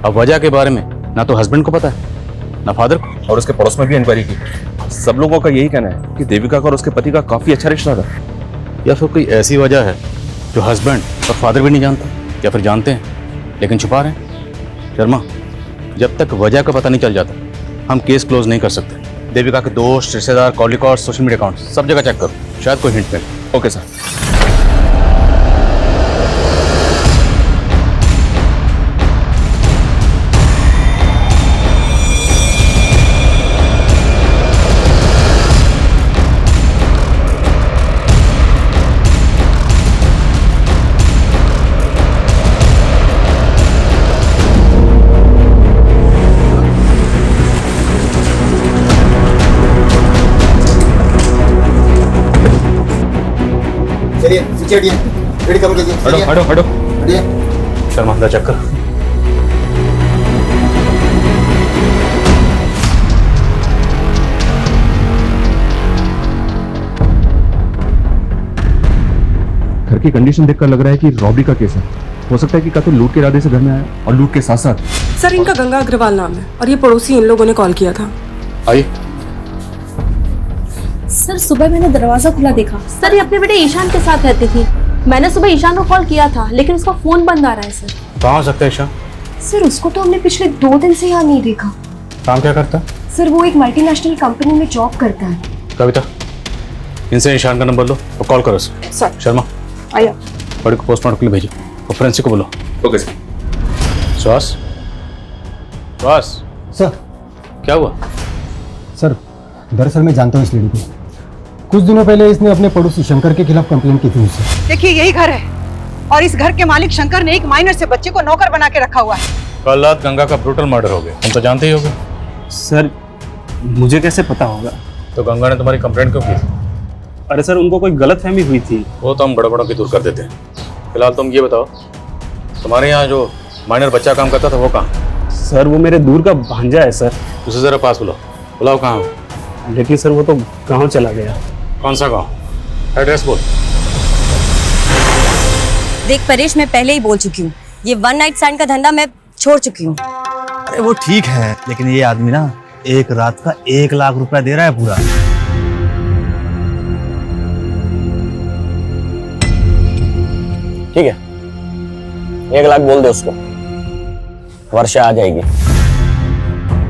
अब वजह के बारे में ना तो हस्बैंड को पता है ना फादर को,
और उसके पड़ोस में भी इंक्वायरी की। सब लोगों का यही कहना है कि देविका का और उसके पति का काफी अच्छा रिश्ता था।
या फिर कोई ऐसी वजह है जो हस्बैंड और फादर भी नहीं जानते, या फिर जानते हैं लेकिन छुपा रहे हैं। शर्मा, जब तक वजह का पता नहीं चल जाता हम केस क्लोज नहीं कर सकते। देविका के दोस्त, रिश्तेदार, call record, social media account सब जगह चेक करो, शायद कोई हिंट मिले।
Okay sir.
हटो। शर्मा, अंदर चेक कर। घर की कंडीशन देखकर लग रहा है कि रॉबरी का केस है। हो सकता है कि का तो लूट के इरादे से घर में आया और लूट के साथ साथ।
सर इनका गंगा अग्रवाल नाम है और ये पड़ोसी इन लोगों ने कॉल किया था।
आइए।
सर सुबह मैंने दरवाजा खुला देखा। सर ये अपने बेटे ईशान के साथ रहती थी। मैंने सुबह ईशान को कॉल किया था लेकिन उसका फोन बंद आ रहा है सर।
कहाँ हो सकता है ईशान?
सर उसको तो हमने पिछले 2 दिन से यहाँ नहीं देखा।
काम क्या करता है?
सर वो एक मल्टीनेशनल कंपनी में जॉब करता है।
कविता, इनसे ईशान का नंबर लो और कॉल करो
सर।
शर्मा,
आया।
बड़ी को पोस्टमार्टम के लिए भेजो और फोरेंसिक को बोलो।
Okay sir.
श्वास
सर।
क्या हुआ?
सर दरअसल मैं जानता हूँ इस लेडी को। कुछ दिनों पहले इसने अपने पड़ोसी शंकर के खिलाफ कंप्लेंट की थी मुझसे।
देखिए यही घर है और इस घर के मालिक शंकर ने एक माइनर से बच्चे को नौकर बना के रखा हुआ है।
कल रात गंगा का ब्रूटल मर्डर हो गया, तुम तो जानते ही होगे।
सर मुझे कैसे पता होगा?
तो गंगा ने तुम्हारी कंप्लेंट क्यों की?
अरे सर उनको कोई गलतफहमी हुई थी।
वो तो हम गड़बड़ों की दूर कर देते हैं। फिलहाल तुम ये बताओ, तुम्हारे यहाँ जो माइनर बच्चा काम करता था वो कहाँ?
सर वो मेरे दूर का भांजा है सर।
उसे जरा पास बुलाओ कहाँ हो?
लेकिन सर वो तो गाँव चला गया।
कौन सा गाँव? एड्रेस बोल।
देख परेश, मैं पहले ही बोल चुकी हूँ, ये 1 नाइट स्टैंड का धंधा मैं छोड़ चुकी हूँ।
अरे वो ठीक है, लेकिन ये आदमी ना एक रात का 1 लाख रुपया दे रहा है पूरा।
ठीक है, 1 लाख बोल दे उसको, वर्षा आ जाएगी।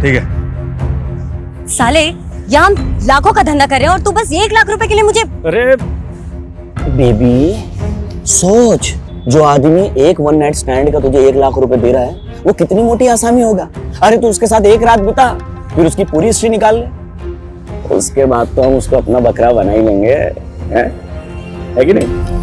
ठीक है।
साले यहाँ हम लाखों का धंधा कर रहे हैं और तू बस 1 लाख रुपए के लिए मुझे।
अरे बेबी सोच, जो आदमी एक वन नाइट स्टैंड का तुझे 1 लाख रुपए दे रहा है वो कितनी मोटी आसामी होगा। अरे तू उसके साथ एक रात बिता, फिर उसकी पूरी हिस्ट्री निकाल ले, उसके बाद तो हम उसको अपना बकरा बना ही लेंगे, है कि नहीं?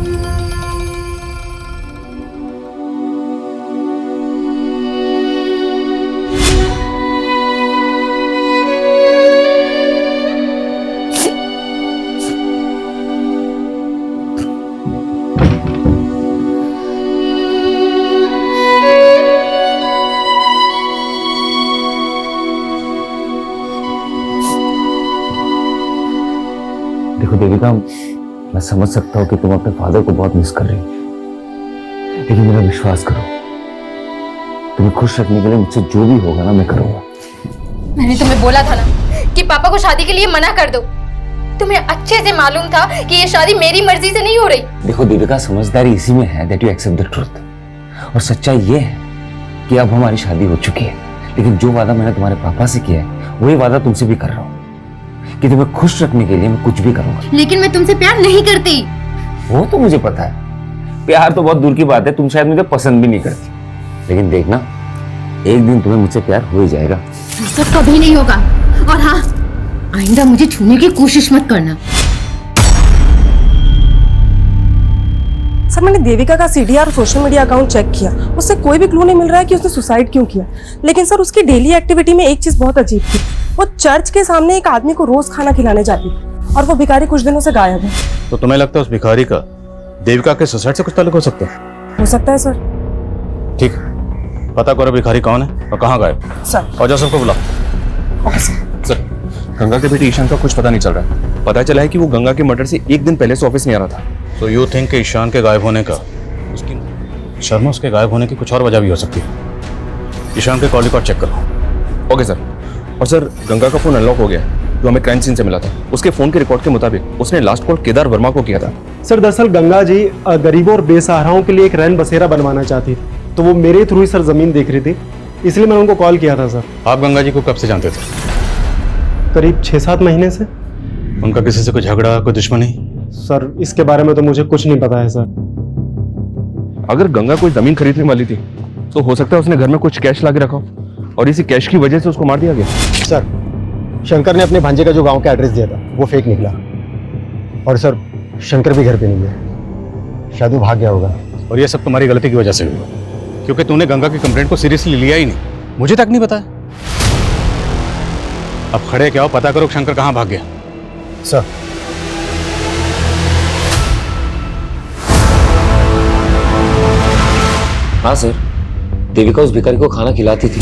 देखो देविका, मैं समझ सकता हूँ कि तुम अपने फादर को बहुत मिस कर रही हो, लेकिन मेरा विश्वास करो, तुम्हें खुश रखने के लिए मुझसे जो भी होगा ना मैं करूंगा।
मैंने तुम्हें बोला था ना कि पापा को शादी के लिए मना कर दो। तुम्हें अच्छे से मालूम था कि ये शादी मेरी मर्जी से नहीं हो रही।
देखो देविका, समझदारी इसी में है that you accept the truth। और सच्चाई ये है कि अब हमारी शादी हो चुकी है, लेकिन जो वादा मैंने तुम्हारे पापा से किया है वही वादा तुमसे भी कर रहा हूँ कि तुम्हें खुश रखने के लिए मैं कुछ भी करूंगा।
लेकिन मैं तुमसे प्यार नहीं करती।
वो तो मुझे पता है, प्यार तो बहुत दूर की बात है, तुम शायद मुझे पसंद भी नहीं करती, लेकिन देखना एक दिन तुम्हें मुझसे प्यार हो ही जाएगा।
सब कभी नहीं होगा, और हाँ, आइंदा मुझे छूने की कोशिश मत करना।
सर मैंने देविका का सीडीआर और सोशल मीडिया अकाउंट चेक किया, उससे कोई भी क्लू नहीं मिल रहा है कि उसने सुसाइड क्यों किया। लेकिन सर उसकी डेली एक्टिविटी में एक चीज बहुत अजीब थी, वो चर्च के सामने एक आदमी को रोज खाना खिलाने जाती थी, और वो भिखारी कुछ दिनों से गायब है।
तो तुम्हें लगता है उस भिखारी का देविका के सुसाइड से कुछ ताल्लुक हो सकता है?
हो सकता है सर।
ठीक, पता करो भिखारी कौन है और कहाँ गायब।
सर।
और सबको बुलाओ।
Okay sir.
सर, गंगा के बेटे ईशान का कुछ पता नहीं चल रहा है। पता चला है कि वो गंगा के मर्डर से एक दिन पहले से ऑफिस नहीं आ रहा था।
तो यू थिंक कि ईशान के गायब होने का उसकी शर्मा उसके गायब होने की कुछ और वजह भी हो सकती है। ईशान के कॉल रिकॉर्ड चेक करो।
Okay sir. और सर, गंगा का फोन अनलॉक हो गया जो हमें क्राइम सीन से मिला था। उसके फोन के रिकॉर्ड के मुताबिक उसने लास्ट कॉल केदार वर्मा को किया था।
सर दरअसल गंगा जी गरीबों और बेसहाराओं के लिए एक रैन बसेरा बनवाना चाहती थी, तो वो मेरे थ्रू ही सर जमीन देख रही थी, इसलिए मैंने उनको कॉल किया था सर।
आप गंगा जी को कब से जानते थे?
करीब 6-7 महीने से।
उनका किसी से कोई झगड़ा, कोई दुश्मनी?
सर इसके बारे में तो मुझे कुछ नहीं पता है सर।
अगर गंगा कोई जमीन खरीदने वाली थी तो हो सकता है उसने घर में कुछ कैश ला के रखा और इसी कैश की वजह से उसको मार दिया गया।
सर शंकर ने अपने भांजे का जो गांव का एड्रेस दिया था वो फेक निकला, और सर शंकर भी घर पे नहीं है, शायद वो भाग गया होगा।
और ये सब तुम्हारी गलती की वजह से हुआ, क्योंकि तूने गंगा की कंप्लेंट को सीरियसली लिया ही नहीं, मुझे तक नहीं बताया। अब खड़े क्या हो, पता करो शंकर कहाँ भाग गया।
सर
हाँ सर, देविका उस भिखारी को खाना खिलाती थी,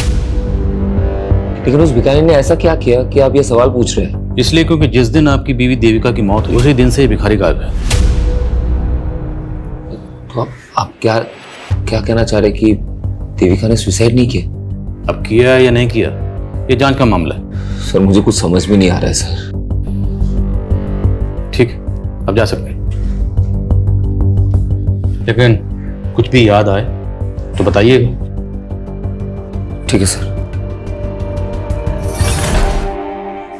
लेकिन उस भिखारी ने ऐसा क्या किया कि आप ये सवाल पूछ रहे हैं?
इसलिए क्योंकि जिस दिन आपकी बीवी देविका की मौत हुई उसी दिन से ये भिखारी गायब है।
तो आप क्या क्या कहना चाह रहे कि देविका ने सुसाइड नहीं किया?
अब किया या नहीं किया ये जांच का मामला है।
सर मुझे कुछ समझ में नहीं आ रहा है सर।
ठीक, अब जा सकते हैं, लेकिन कुछ भी याद आए तो बताइएगा।
ठीक है सर।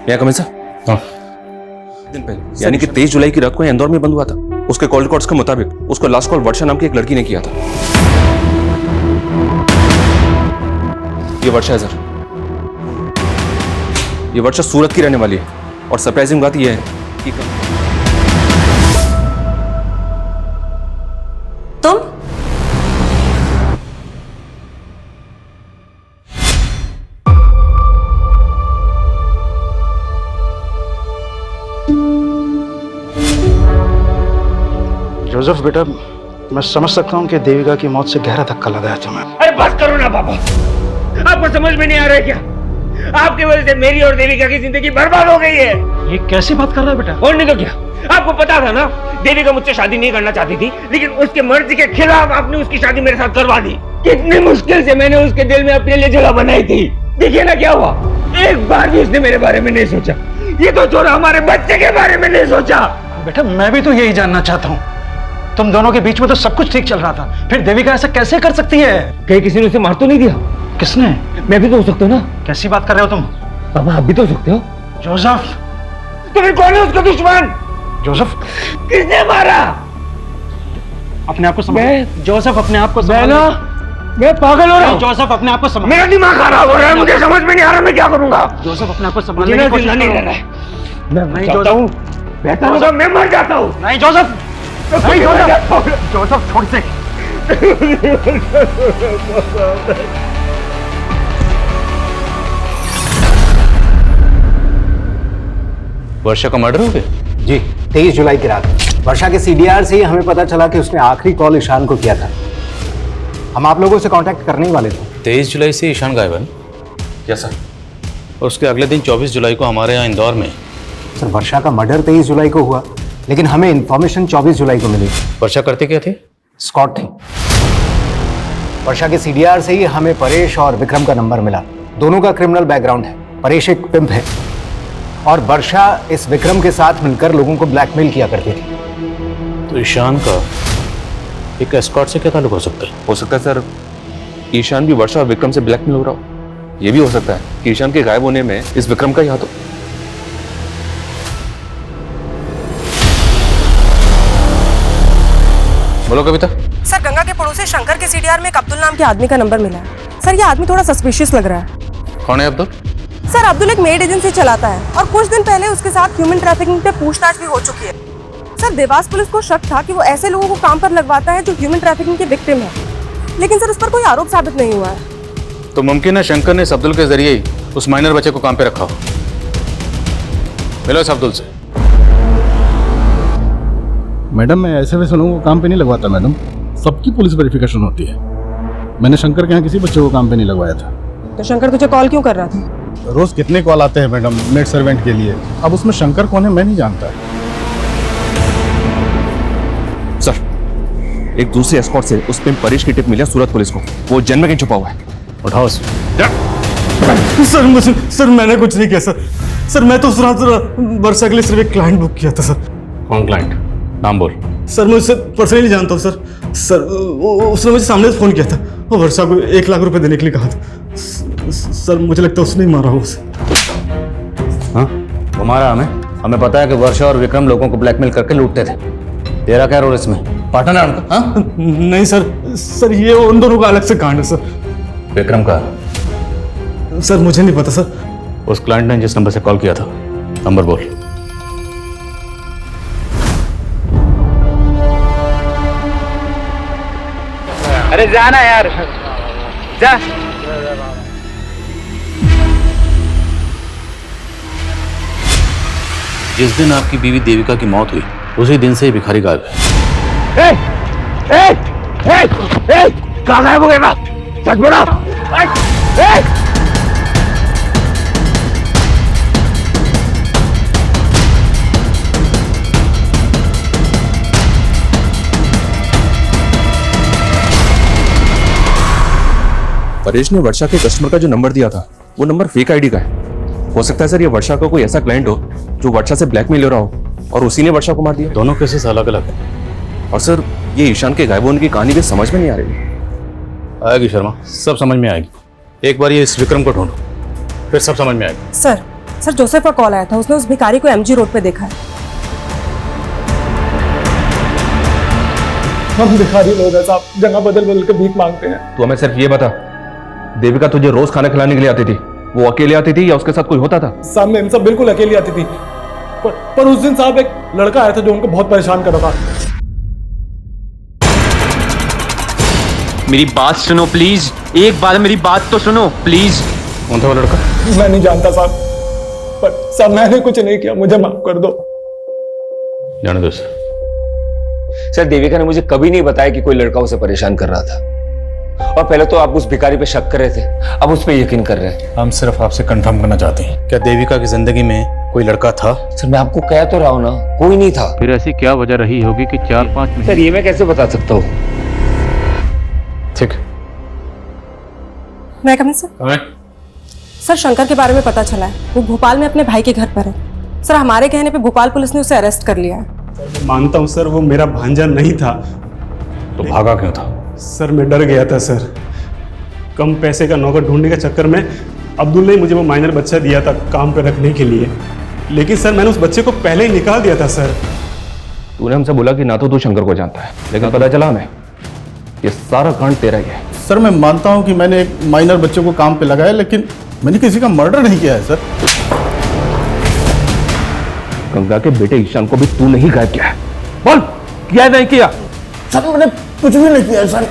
मैं कमिंग सर?
हाँ।
दिन पहले यानी कि 23 जुलाई की रात को इंदौर में बंद हुआ था। उसके कॉल रिकॉर्ड्स के मुताबिक उसको लास्ट कॉल वर्षा नाम की एक लड़की ने किया था। ये वर्षा है सर, ये वर्षा सूरत की रहने वाली है, और सरप्राइजिंग बात यह है कि
तुम
जोसेफ बेटा, मैं समझ सकता हूँ कि देविका की मौत से गहरा धक्का लगा है तुम्हें।
अरे बस करो ना पापा, आपको समझ में नहीं आ रहा है क्या? आपकी वजह से मेरी और देविका की जिंदगी बर्बाद हो गई है।
ये कैसी बात कर रहा है बेटा?
और नहीं तो क्या, आपको पता था ना देविका मुझसे शादी नहीं करना चाहती थी, लेकिन उसके मर्जी के खिलाफ आपने उसकी शादी मेरे साथ करवा दी। कितनी मुश्किल से मैंने उसके दिल में अपने लिए जगह बनाई थी। देखिए ना क्या हुआ, एक बार भी उसने मेरे बारे में नहीं सोचा। ये तो छोड़ा, हमारे बच्चे के बारे में नहीं सोचा।
बेटा मैं भी तो यही जानना चाहता हूँ, तुम दोनों के बीच में तो सब कुछ ठीक चल रहा था, फिर देविका ऐसा कैसे कर सकती है?
कहीं किसी ने उसे मार तो नहीं दिया?
किसने?
मैं भी तो हो सकता हूँ ना।
कैसी बात कर रहे हो तुम?
पापा आप भी तो हो सकते हो।
जोसेफ,
तुम्हें कौन है उसका दुश्मन?
जोसेफ,
किसने मारा?
अपने आप को संभाल। जोसेफ अपने आप को संभाल।
मैं पागल हो रहा हूँ।
जोसेफ अपने आप को संभाल।
मेरा दिमाग खराब हो रहा है, मुझे समझ में नहीं आ रहा मैं क्या करूंगा।
जोसेफ अपने आप को संभालने
मुझे
की कोशिश
नहीं
करो।
रह रहा है। मैं
चाहता हूँ
बेहतर होगा मैं मर जाता हूँ।
नहीं जोसेफ, नहीं जोसेफ, जोसेफ छोड़ से।
वर्षा का मर्डर हो गया? जी, 23 जुलाई की रात वर्षा के सीडीआर से ही हमें पता चला कि उसने आखिरी कॉल ईशान को किया था। हम आप लोगों से कांटेक्ट करने ही वाले थे।
23 जुलाई से ईशान गायब है?
Yes sir.
और उसके अगले दिन 24 जुलाई को हमारे यहाँ इंदौर में।
सर वर्षा का मर्डर 23 जुलाई को हुआ, लेकिन हमें इन्फॉर्मेशन 24 जुलाई को मिली।
वर्षा करते क्या थे?
स्कॉट थी। वर्षा के सीडीआर से ही हमें परेश और विक्रम का नंबर मिला। दोनों का क्रिमिनल बैकग्राउंड है। परेश एक पिम्प है और वर्षा इस विक्रम के साथ मिलकर लोगों को ब्लैकमेल किया करती थी।
तो ईशान का एक एस्कॉर्ट से क्या ताल्लुक हो सकता है?
हो सकता है सर ईशान भी वर्षा और विक्रम से ब्लैकमेल हो रहा हो। ये भी हो सकता है कि ईशान के गायब होने में इस विक्रम का ही हाथ हो। बोलो कविता।
सर गंगा के पड़ोसी शंकर के सीडीआर में एक अब्दुल नाम के आदमी का नंबर मिला है। सर ये आदमी थोड़ा सस्पिशियस लग रहा है।
कौन है अब्दुल?
सर अब्दुल एक मेड एजेंसी चलाता है और कुछ दिन पहले उसके साथ ह्यूमन ट्रैफिकिंग पे पूछताछ भी हो चुकी है। सर देवास पुलिस को शक था कि वो ऐसे लोगों को काम पर लगवाता है जो ह्यूमन ट्रैफिकिंग के विक्टिम है, लेकिन सर उस पर कोई आरोप साबित नहीं हुआ है।
तो मुमकिन है शंकर ने इस अब्दुल के जरिए ही उस माइनर बच्चे को काम पे रखा हो। मिलो इस अब्दुल से।
मैडम मैं ऐसे वैसे लोगों को काम पे नहीं लगवाता मैडम, सबकी पुलिस वेरिफिकेशन होती है। मैंने शंकर के यहाँ किसी बच्चे को काम पे नहीं लगवाया था।
तो शंकर तुझे कॉल क्यों कर रहा था?
रोज कितने कॉल आते हैं मैडम मेड सर्वेंट के लिए, अब उसमें शंकर कौन है मैं नहीं जानता।
सर एक दूसरे एस्कॉर्ट से उस पे परेश की टिप मिली सूरत पुलिस को। वो जन्म में कहीं छुपा हुआ है।
उठाओ
सर मैंने कुछ नहीं किया सर। सर मैं तो उस रात वर्षा के लिए सिर्फ एक क्लाइंट बुक किया था सर।
कौन क्लाइंट? नाम बोल।
सर मैं उससे पर्सनली जानता हूँ सर। सर उसने मुझे सामने से फोन किया था और वर्षा को 1 लाख रुपए देने के लिए कहा था। सर मुझे लगता है उसने ही मारा हो उसे।
हाँ वो मारा हमें पता है कि वर्षा और विक्रम लोगों को ब्लैकमेल करके लूटते थे। तेरा क्या रोल इसमें? पार्टनर है उनका? हाँ?
नहीं सर ये उन दोनों का अलग से कांड है सर।
विक्रम का?
सर मुझे नहीं पता सर।
उस क्लाइंट ने जिस नंबर से कॉल किया था नंबर बोल।
अरे जाना यार जा।
जिस दिन आपकी बीवी देविका की मौत हुई उसी दिन से ही भिखारी गायब है।
कहाँ गायब हो गए? सच बोला।
परेश ने वर्षा के कस्टमर का जो नंबर दिया था वो नंबर फेक आईडी का है। हो सकता है सर ये वर्षा का कोई ऐसा क्लाइंट हो जो वर्षा से ब्लैकमेल ले रहा हो और उसी ने वर्षा को मार दिया।
दोनों केसेस अलग अलग हैं।
और सर ये ईशान के गायब होने की कहानी भी समझ में नहीं आ रही।
आएगी शर्मा, सब समझ में आएगी। एक बार ये इस विक्रम को ढूंढो फिर सब समझ में आएगी।
सर जोसेफ का कॉल आया था, उसने उस भिखारी को एमजी रोड पे देखा है।
हम भिखारी लोग हैं साहब, जगह बदल बदल के भीख मांगते हैं।
तो हमें सिर्फ ये बता, देविका तुझे रोज खाना खिलाने के लिए आती थी, वो अकेले आती थी या उसके साथ कोई होता था?
साहब मैम सब बिल्कुल अकेली आती थी, पर उस दिन साहब एक लड़का आया था जो उनको बहुत परेशान कर रहा था।
मेरी बात सुनो प्लीज, एक बार मेरी बात तो सुनो प्लीज।
कौन था वो लड़का?
मैं नहीं जानता साहब, पर साहब मैंने कुछ नहीं किया, मुझे माफ कर दो।
जाने दो
सर। देविका ने मुझे कभी नहीं बताया कि कोई लड़का उसे परेशान कर रहा था, और पहले तो आप उस भिखारी पे शक कर रहे थे, अब उस पे यकीन कर रहे हैं।
हम सिर्फ आपसे कंफर्म करना चाहते हैं, क्या देविका की जिंदगी में कोई लड़का था?
सर मैं आपको कह तो रहा हूँ ना, कोई नहीं था।
फिर ऐसी क्या वजह रही होगी कि 4-5 महीने?
सर ये मैं कैसे बता सकता हूँ?
ठीक।
मैं कमिंग सर? सर शंकर के बारे में पता चला है, वो भोपाल में अपने भाई के घर पर है। सर हमारे कहने पे भोपाल पुलिस ने उसे अरेस्ट कर लिया है।
मानता हूँ सर वो मेरा भांजा नहीं था।
तो भागा क्यों था?
सर मैं डर गया था सर। कम पैसे का नौकर ढूंढने के चक्कर में अब्दुल ने मुझे वो माइनर बच्चा दिया था काम पर रखने के लिए, लेकिन सर मैंने उस बच्चे को पहले ही निकाल दिया था सर।
तूने हमसे बोला कि ना तो तू शंकर को जानता है, लेकिन पता चला हमें ये सारा कांड तेरा ही है।
सर मैं मानता हूँ कि मैंने एक माइनर बच्चे को काम पे लगाया, लेकिन मैंने किसी का मर्डर नहीं किया है सर।
गंगा के बेटे ईशान को भी तू नहीं गायब किया है? बोल, किया है नहीं किया?
सर मैंने कुछ भी नहीं किया सर।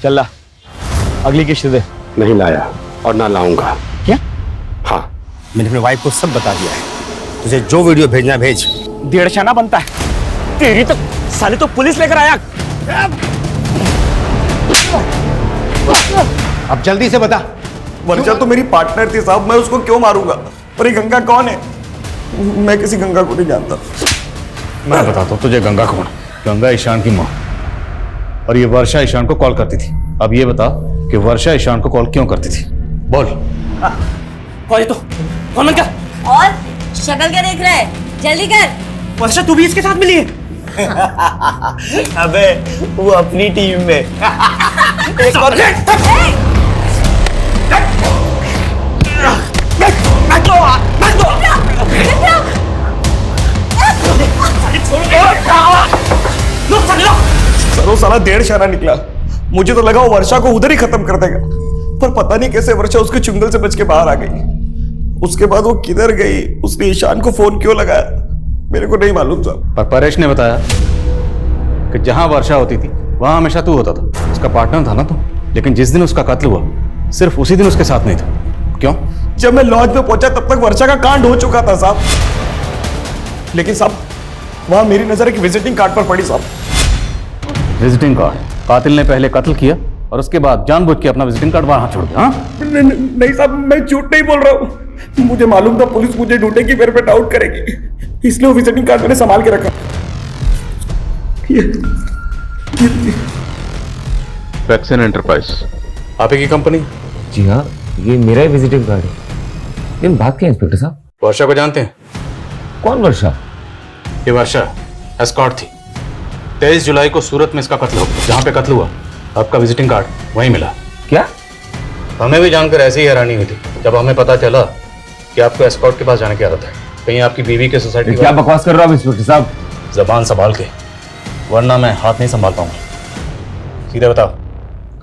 चल ला, अगली किश्त दे।
नहीं लाया और ना लाऊंगा।
क्या?
हाँ, मैंने अपने वाइफ को सब बता दिया है। तुझे जो वीडियो भेजना है भेज।
1.5 आना बनता है तेरी तो। साले तो पुलिस लेकर आया।
अब जल्दी से बता।
वर्षा तो मेरी पार्टनर थी साहब, मैं उसको क्यों मारूंगा? और ये गंगा कौन है? मैं किसी गंगा को नहीं जानता।
मैं बताता हूँ तुझे गंगा कौन। गंगा ईशान की माँ, और ये वर्षा ईशान को कॉल करती थी। अब ये बता कि वर्षा ईशान को कॉल क्यों करती थी? बोल।
कौन है तो? कौन क्या?
और शक्ल क्या देख रहा है? जल्दी कर।
वर्षा तू भी इसके साथ मिली है? अबे वो अपनी टीम में। एक और
सर वो साला 1.5 निकला। मुझे तो लगा वो वर्षा को उधर ही खत्म कर देगा, पर पता नहीं कैसे वर्षा उसके चुंगल से बच के बाहर आ गई। उसके बाद वो किधर गई, उसने ईशान को फोन क्यों लगाया, मेरे को नहीं मालूम साहब।
पर परेश ने बताया कि जहां वर्षा होती थी वहां हमेशा तू होता था, उसका पार्टनर था ना तू। लेकिन जिस दिन उसका कत्ल हुआ सिर्फ उसी दिन उसके साथ नहीं था। क्यों?
जब मैं लॉज में पहुंचा तब तक वर्षा का कांड हो चुका था साहब। लेकिन साहब वहां मेरी नजर एक विजिटिंग कार्ड पर पड़ी साहब।
Visiting card? कातिल ने पहले कत्ल किया और उसके बाद जानबूझ के अपना विजिटिंग कार्ड वहां छोड़ दिया।
नहीं साहब, मैं झूठ नहीं बोल रहा हूँ। मुझे मालूम था पुलिस मुझे ढूंढेगी, मेरे पे डाउट करेगी, इसलिए वो विजिटिंग कार्ड मैंने संभाल के रखा।
वैक्सीन एंटरप्राइज आप ही की कंपनी?
जी हाँ, ये मेरा ही विजिटिंग कार्ड है। लेकिन बात क्या है इंस्पेक्टर साहब?
वर्षा को जानते हैं?
कौन वर्षा?
ये वर्षा एस्कॉर्ट थी। 23 जुलाई को सूरत में इसका कत्ल हुआ। जहां पे कत्ल हुआ आपका विजिटिंग कार्ड वहीं मिला।
क्या?
हमें भी जानकर ऐसी ही हैरानी हुई थी जब हमें पता चला कि आपको एस्कॉर्ट के पास जाने की आदत है। कहीं आपकी बीवी के सोसाइटी?
क्या बकवास कर रहे हो आप इंस्पेक्टर साहब?
जबान संभाल के, वरना मैं हाथ नहीं संभाल पाऊंगा। सीधे बताओ,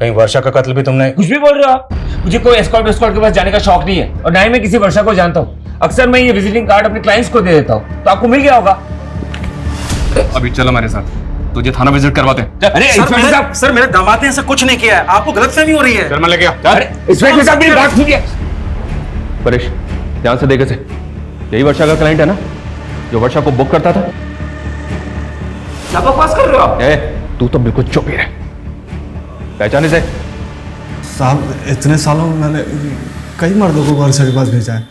कहीं वर्षा का कत्ल भी तुमने?
कुछ भी बोल रहे हो आप? मुझे कोई एस्कॉर्ट के पास जाने का शौक नहीं है, और ना ही मैं किसी वर्षा को जानता हूँ। अक्सर मैं ये विजिटिंग कार्ड अपने क्लाइंट्स को दे देता हूँ, तो आपको मिल गया होगा।
अभी चल हमारे साथ, तुझे थाना विजिट करवाते हैं।
अरे इंस्पेक्टर साहब,
सर मेरे दामाद ने ऐसा कुछ नहीं किया है, आपको गलतफहमी हो रही है।
शर्मा लेके आ।
अरे इंस्पेक्टर साहब मेरी बात सुनिए।
परेश ध्यान से देखे से, यही वर्षा का क्लाइंट है ना जो वर्षा को बुक करता था?
क्या बकवास कर रहे हो आप?
तू तो बिल्कुल चुप ही रह। पहचाने से?
साहब इतने सालों में मैंने कई मर्दों को वर्षा के पास भेजा है,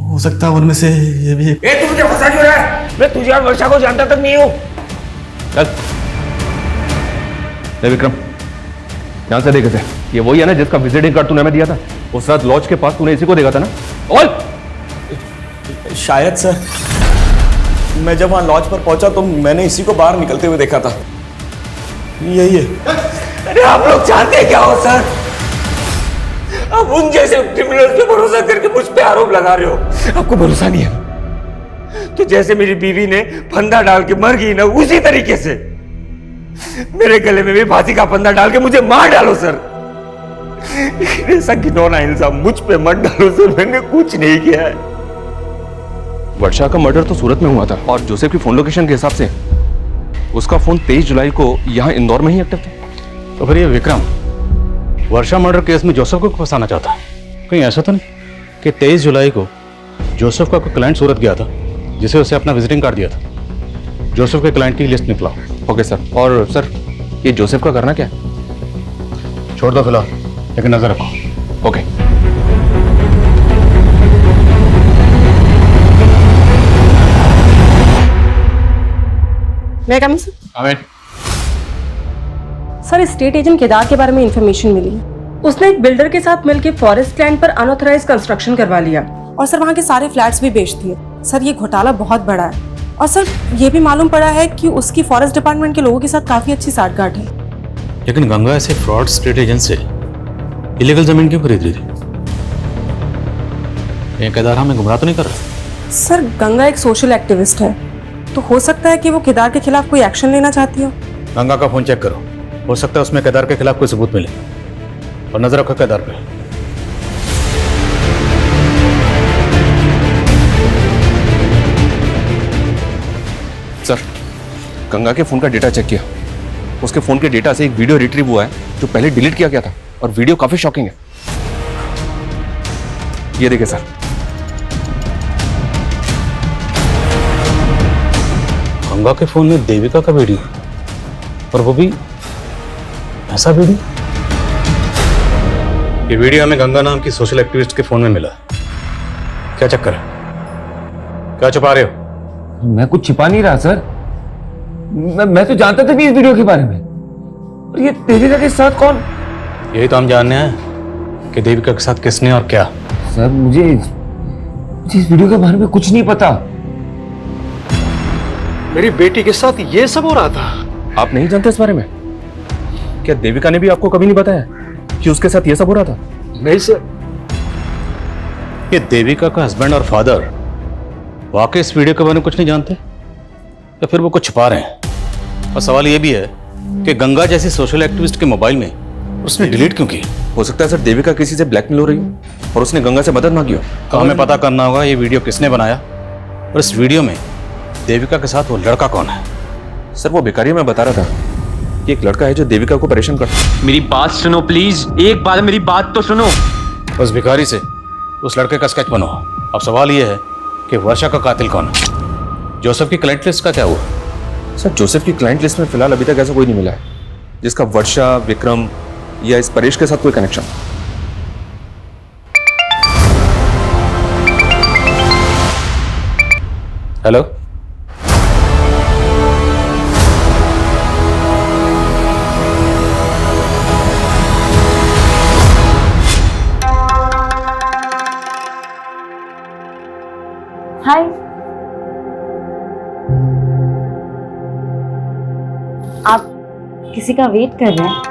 हो सकता है उनमें से ये भी।
तू मुझे फंसा क्यों रहा है? मैं तुझे और वर्षा को जानता तक नहीं हूँ।
चल ले विक्रम, ध्यान से देखे से, ये वही है ना जिसका विजिटिंग कार्ड तूने हमें दिया था? उस रात लॉज के पास तूने इसी को देखा था ना? और
शायद सर, मैं जब वहां लॉज पर पहुंचा तो मैंने इसी को बाहर निकलते हुए देखा था। यही है।
अरे आप लोग जानते हैं क्या हो सर? आप उन जैसे क्रिमिनल्स पे भरोसा करके मुझ पे आरोप लगा रहे हो। आपको भरोसा नहीं है तो जैसे मेरी बीवी ने फंदा डाल के मर गई ना, उसी तरीके से मेरे गले में भी फांसी का फंदा डाल के मुझे मार डालो सर। ऐसा घिनौना इल्जाम मुझ पे मत डालो सर, मैंने कुछ नहीं किया है।
वर्षा का मर्डर तो सूरत में हुआ था, और जोसेफ की फोन लोकेशन के हिसाब से उसका फोन 23 जुलाई को यहाँ इंदौर में ही एक्टिव था।
तो फिर ये विक्रम वर्षा मर्डर केस में जोसेफ को फंसाना चाहता है? कहीं ऐसा तो नहीं कि 23 जुलाई को जोसेफ का कोई क्लाइंट सूरत गया था जिसे उसे अपना विजिटिंग कार्ड दिया था? जोसेफ के क्लाइंट की लिस्ट निकला।
Okay sir. और सर ये जोसेफ का करना क्या है?
छोड़ दो फिलहाल, लेकिन नजर रखो।
ओके।
मैं come sir? Sir state agent Kedar के बारे में इंफॉर्मेशन मिली है। उसने एक बिल्डर के साथ मिलकर फॉरेस्ट लैंड पर अनऑथराइज्ड कंस्ट्रक्शन करवा लिया और सर वहाँ के सारे फ्लैट्स भी बेच दिए। सर ये घोटाला बहुत बड़ा है, और सर ये भी मालूम पड़ा है कि उसकी फॉरेस्ट डिपार्टमेंट के लोगों के साथ काफी अच्छी साठगांठ है।
लेकिन गंगा ऐसे फ्रॉड स्टेट एजेंट से इलीगल जमीन क्यों खरीद रही थी? ये केदार हमें गुमराह तो नहीं कर रहा?
सर गंगा एक सोशल एक्टिविस्ट है, तो हो सकता है कि वो केदार के खिलाफ कोई एक्शन लेना चाहती हो।
गंगा का फोन चेक करो, हो सकता है उसमें केदार के खिलाफ कोई सबूत मिले। और नजर रखो केदार पे।
सर, गंगा के फोन का डेटा चेक किया। उसके फोन के डेटा से एक वीडियो रिट्रीव हुआ है जो पहले डिलीट किया गया था, और वीडियो काफी शॉकिंग है। ये देखिए सर।
गंगा के फोन में देविका का वीडियो, और वो भी ऐसा वीडियो। ये वीडियो हमें गंगा नाम की सोशल एक्टिविस्ट के फोन में मिला। क्या चक्कर है? क्या छुपा रहे हो?
मैं कुछ छिपा नहीं रहा सर। मैं तो जानता था भी इस वीडियो के बारे में। और ये देविका के साथ कौन?
यही तो हम जानने हैं कि देविका के साथ किसने और क्या।
सर मुझे इस वीडियो के बारे में कुछ नहीं पता।
मेरी बेटी के साथ ये सब हो रहा था।
आप नहीं जानते इस बारे में? क्या देविका ने भी आपको कभी नहीं बताया कि उसके साथ ये सब हो रहा था?
नहीं सर।
ये देविका का हस्बैंड और फादर वाकई इस वीडियो के बारे में कुछ नहीं जानते, या फिर वो कुछ छुपा रहे हैं? और सवाल ये भी है कि गंगा जैसी सोशल एक्टिविस्ट के मोबाइल में उसने डिलीट क्यों की?
हो सकता है सर देविका किसी से ब्लैकमेल हो रही हो और उसने गंगा से मदद मांगी हो।
तो हमें पता करना होगा ये वीडियो किसने बनाया, और इस वीडियो में देविका के साथ वो लड़का कौन है।
सर वो भिखारी मैं बता रहा था कि एक लड़का है जो देविका को परेशान करता है।
मेरी बात सुनो प्लीज, एक बार मेरी बात तो सुनो।
उस भिखारी से उस लड़के का स्केच बनो। अब सवाल ये है कि वर्षा का कातिल कौन है? जोसेफ की क्लाइंट लिस्ट का क्या हुआ?
सर जोसेफ की क्लाइंट लिस्ट में फिलहाल अभी तक ऐसा कोई नहीं मिला है जिसका वर्षा, विक्रम या इस परेश के साथ कोई कनेक्शन।
हेलो,
हाय। आप किसी का वेट कर रहे हैं?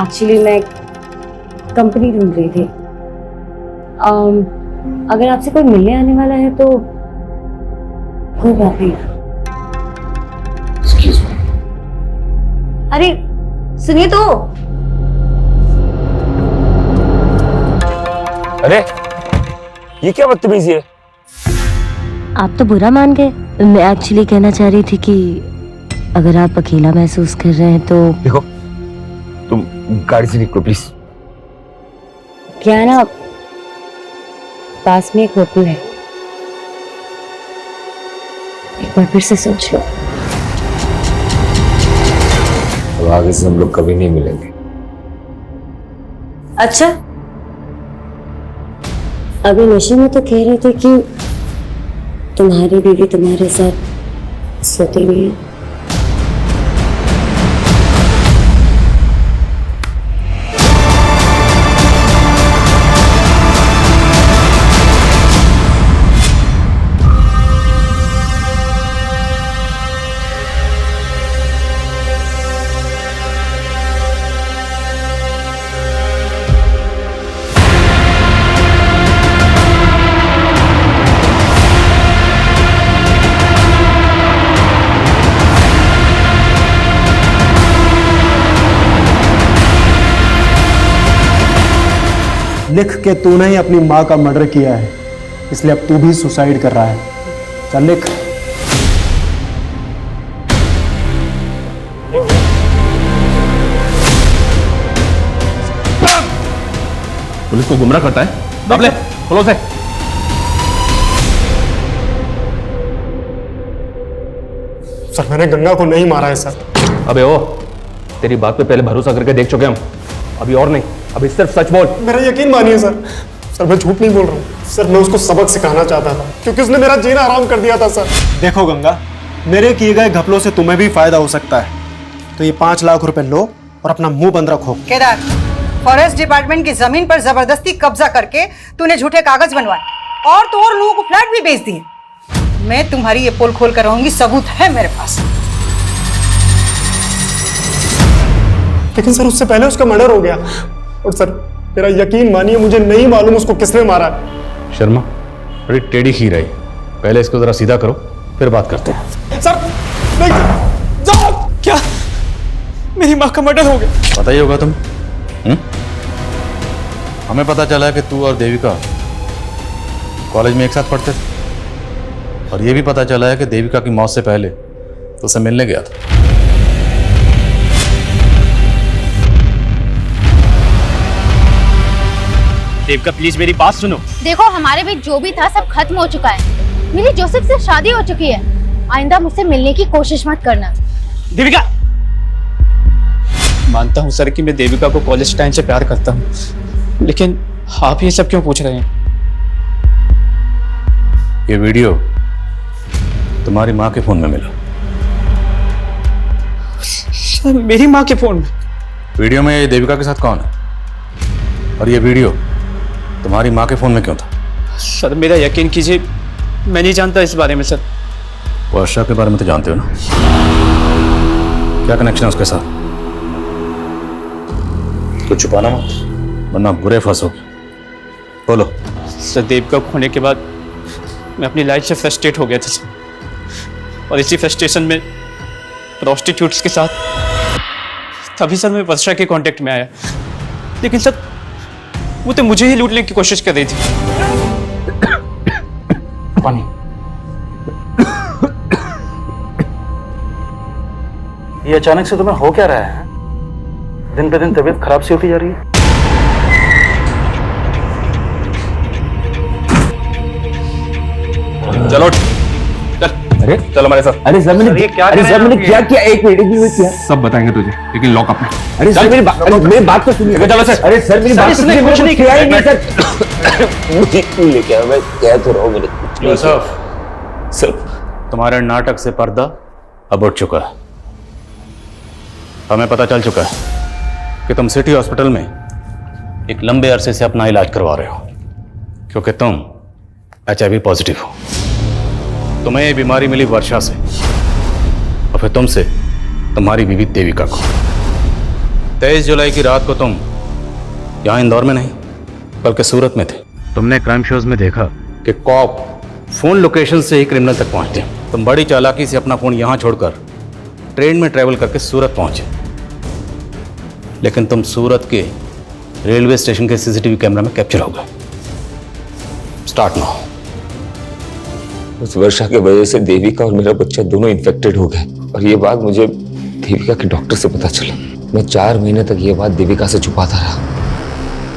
एक्चुअली मैं कंपनी ढूंढ रही थी। अगर आपसे कोई मिलने आने वाला है तो कोई बात नहीं। Excuse me. अरे सुनिए तो।
अरे ये क्या बदतमीजी है?
आप तो बुरा मान गए। मैं एक्चुअली कहना चाह रही थी कि अगर आप अकेला महसूस कर रहे हैं तो
देखो, तुम गाड़ी से निकलो प्लीज।
क्या है ना, पास में एक होटल है, एक बार फिर से सोच लो।
अब आगे से हम लोग कभी नहीं मिलेंगे।
अच्छा, अभी नशे में तो कह रहे थे कि तुम्हारी बीवी तुम्हारे साथ सोती हुई है।
लिख के तूने ही अपनी माँ का मर्डर किया है, इसलिए अब तू भी सुसाइड कर रहा है। चल लिख।
पुलिस को गुमराह करता है। अब ले, खोलो से।
सर मैंने गंगा को नहीं मारा है सर।
अबे ओ, तेरी बात पे पहले भरोसा करके देख चुके हम, अभी और नहीं, अभी सिर्फ सच बोल।
मेरा यकीन मानिए सर। सर मैं झूठ नहीं बोल रहा हूँ सर, मैं उसको सबक सिखाना चाहता था क्योंकि उसने मेरा जीना आराम कर दिया था सर। देखो गंगा, मेरे किए गए घपलों से तुम्हें भी फायदा हो सकता है, तो ये 5 लाख रुपए लो और अपना मुंह बंद रखो।
केदार, फॉरेस्ट डिपार्टमेंट की जमीन पर जबरदस्ती कब्जा करके तूने झूठे कागज बनवाए और तो और लोगों को फ्लैट भी बेच दिए। मैं तुम्हारी ये पोल खोल कर रहूंगी, सबूत है मेरे पास।
लेकिन सर उससे पहले उसका मर्डर हो गया। और सर मेरा यकीन मानिए, मुझे नहीं मालूम उसको किसने मारा है।
शर्मा, बड़ी टेढ़ी खीर आई, पहले इसको जरा सीधा करो फिर बात करते हैं।
सर नहीं, जाओ। क्या मेरी माँ का मर्डर हो गया?
पता ही होगा तुम। हमें पता चला है कि तू और देविका कॉलेज में एक साथ पढ़ते थे, और ये भी पता चला है कि देविका की मौत से पहले तो उसे मिलने गया था।
देविका प्लीज मेरी बात सुनो।
देखो, हमारे बीच जो भी था सब खत्म हो चुका है। मेरी जोसेफ से शादी हो चुकी है। आइंदा मुझसे मिलने की कोशिश मत करना।
देविका, मानता हूँ सर कि मैं देविका को कॉलेज टाइम से प्यार करता हूँ, लेकिन आप ये सब क्यों पूछ रहे हैं?
ये वीडियो तुम्हारी माँ के फोन में मिला।
सर मेरी माँ के फोन में?
वीडियो में ये देविका के साथ कौन है, और ये वीडियो तुम्हारी माँ के फोन में क्यों था?
सर मेरा यकीन कीजिए, मैं नहीं जानता इस बारे में सर।
वर्षा के बारे में तो जानते हो ना? क्या कनेक्शन है उसके साथ? कुछ छुपाना मत, वरना बुरे फंसोगे। बोलो।
सर देविका को खोने के बाद मैं अपनी लाइफ से फ्रस्ट्रेट हो गया था सर, और इसी फ्रस्ट्रेशन में प्रोस्टिट्यूट्स के साथ तभी सर मैं वर्षा के कांटेक्ट में आया। लेकिन सर वो तो मुझे ही लूटने की कोशिश कर रही थी।
पानी। ये अचानक से तुम्हें हो क्या रहा है? दिन पे दिन तबीयत खराब सी होती जा रही है।
चलो चल, अरे चल हमारे साथ।
अरे सर मैंने क्या किया? एक मिनट किया।
सब बताएंगे तुझे, लेकिन लॉकअप में।
अरे सर मेरी बात तो सुनिए।
चलो सर।
अरे सर मेरी बात
इसने कुछ नहीं किया।
मुझे क्यों लेके आया? मैं कह तो रहा हूँ मैंने कुछ नहीं
यूसुफ,
सर
तुम्हारे नाटक से पर्दा अब उठ चुका है। हमें पता चल चुका है कि तुम सिटी हॉस्पिटल में एक लंबे अरसे से अपना इलाज करवा रहे हो, क्योंकि तुम HIV पॉजिटिव हो। तुम्हें ये बीमारी मिली वर्षा से, और फिर तुमसे तुम्हारी बीवी देविका को। 23 जुलाई की रात को तुम यहाँ इंदौर में नहीं बल्कि सूरत में थे। तुमने क्राइम शोज में देखा कि कॉप फोन लोकेशन से ही क्रिमिनल तक पहुंचते हैं। तुम बड़ी चालाकी से अपना फोन यहाँ छोड़कर ट्रेन में ट्रेवल करके सूरत पहुंचे, लेकिन तुम सूरत के रेलवे स्टेशन के CCTV कैमरा में कैप्चर हो गए। Start now.
उस वर्षा की वजह से देविका और मेरा बच्चा दोनों इन्फेक्टेड हो गए, और ये बात मुझे देविका के डॉक्टर से पता चला। मैं 4 महीने तक ये बात देविका से छुपाता रहा,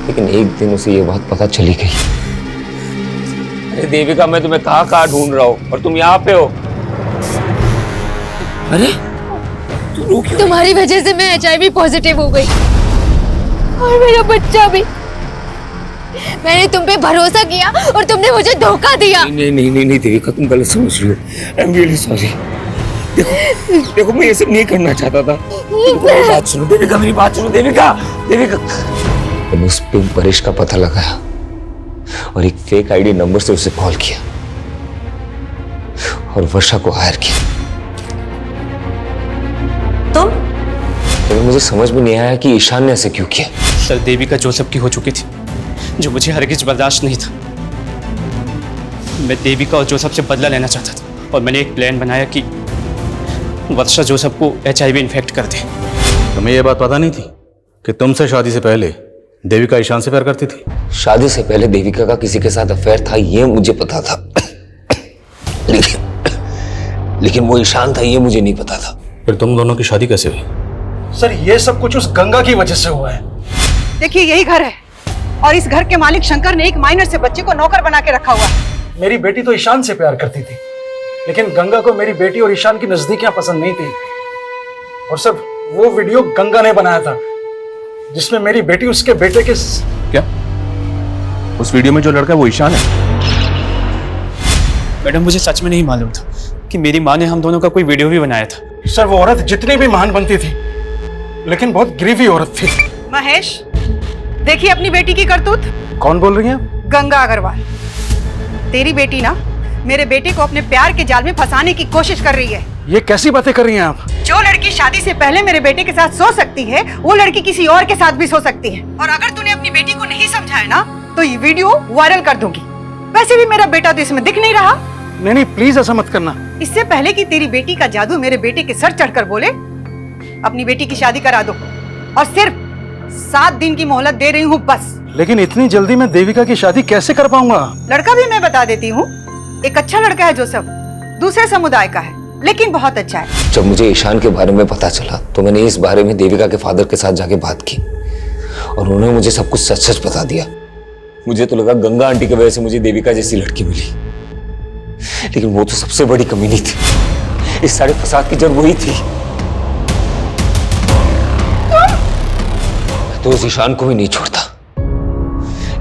लेकिन एक दिन उसे ये बात पता चली गई।
अरे देविका, मैं तुम्हें कहाँ ढूंढ रहा हूँ और तुम यहाँ पे हो। अरे
तुम्हारी वजह से मैं HIV पॉजिटिव हो गई, और मेरा बच्चा भी। मैंने तुम पे भरोसा किया और तुमने मुझे धोखा दिया।
नहीं देविका, तुम गलत समझ रही हो। I am really sorry. देखो मैं ये सब नहीं करना चाहता था। मेरी बात सुनो देविका, मेरी बात सुनो देविका। मैंने उस पिंक परेश का पता लगाया और एक फेक ID नंबर से उसे कॉल किया और वर्षा को हायर किया। तो मुझे समझ में नहीं आया कि ईशान ने ऐसे क्यों किया।
सर देविका जोसेफ की हो चुकी थी, जो मुझे हरगिज बर्दाश्त नहीं था। मैं देविका और जोसेफ से बदला लेना चाहता था, और मैंने एक प्लान बनाया कि वर्षा जोसेफ को HIV इन्फेक्ट कर दे।
तुम्हें यह बात पता नहीं थी कि तुमसे शादी से पहले देविका ईशान से प्यार करती थी?
शादी से पहले देविका का किसी के साथ अफेयर था, ये मुझे पता था। लेकिन वो ईशान था, ये मुझे नहीं पता था।
फिर तुम दोनों की शादी कैसे हुई?
सर ये सब कुछ उस गंगा की वजह से हुआ है।
देखिए यही घर है, और इस घर के मालिक शंकर ने एक माइनर से बच्चे को नौकर बना के रखा हुआ है।
मेरी बेटी तो ईशान से प्यार करती थी, लेकिन गंगा को मेरी बेटी और ईशान की नजदीकियां पसंद नहीं थी। और सर वो वीडियो गंगा ने बनाया था, जिसमें मेरी बेटी उसके बेटे के
क्या? उस वीडियो में जो लड़का है वो ईशान है?
मैडम मुझे सच में नहीं मालूम था कि मेरी माँ ने हम दोनों का कोई वीडियो भी बनाया था।
सर वो औरत जितनी भी महान बनती थी, लेकिन बहुत गिरवी औरत थी।
महेश, देखिए अपनी बेटी की करतूत।
कौन बोल रही हैं?
गंगा अग्रवाल। तेरी बेटी ना मेरे बेटे को अपने प्यार के जाल में फंसाने की कोशिश कर रही है।
ये कैसी बातें कर रही हैं आप?
जो लड़की शादी से पहले मेरे बेटे के साथ सो सकती है, वो लड़की किसी और के साथ भी सो सकती है। और अगर तूने अपनी बेटी को नहीं समझा है ना, तो ये वीडियो वायरल कर दूंगी। वैसे भी मेरा बेटा तो इसमें दिख नहीं रहा।
नहीं प्लीज ऐसा मत करना।
इससे पहले कि तेरी बेटी का जादू मेरे बेटे के सर चढ़कर बोले, अपनी बेटी की शादी करा दो। और सिर्फ 7 दिन की मोहलत दे रही हूँ बस।
लेकिन इतनी जल्दी मैं देविका की शादी कैसे कर पाऊंगा?
लड़का भी मैं बता देती हूँ। एक अच्छा लड़का है जोसेफ, दूसरे समुदाय का है, लेकिन बहुत अच्छा है।
जब मुझे ईशान के बारे में पता चला तो मैंने इस बारे में देविका के फादर के साथ जाके बात की और उन्होंने मुझे सब कुछ सच सच बता दिया। मुझे तो लगा गंगा आंटी की वजह से मुझे देविका जैसी लड़की मिली, लेकिन वो तो सबसे बड़ी कमी नहीं थी। इस सारे फसाद की जड़ वही थी। तो उस ईशान को भी नहीं छोड़ता,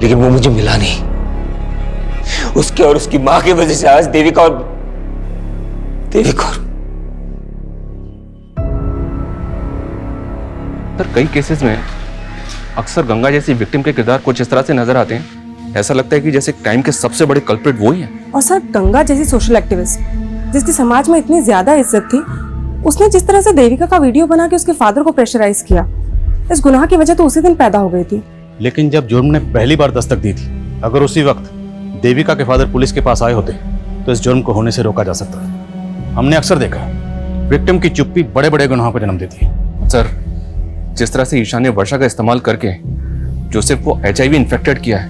लेकिन वो मुझे मिला नहीं। उसके और उसकी मां की वजह से आज देविका
सर कई केसेस में अक्सर गंगा जैसी विक्टिम के किरदार कुछ इस तरह से नजर आते हैं, ऐसा लगता है कि जैसे क्राइम के सबसे बड़े कल्प्रिट वो ही हैं।
और सर गंगा जैसी सोशल एक्टिविस्ट जिसकी समाज में इतनी ज्यादा इज्जत थी, उसने जिस तरह से देविका का वीडियो बना के उसके फादर को प्रेशराइज किया, इस गुनाह की वजह तो उसी दिन पैदा हो गई थी।
लेकिन जब जुर्म ने पहली बार दस्तक दी थी, अगर उसी वक्त देविका के फादर पुलिस के पास आए होते तो इस जुर्म को होने से रोका जा सकता था। हमने अक्सर देखा विक्टिम की चुप्पी बड़े बड़े गुनाहों को जन्म देती है।
सर जिस तरह से ईशान ने वर्षा का इस्तेमाल करके जोसेफ को HIV इन्फेक्टेड किया है,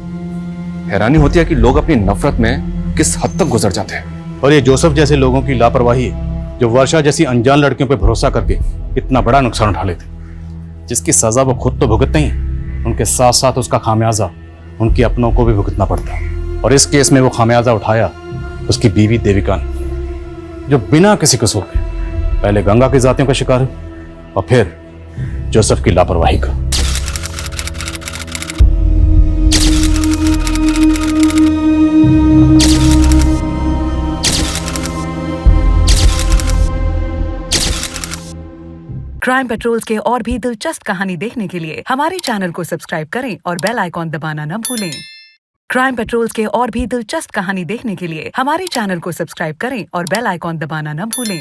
हैरानी होती है कि लोग अपनी नफरत में किस हद तक गुजर जाते हैं।
और ये जोसेफ जैसे लोगों की लापरवाही है जो वर्षा जैसी अनजान लड़कियों पर भरोसा करके इतना बड़ा नुकसान उठा लेते, जिसकी सजा वो खुद तो भुगतते ही, उनके साथ साथ उसका खामियाजा उनके अपनों को भी भुगतना पड़ता है। और इस केस में वो खामियाजा उठाया उसकी बीवी देविका ने, जो बिना किसी कसूर के पहले गंगा की जातियों का शिकार हुई और फिर जोसेफ की लापरवाही का।
क्राइम पेट्रोल्स के और भी दिलचस्प कहानी देखने के लिए हमारे चैनल को सब्सक्राइब करें और बेल आइकॉन दबाना न भूलें। क्राइम पेट्रोल्स के और भी दिलचस्प कहानी देखने के लिए हमारे चैनल को सब्सक्राइब करें और बेल आइकॉन दबाना न भूलें।